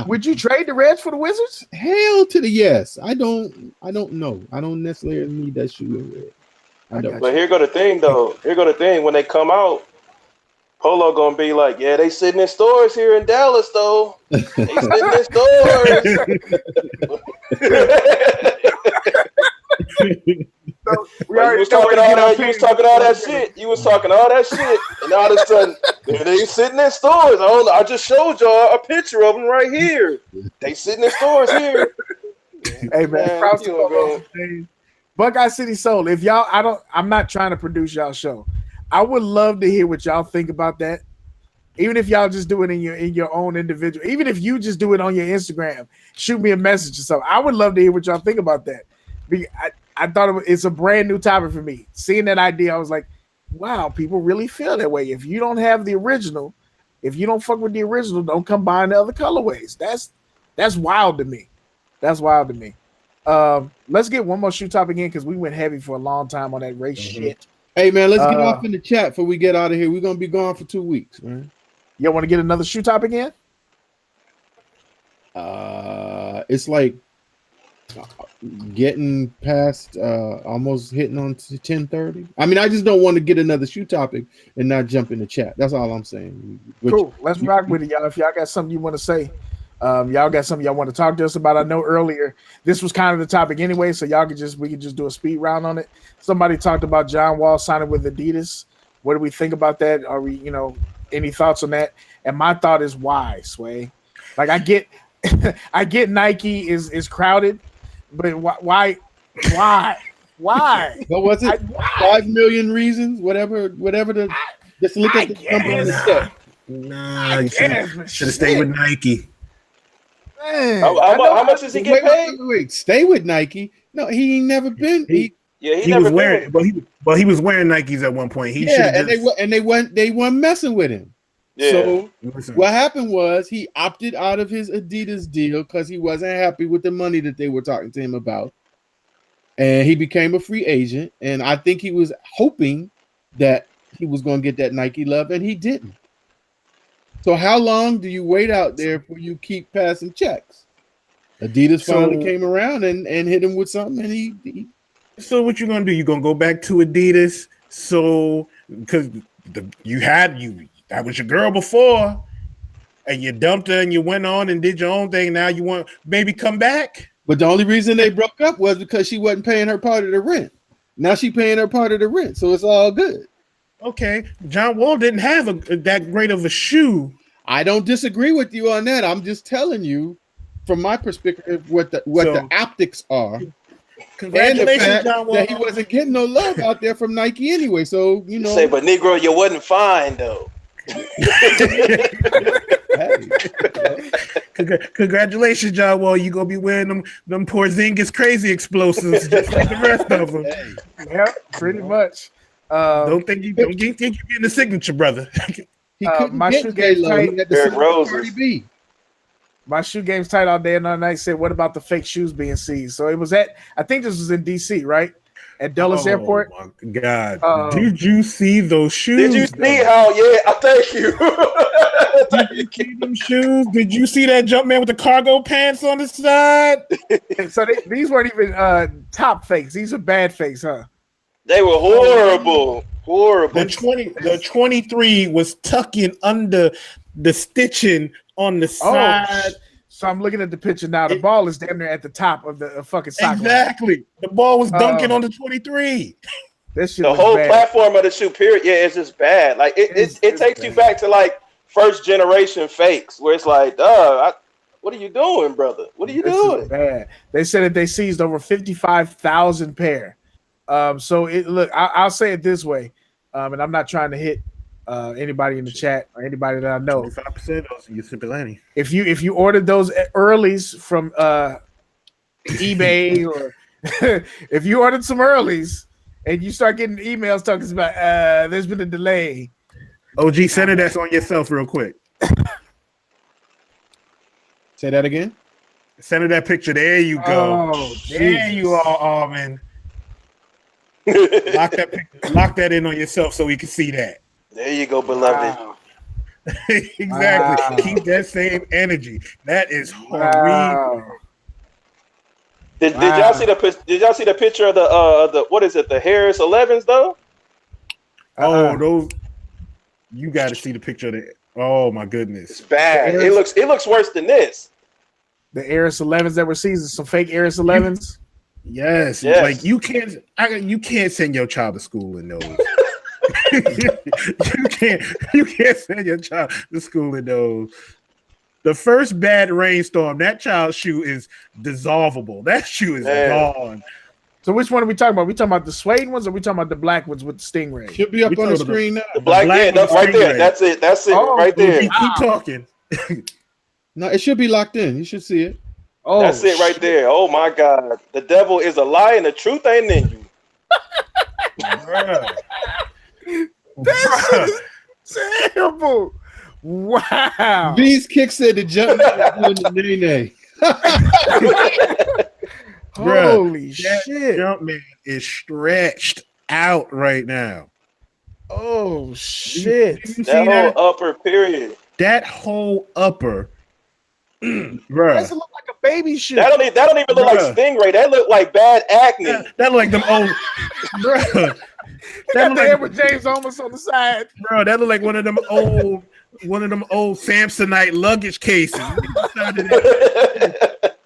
would you trade the Reds for the Wizards? Hell to the yes. I don't know. I don't necessarily need that shoe in red. I don't. But here go the thing though. Here go the thing. When they come out, Polo gonna be like, yeah, they sitting in stores here in Dallas though. They sitting in stores. So you was talking all that shit. You was talking all that shit, and all of a sudden they sitting in stores. I just showed y'all a picture of them right here. They sitting in stores here. Hey man, Buckeye City Soul. If y'all, I'm not trying to produce y'all show. I would love to hear what y'all think about that. Even if y'all just do it in your own individual, even if you just do it on your Instagram, shoot me a message or something. I would love to hear what y'all think about that. I thought it's a brand new topic for me. Seeing that idea, I was like, wow, people really feel that way. If you don't have the original, if you don't fuck with the original, don't come buying the other colorways. That's wild to me. That's wild to me. Let's get one more shoe topic in because we went heavy for a long time on that race shit. Hey man, let's get off in the chat before we get out of here. We're gonna be gone for 2 weeks, man. Y'all want to get another shoe topic in? It's like getting past almost hitting on to 10:30. I mean, I just don't want to get another shoe topic and not jump in the chat. That's all I'm saying. Cool. Let's rock with it, y'all. If y'all got something you want to say, y'all got something y'all want to talk to us about. I know earlier this was kind of the topic anyway, so we could just do a speed round on it. Somebody talked about John Wall signing with Adidas. What do we think about that? Are we, any thoughts on that? And my thought is why, Sway? Like I get I get Nike is crowded, but why? What was it? 5 million reasons, whatever just look at the number on the set. Nah, you should have stayed with Nike. Man, how much does he get paid? Wait, stay with Nike. No, he ain't never been. He was wearing Nikes at one point. They weren't messing with him. Yeah. So what happened was he opted out of his Adidas deal because he wasn't happy with the money that they were talking to him about, and he became a free agent. And I think he was hoping that he was going to get that Nike love, and he didn't. So how long do you wait out there before you keep passing checks? Adidas finally came around and hit him with something, and he. So what you gonna do? You gonna go back to Adidas? So because that was your girl before, and you dumped her, and you went on and did your own thing. Now you want maybe come back? But the only reason they broke up was because she wasn't paying her part of the rent. Now she paying her part of the rent, so it's all good. Okay, John Wall didn't have that great of a shoe. I don't disagree with you on that. I'm just telling you, from my perspective, what the optics are. Congratulations, John Wall. That he wasn't getting no love out there from Nike anyway. So say, but Negro, you wasn't fine though. Congratulations, John Wall. You gonna be wearing them Porzingis crazy explosives just like the rest of them. Yeah, pretty much. Don't think you're getting the signature, brother. He my shoe game's tight. My shoe game's tight all day and all night. Said, what about the fake shoes being seized? So it was I think this was in DC, right? At Dulles Airport. Oh my God. Did you see those shoes? Did you see how? Yeah, I thank you. Did you see them shoes? Did you see that jump man with the cargo pants on the side? So these weren't even top fakes. These are bad fakes, huh? They were horrible. The 23 was tucking under the stitching on the side. So I'm looking at the picture now. The ball is damn near at the top of the fucking sock. Exactly. The ball was dunking on the 23. This shit the whole platform of the shoe, period. Yeah, it's just bad. Like it takes you back to like first generation fakes, where it's like, what are you doing, brother? What are you doing? Bad. They said that they seized over 55,000 pair. So I'll say it this way, and I'm not trying to hit anybody in the chat or anybody that I know. 25% of you Miscellaneous. If you ordered those earlies from eBay or if you ordered some earlies and you start getting emails talking about there's been a delay. OG, center that's on yourself real quick. Say that again. Center that picture. There you go. Oh, there you are, Armin. Lock that in on yourself so we can see that. There you go, beloved. Wow. Exactly. Wow. Keep that same energy. That is horrible. Wow. Did y'all see the Did y'all see the picture of the what is it? The Harris 11s though? Oh, those. You got to see the picture of it. Oh my goodness. It's bad. It looks worse than this. The Aris 11s that were seasoned, some fake Aris 11s. Yes. Like you can't send your child to school in those. you can't send your child to school in those. The first bad rainstorm, that child's shoe is dissolvable. That shoe is gone. So which one are we talking about? We talking about the suede ones, or we talking about the black ones with the stingray? Should be up on the screen now. The black that's right there. That's it. That's it right there. Keep talking. No, it should be locked in. You should see it. Oh, that's it right there. Oh my God. The devil is a lie and the truth ain't in you. That's terrible. Wow. These kicks said the jump man is doing the nay. Holy shit. Jumpman is stretched out right now. Oh shit. That whole upper period. That whole upper. That Bruh. look like a baby shoe. That don't even look like Stingray. That look like bad acne. That look like them old bruh. That the Edward James almost on the side. Bro, that look like one of them old Samsonite luggage cases.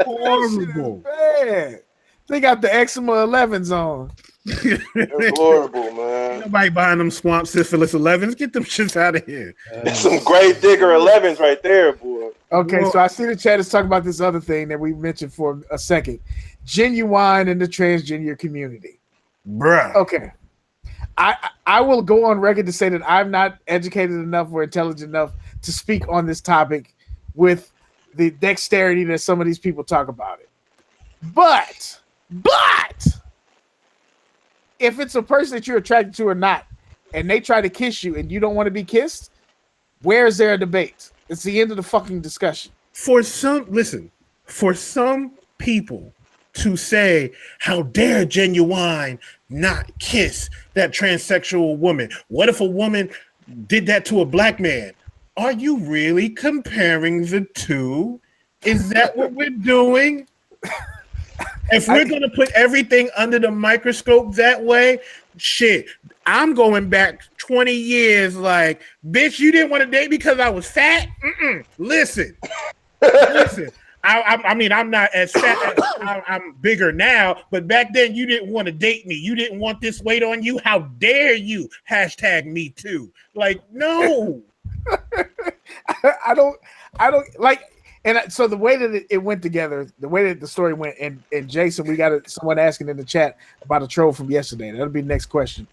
Horrible. Bad. They got the eczema 11s on. That's horrible, man. Nobody buying them swamp syphilis 11s. Get them shits out of here. Some grave digger 11s right there, boy. Okay, so I see the chat is talking about this other thing that we mentioned for a second. Genuine in the transgender community. Bruh. Okay. I will go on record to say that I'm not educated enough or intelligent enough to speak on this topic with the dexterity that some of these people talk about it. But if it's a person that you're attracted to or not, and they try to kiss you and you don't want to be kissed, where's there a debate? It's the end of the fucking discussion. For some people to say, how dare Genuine not kiss that transsexual woman? What if a woman did that to a black man? Are you really comparing the two? Is that what we're doing? If we're going to put everything under the microscope that way, shit, I'm going back 20 years like, bitch, you didn't want to date because I was fat? Listen. I mean, I'm not as fat. I'm bigger now, but back then you didn't want to date me. You didn't want this weight on you. How dare you? Hashtag me too. Like, no. I don't like. And so the way that it went together, the way that the story went, and Jason, we got someone asking in the chat about a troll from yesterday. That'll be the next question.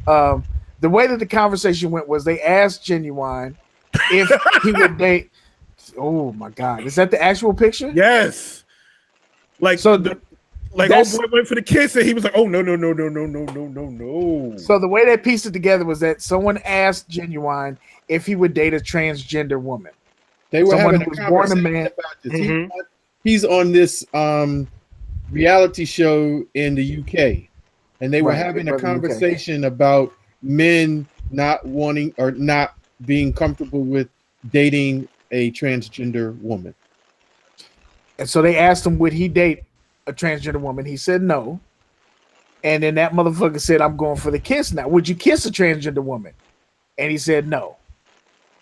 The way that the conversation went was they asked Genuine if he would date. Oh my God, is that the actual picture? Yes. Like so, old boy went for the kiss, and he was like, "Oh no." So the way they pieced it together was that someone asked Genuine if he would date a transgender woman. They were Someone having who a was born a conversation man. about this. He's on this reality show in the UK, and they were having a conversation about men not wanting or not being comfortable with dating a transgender woman. And so they asked him, would he date a transgender woman? He said no. And then that motherfucker said, I'm going for the kiss now. Would you kiss a transgender woman? And he said no.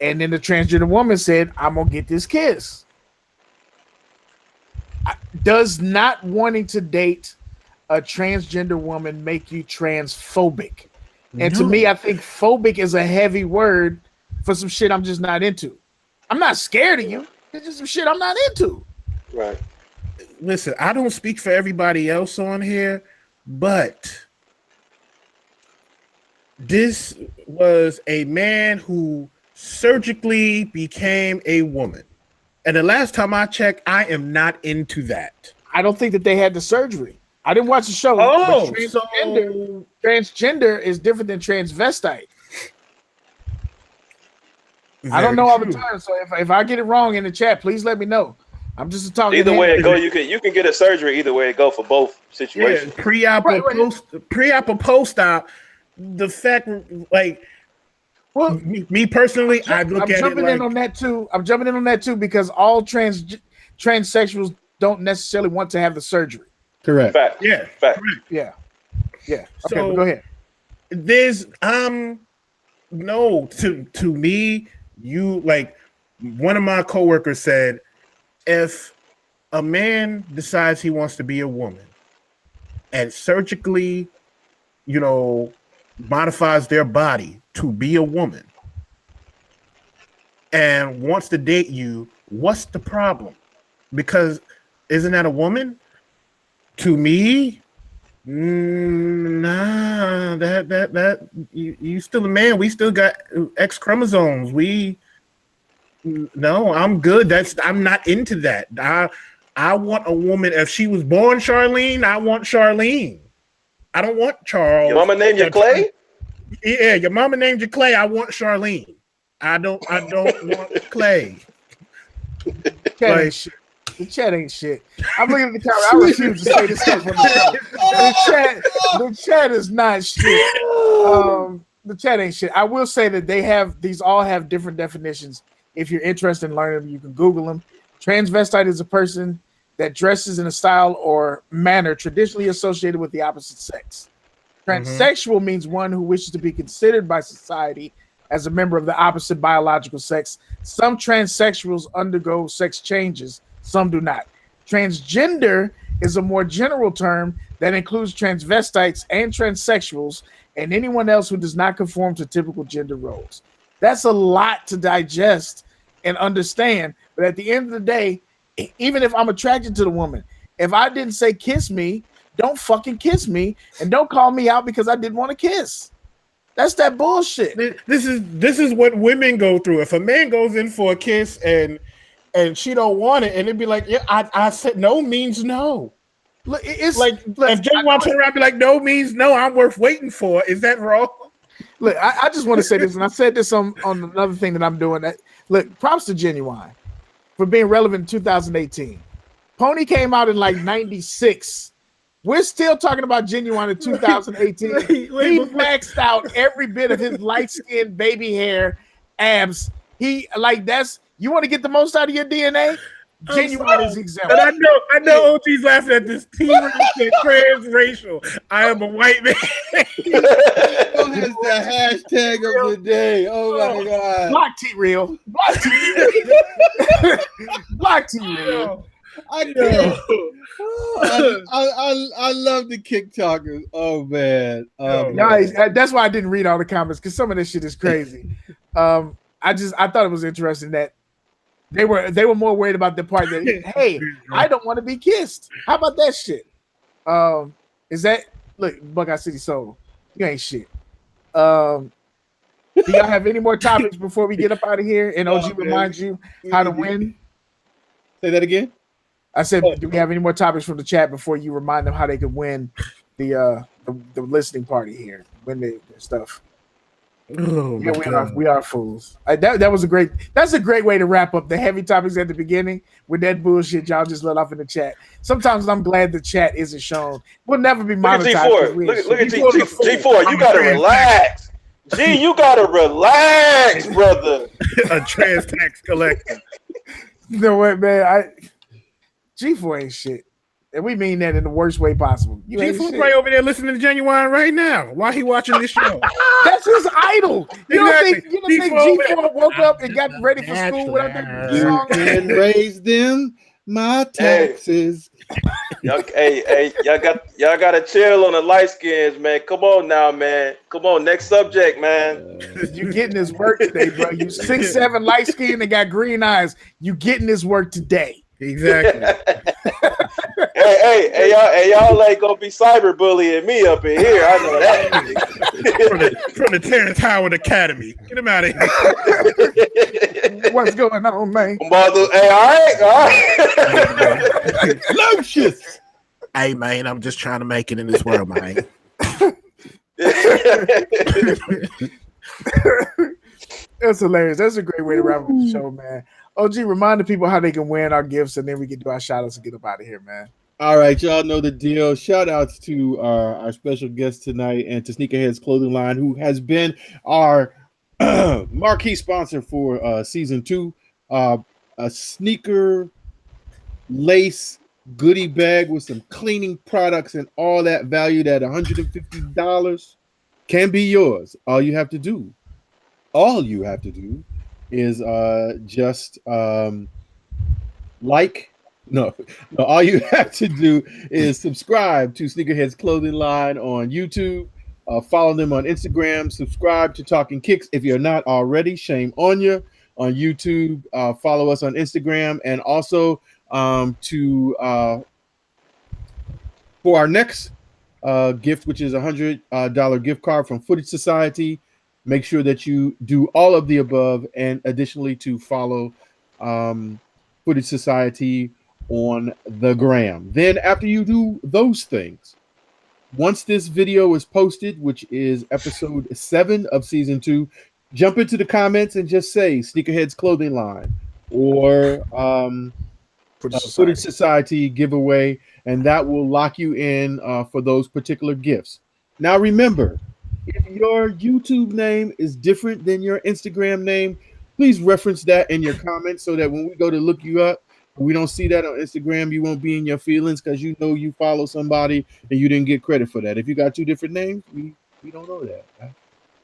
And then the transgender woman said, I'm going to get this kiss. Does not wanting to date a transgender woman make you transphobic? And to me, I think phobic is a heavy word for some shit I'm just not into. I'm not scared of you. It's just some shit I'm not into. Right. Listen, I don't speak for everybody else on here, but this was a man who surgically became a woman. And the last time I checked, I am not into that. I don't think that they had the surgery. I didn't watch the show. Oh, Transgender is different than transvestite. I don't very know all the true. time, so if I get it wrong in the chat, please let me know. I'm just talking. Either way it go, you can get a surgery. Either way it go for both situations. Yeah, pre-op or post-op. The fact, like, Well, me personally, I look I'm at jumping it in on that too. I'm jumping in on that too because all transsexuals don't necessarily want to have the surgery. Correct. Fact. Yeah, Fact. correct. Yeah. Okay, So- go ahead. There's no, to me, you, like, one of my coworkers said, if a man decides he wants to be a woman and surgically, modifies their body to be a woman and wants to date you, what's the problem? Because isn't that a woman? To me, nah, that you still a man. We still got X chromosomes. No, I'm good. I'm not into that. I want a woman. If she was born Charlene, I want Charlene. I don't want Charles. Your mama named you Clay? Yeah, your mama named you Clay. I want Charlene. I don't want Clay. Chat ain't shit. The chat ain't shit. I'm looking at the camera. I refuse to say this stuff on the show. The chat is not shit. The chat ain't shit. I will say that these all have different definitions. If you're interested in learning them, you can Google them. Transvestite is a person that dresses in a style or manner traditionally associated with the opposite sex. Transsexual means one who wishes to be considered by society as a member of the opposite biological sex. Some transsexuals undergo sex changes, some do not. Transgender is a more general term that includes transvestites and transsexuals and anyone else who does not conform to typical gender roles. That's a lot to digest and understand, but at the end of the day, even if I'm attracted to the woman, if I didn't say kiss me, don't fucking kiss me, and don't call me out because I didn't want to kiss. That's that bullshit. This is what women go through. If a man goes in for a kiss and she don't want it, and it'd be like, yeah, I said no means no. Look, it's Like, if Jay wants to turn around and be like, no means no, I'm worth waiting for. Is that wrong? Look, I just want to say this, and I said this on another thing that I'm doing. Look, props to Genuine for being relevant in 2018. Pony came out in like 96. We're still talking about Genuine in 2018. He maxed out every bit of his light skin, baby hair, abs. You want to get the most out of your DNA? Genuine is example. And I know OG's laughing at this. T-Real said transracial. I am a white man. What is the hashtag of the day? Oh my god! Block T-Real. Block T-Real. Block T-Real. I know. I love the kick talkers. Oh man. Nice. That's why I didn't read all the comments because some of this shit is crazy. I thought it was interesting that they were more worried about the part that, hey, I don't want to be kissed. How about that shit? Is that look, Buckeye City Soul? You ain't shit. Do y'all have any more topics before we get up out of here? And OG reminds you how to win. Say that again. I said, do we have any more topics from the chat before you remind them how they could win the listening party here, win the stuff? Oh, yeah, we are fools. That's a great way to wrap up the heavy topics at the beginning with that bullshit y'all just let off in the chat. Sometimes I'm glad the chat isn't shown. We'll never be monetized. Look at G4. You gotta relax. G, you gotta relax, brother. A trans tax collector. You know what, man? G4 ain't shit. And we mean that in the worst way possible. G4 right over there listening to Genuine right now while he watching this show. That's his idol. You don't think G4 woke up and got ready for Naturally. school without that You song? can raise them, my taxes. Y'all gotta chill on the light skins, man. Come on now, man. Come on, next subject, man. You getting this work today, bro. You 6'7" light skin and got green eyes. You getting this work today. Exactly. hey, y'all ain't gonna be cyberbullying me up in here. I know that. from the Terrence Howard Academy. Get him out of here. What's going on, man? Hey, all right. Lucius. Hey man, I'm just trying to make it in this world, man. That's hilarious. That's a great way to wrap up the show, man. OG, remind the people how they can win our gifts, and then we can do our shout outs and get up out of here, man. All right, y'all know the deal. Shout outs to our special guest tonight and to Sneakerheads Clothing Line, who has been our marquee sponsor for season 2. A sneaker lace goodie bag with some cleaning products and all that valued at $150 can be yours. All you have to do is just all you have to do is subscribe to Sneakerheads Clothing Line on YouTube. Follow them on Instagram. Subscribe to Talkin Kicks if you're not already. Shame on you. On YouTube, follow us on Instagram, and also for our next gift, which is $100 gift card from Footage Society. Make sure that you do all of the above, and additionally to follow Footage Society on the gram. Then after you do those things, once this video is posted, which is episode 7 of season 2, jump into the comments and just say Sneakerheads Clothing Line or Footage Society giveaway, and that will lock you in for those particular gifts. Now remember, if your YouTube name is different than your Instagram name, please reference that in your comments so that when we go to look you up, we don't see that on Instagram, you won't be in your feelings because you know you follow somebody and you didn't get credit for that. If you got 2 different names, we don't know that.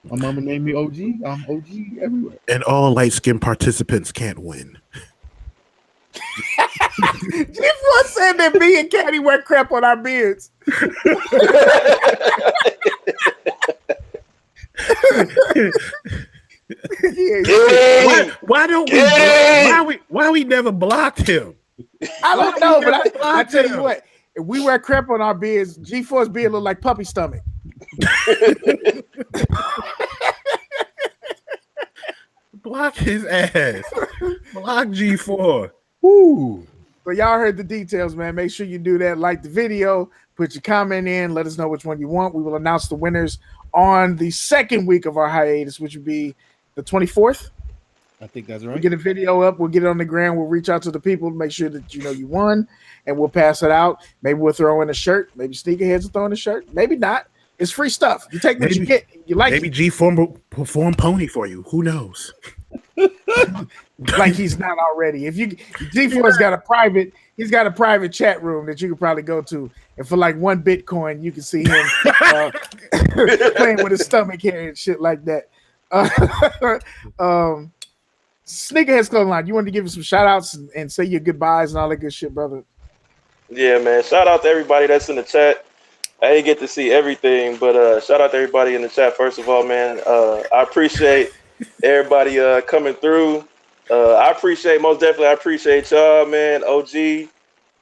My mama named me OG. I'm OG everywhere. And all light-skinned participants can't win. G4 said that me and Caddy wear crap on our beards. Why we never blocked him? I don't know, but I tell you what, if we wear crap on our beards, G4's beard look like puppy stomach. Block his ass. Block G4. Woo. So y'all heard the details, man. Make sure you do that. Like the video, put your comment in, let us know which one you want. We will announce the winners on the second week of our hiatus, which would be the 24th. I think that's right. We'll get a video up. We'll get it on the ground. We'll reach out to the people, make sure that you know you won, and we'll pass it out. Maybe we'll throw in a shirt. Maybe Sneakerheads will throw in a shirt. Maybe not. It's free stuff. You take what you get. You like maybe it. G4 will perform pony for you. Who knows? Like he's not already. If you G4's got a private chat room that you could probably go to, and for like 1 Bitcoin, you can see him playing with his stomach hair and shit like that. Sneakerheads Clothing Line, you wanted to give him some shout outs and say your goodbyes and all that good shit, brother. Yeah, man. Shout out to everybody that's in the chat. I didn't get to see everything, but shout out to everybody in the chat. First of all, man, I appreciate everybody coming through. I appreciate y'all, man. OG,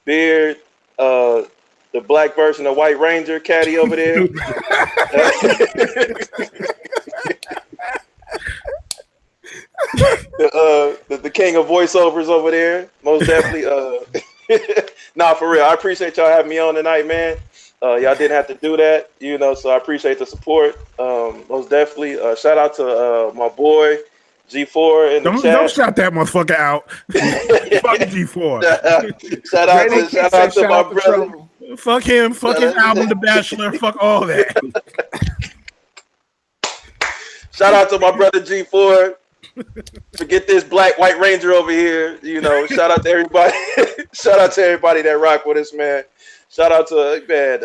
Beard, the black version of White Ranger, Caddy over there. The king of voiceovers over there, most definitely. Nah, for real, I appreciate y'all having me on tonight, man. Y'all didn't have to do that, you know, so I appreciate the support. Most definitely. Shout out to my boy G4 in the chat. Don't shout that motherfucker out. Fuck G4. Shout out to my brother. Fuck him. Fuck his album, The Bachelor. Fuck all that. Shout out to my brother G4. Forget this black white ranger over here. You know, shout out to everybody. Shout out to everybody that rock with us, man. Shout out to man.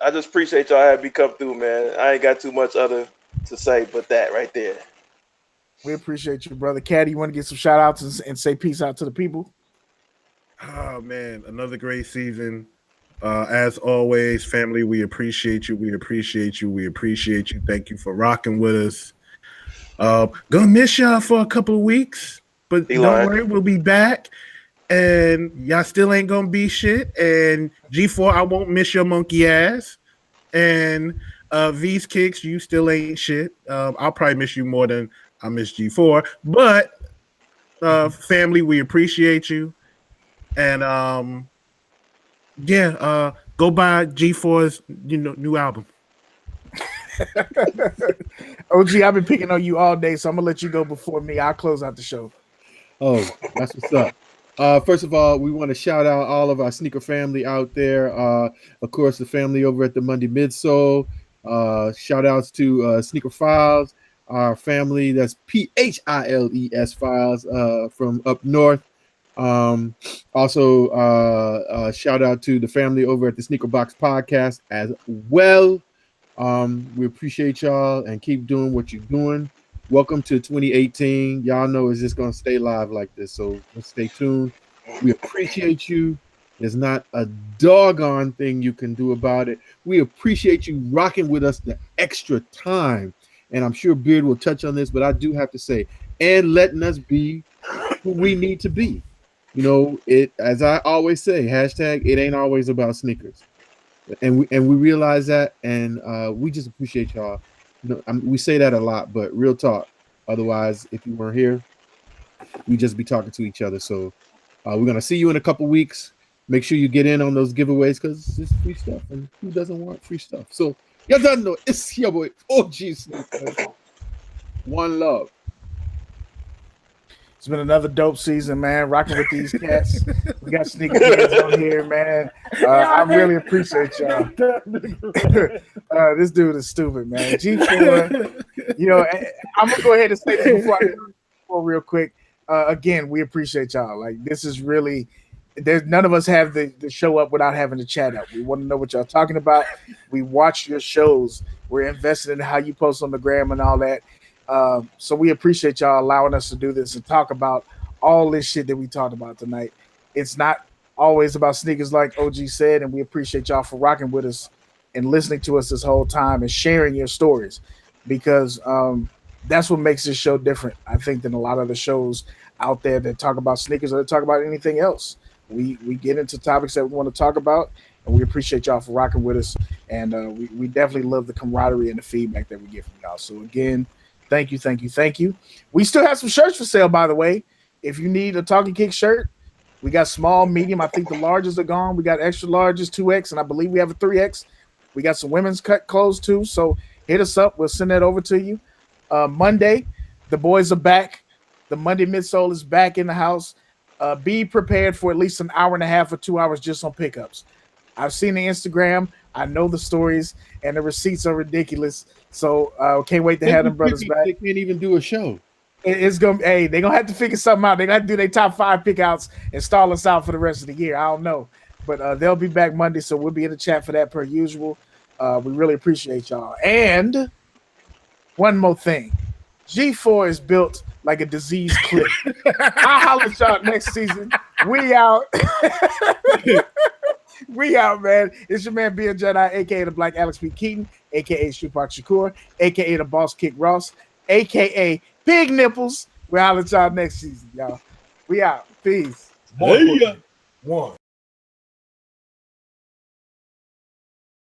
I just appreciate y'all having me come through, man. I ain't got too much other to say but that right there. We appreciate you, brother. Caddy, you want to get some shout outs and say peace out to the people? Oh man, another great season. As always, family, we appreciate you. We appreciate you. We appreciate you. Thank you for rocking with us. Gonna miss y'all for a couple of weeks, but don't worry, we'll be back. And y'all still ain't gonna be shit. And G4, I won't miss your monkey ass. And V's Kicks, you still ain't shit. I'll probably miss you more than I miss G4. But family, we appreciate you. And Go buy G4's new album. OG, I've been picking on you all day, so I'm gonna let you go before me. I'll close out the show. Oh, that's what's up. First of all, we want to shout out all of our sneaker family out there. Of course, the family over at the Monday Midsole. Shout outs to Sneaker Files, our family that's PHILES Files from up north. Also, shout out to the family over at the Sneaker Box Podcast as well. We appreciate y'all and keep doing what you're doing. Welcome to 2018. Y'all know it's just going to stay live like this, so let's stay tuned. We appreciate you. There's not a doggone thing you can do about it. We appreciate you rocking with us the extra time, and I'm sure Beard will touch on this, but I do have to say, and letting us be who we need to be. It, as I always say, hashtag it ain't always about sneakers. And we realize that, and we just appreciate y'all. We say that a lot, but real talk. Otherwise, if you weren't here, we just be talking to each other. So we're gonna see you in a couple weeks. Make sure you get in on those giveaways because it's free stuff, and who doesn't want free stuff? So y'all done know it's your boy OGSneekerz. One love. It's been another dope season, man. Rocking with these cats. We got Sneakerheads on here, man. I really appreciate y'all. This dude is stupid, man. G4, I'm gonna go ahead and say this before real quick. Again, we appreciate y'all. Like, this is really, there's none of us have the show up without having to chat up. We want to know what y'all talking about. We watch your shows. We're invested in how you post on the gram and all that. So we appreciate y'all allowing us to do this and talk about all this shit that we talked about tonight. It's not always about sneakers, like OG said, and we appreciate y'all for rocking with us and listening to us this whole time and sharing your stories, because that's what makes this show different, I think, than a lot of the shows out there that talk about sneakers or that talk about anything else. We get into topics that we want to talk about, and we appreciate y'all for rocking with us, and we definitely love the camaraderie and the feedback that we get from y'all. So again, thank you. We still have some shirts for sale, by the way. If you need a Talkin Kicks shirt, we got small, medium. I think the larges are gone. We got extra larges, 2X, and I believe we have a 3X. We got some women's cut clothes too. So hit us up. We'll send that over to you. Monday, the boys are back. The Monday midsole is back in the house. Be prepared for at least an hour and a half or 2 hours just on pickups. I've seen the Instagram. I know the stories, and the receipts are ridiculous. So can't wait to have them brothers back. They can't even do a show. It's gonna. Hey, they're gonna have to figure something out. They're gonna have to do their top 5 pickouts and stall us out for the rest of the year. I don't know, but they'll be back Monday, so we'll be in the chat for that per usual. We really appreciate y'all. And one more thing, G4 is built like a diseased clip. I'll holler at y'all next season. We out. We out, man. It's your man Beard Jedi, aka the Black Alex P. Keaton, aka Tupac Shakur, aka the Boss Kick Ross, aka Big Nipples. We'll holler at y'all next season, y'all. We out. Peace. One.